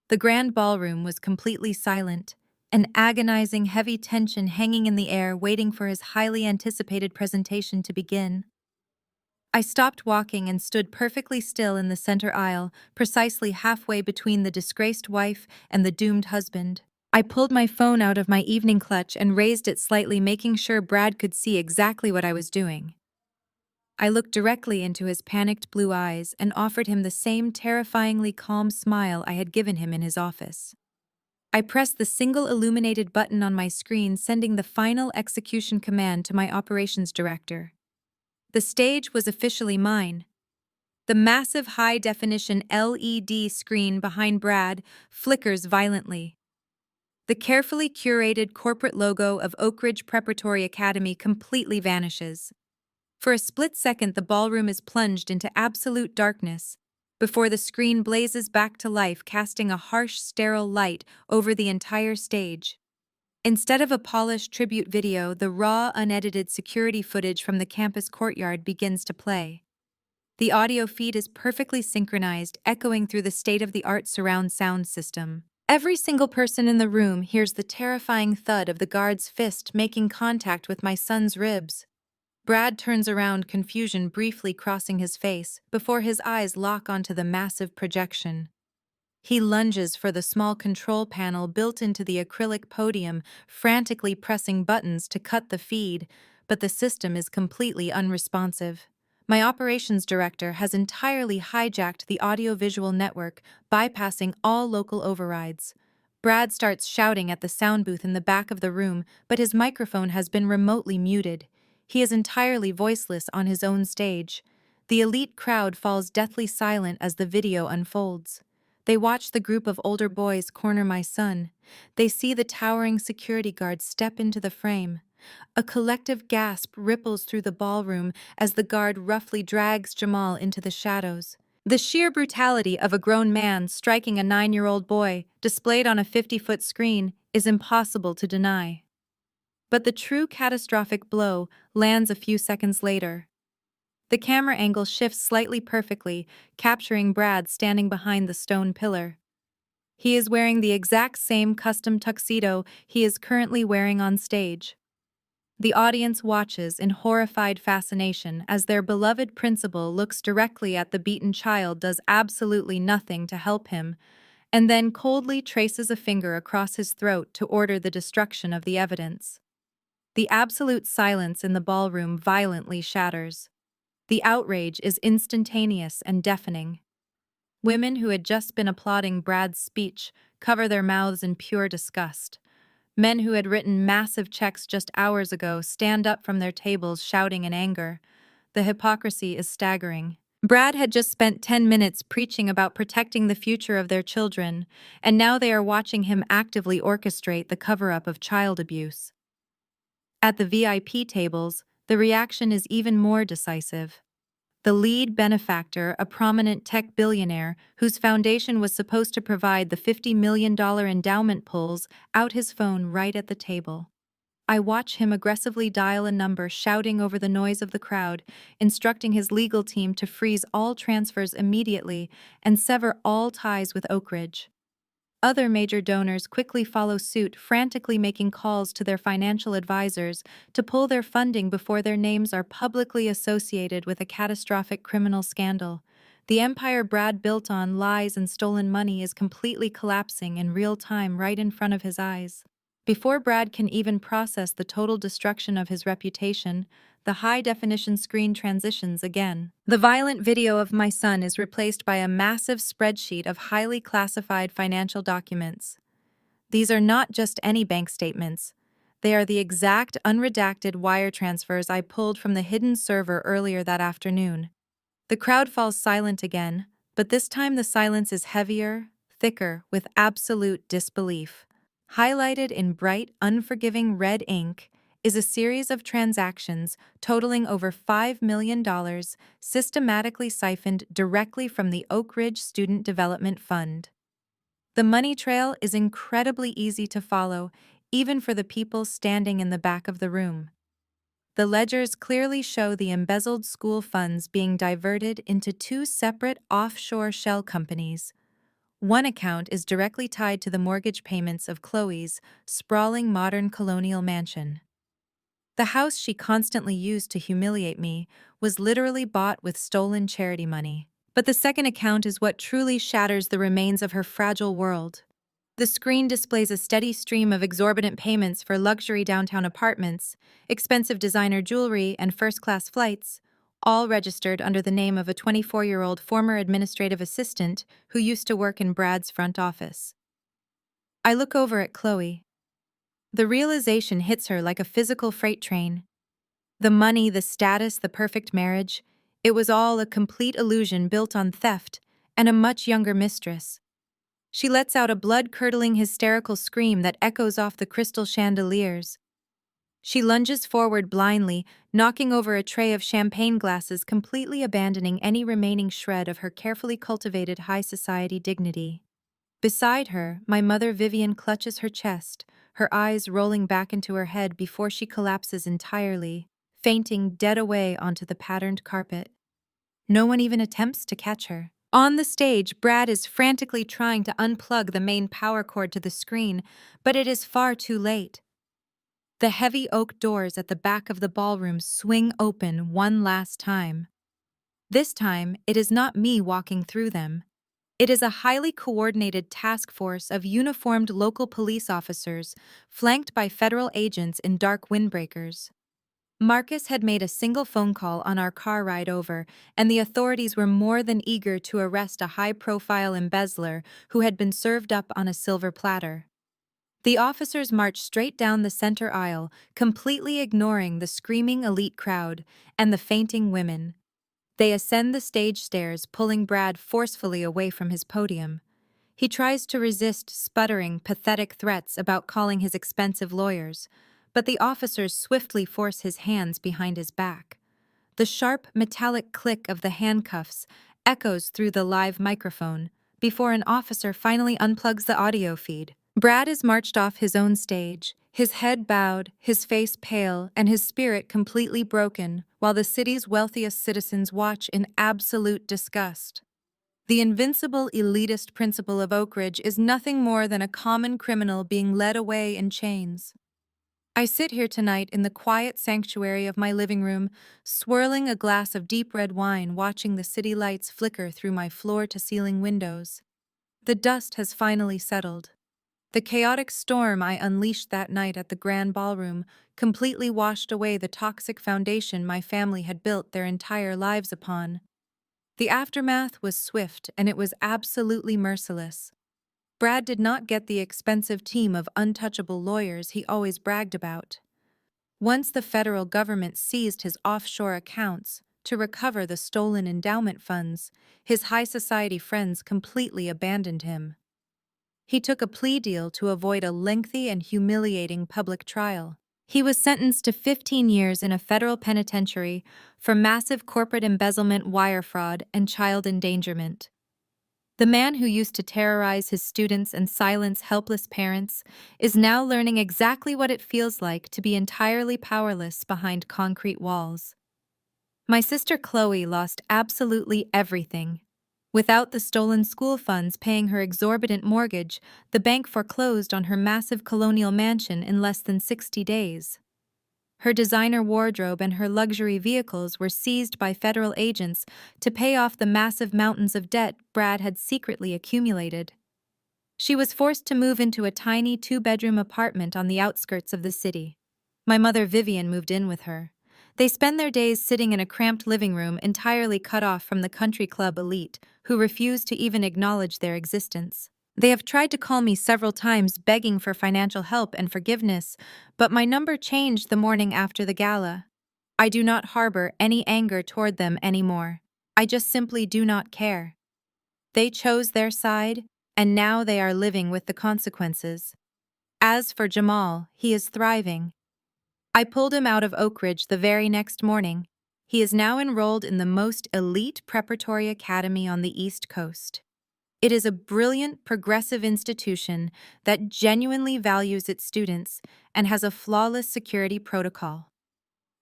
The grand ballroom was completely silent, an agonizing, heavy tension hanging in the air, waiting for his highly anticipated presentation to begin. I stopped walking and stood perfectly still in the center aisle, precisely halfway between the disgraced wife and the doomed husband. I pulled my phone out of my evening clutch and raised it slightly, making sure Brad could see exactly what I was doing. I looked directly into his panicked blue eyes and offered him the same terrifyingly calm smile I had given him in his office. I pressed the single illuminated button on my screen, sending the final execution command to my operations director. The stage was officially mine. The massive high-definition LED screen behind Brad flickers violently. The carefully curated corporate logo of Oak Ridge Preparatory Academy completely vanishes. For a split second, the ballroom is plunged into absolute darkness, before the screen blazes back to life, casting a harsh, sterile light over the entire stage. Instead of a polished tribute video, the raw, unedited security footage from the campus courtyard begins to play. The audio feed is perfectly synchronized, echoing through the state-of-the-art surround sound system. Every single person in the room hears the terrifying thud of the guard's fist making contact with my son's ribs. Brad turns around, confusion briefly crossing his face, before his eyes lock onto the massive projection. He lunges for the small control panel built into the acrylic podium, frantically pressing buttons to cut the feed, but the system is completely unresponsive. My operations director has entirely hijacked the audiovisual network, bypassing all local overrides. Brad starts shouting at the sound booth in the back of the room, but his microphone has been remotely muted. He is entirely voiceless on his own stage. The elite crowd falls deathly silent as the video unfolds. They watch the group of older boys corner my son. They see the towering security guard step into the frame. A collective gasp ripples through the ballroom as the guard roughly drags Jamal into the shadows. The sheer brutality of a grown man striking a 9-year-old boy, displayed on a 50-foot screen, is impossible to deny. But the true catastrophic blow lands a few seconds later. The camera angle shifts slightly perfectly, capturing Brad standing behind the stone pillar. He is wearing the exact same custom tuxedo he is currently wearing on stage. The audience watches in horrified fascination as their beloved principal looks directly at the beaten child, does absolutely nothing to help him, and then coldly traces a finger across his throat to order the destruction of the evidence. The absolute silence in the ballroom violently shatters. The outrage is instantaneous and deafening. Women who had just been applauding Brad's speech cover their mouths in pure disgust. Men who had written massive checks just hours ago stand up from their tables shouting in anger. The hypocrisy is staggering. Brad had just spent 10 minutes preaching about protecting the future of their children, and now they are watching him actively orchestrate the cover-up of child abuse. At the VIP tables, the reaction is even more decisive. The lead benefactor, a prominent tech billionaire whose foundation was supposed to provide the $50 million endowment, pulls out his phone right at the table. I watch him aggressively dial a number, shouting over the noise of the crowd, instructing his legal team to freeze all transfers immediately and sever all ties with Oak Ridge. Other major donors quickly follow suit, frantically making calls to their financial advisors to pull their funding before their names are publicly associated with a catastrophic criminal scandal. The empire Brad built on lies and stolen money is completely collapsing in real time right in front of his eyes. Before Brad can even process the total destruction of his reputation, the high-definition screen transitions again. The violent video of my son is replaced by a massive spreadsheet of highly classified financial documents. These are not just any bank statements. They are the exact unredacted wire transfers I pulled from the hidden server earlier that afternoon. The crowd falls silent again, but this time the silence is heavier, thicker, with absolute disbelief. Highlighted in bright, unforgiving red ink is a series of transactions totaling over $5 million systematically siphoned directly from the Oak Ridge Student Development Fund. The money trail is incredibly easy to follow, even for the people standing in the back of the room. The ledgers clearly show the embezzled school funds being diverted into two separate offshore shell companies. One account is directly tied to the mortgage payments of Chloe's sprawling modern colonial mansion. The house she constantly used to humiliate me was literally bought with stolen charity money. But the second account is what truly shatters the remains of her fragile world. The screen displays a steady stream of exorbitant payments for luxury downtown apartments, expensive designer jewelry, and first-class flights, all registered under the name of a 24-year-old former administrative assistant who used to work in Brad's front office. I look over at Chloe. The realization hits her like a physical freight train. The money, the status, the perfect marriage, it was all a complete illusion built on theft and a much younger mistress. She lets out a blood-curdling hysterical scream that echoes off the crystal chandeliers. She lunges forward blindly, knocking over a tray of champagne glasses, completely abandoning any remaining shred of her carefully cultivated high society dignity. Beside her, my mother Vivian clutches her chest, her eyes rolling back into her head before she collapses entirely, fainting dead away onto the patterned carpet. No one even attempts to catch her. On the stage, Brad is frantically trying to unplug the main power cord to the screen, but it is far too late. The heavy oak doors at the back of the ballroom swing open one last time. This time, it is not me walking through them. It is a highly coordinated task force of uniformed local police officers, flanked by federal agents in dark windbreakers. Marcus had made a single phone call on our car ride over, and the authorities were more than eager to arrest a high-profile embezzler who had been served up on a silver platter. The officers marched straight down the center aisle, completely ignoring the screaming elite crowd and the fainting women. They ascend the stage stairs, pulling Brad forcefully away from his podium. He tries to resist sputtering, pathetic threats about calling his expensive lawyers, but the officers swiftly force his hands behind his back. The sharp, metallic click of the handcuffs echoes through the live microphone before an officer finally unplugs the audio feed. Brad is marched off his own stage, his head bowed, his face pale, and his spirit completely broken, while the city's wealthiest citizens watch in absolute disgust. The invincible elitist principal of Oak Ridge is nothing more than a common criminal being led away in chains. I sit here tonight in the quiet sanctuary of my living room, swirling a glass of deep red wine, watching the city lights flicker through my floor-to-ceiling windows. The dust has finally settled. The chaotic storm I unleashed that night at the Grand Ballroom completely washed away the toxic foundation my family had built their entire lives upon. The aftermath was swift, and it was absolutely merciless. Brad did not get the expensive team of untouchable lawyers he always bragged about. Once the federal government seized his offshore accounts to recover the stolen endowment funds, his high society friends completely abandoned him. He took a plea deal to avoid a lengthy and humiliating public trial. He was sentenced to 15 years in a federal penitentiary for massive corporate embezzlement, wire fraud, and child endangerment. The man who used to terrorize his students and silence helpless parents is now learning exactly what it feels like to be entirely powerless behind concrete walls. My sister Chloe lost absolutely everything. Without the stolen school funds paying her exorbitant mortgage, the bank foreclosed on her massive colonial mansion in less than 60 days. Her designer wardrobe and her luxury vehicles were seized by federal agents to pay off the massive mountains of debt Brad had secretly accumulated. She was forced to move into a tiny two-bedroom apartment on the outskirts of the city. My mother Vivian moved in with her. They spend their days sitting in a cramped living room entirely cut off from the country club elite, who refuse to even acknowledge their existence. They have tried to call me several times begging for financial help and forgiveness, but my number changed the morning after the gala. I do not harbor any anger toward them anymore. I just simply do not care. They chose their side, and now they are living with the consequences. As for Jamal, he is thriving. I pulled him out of Oak Ridge the very next morning. He is now enrolled in the most elite preparatory academy on the East Coast. It is a brilliant, progressive institution that genuinely values its students and has a flawless security protocol.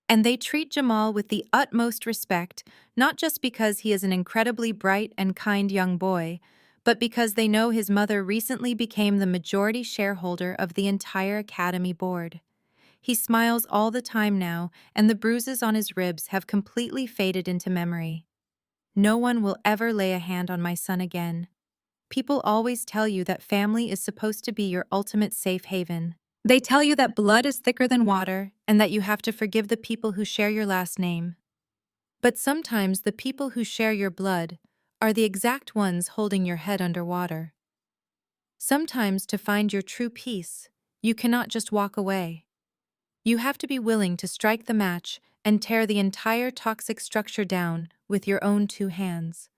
And they treat Jamal with the utmost respect, not just because he is an incredibly bright and kind young boy, but because they know his mother recently became the majority shareholder of the entire academy board. He smiles all the time now, and the bruises on his ribs have completely faded into memory. No one will ever lay a hand on my son again. People always tell you that family is supposed to be your ultimate safe haven. They tell you that blood is thicker than water and that you have to forgive the people who share your last name. But sometimes the people who share your blood are the exact ones holding your head underwater. Sometimes to find your true peace, you cannot just walk away. You have to be willing to strike the match and tear the entire toxic structure down with your own two hands.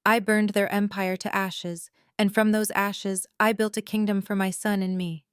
I burned their empire to ashes, and from those ashes I built a kingdom for my son and me.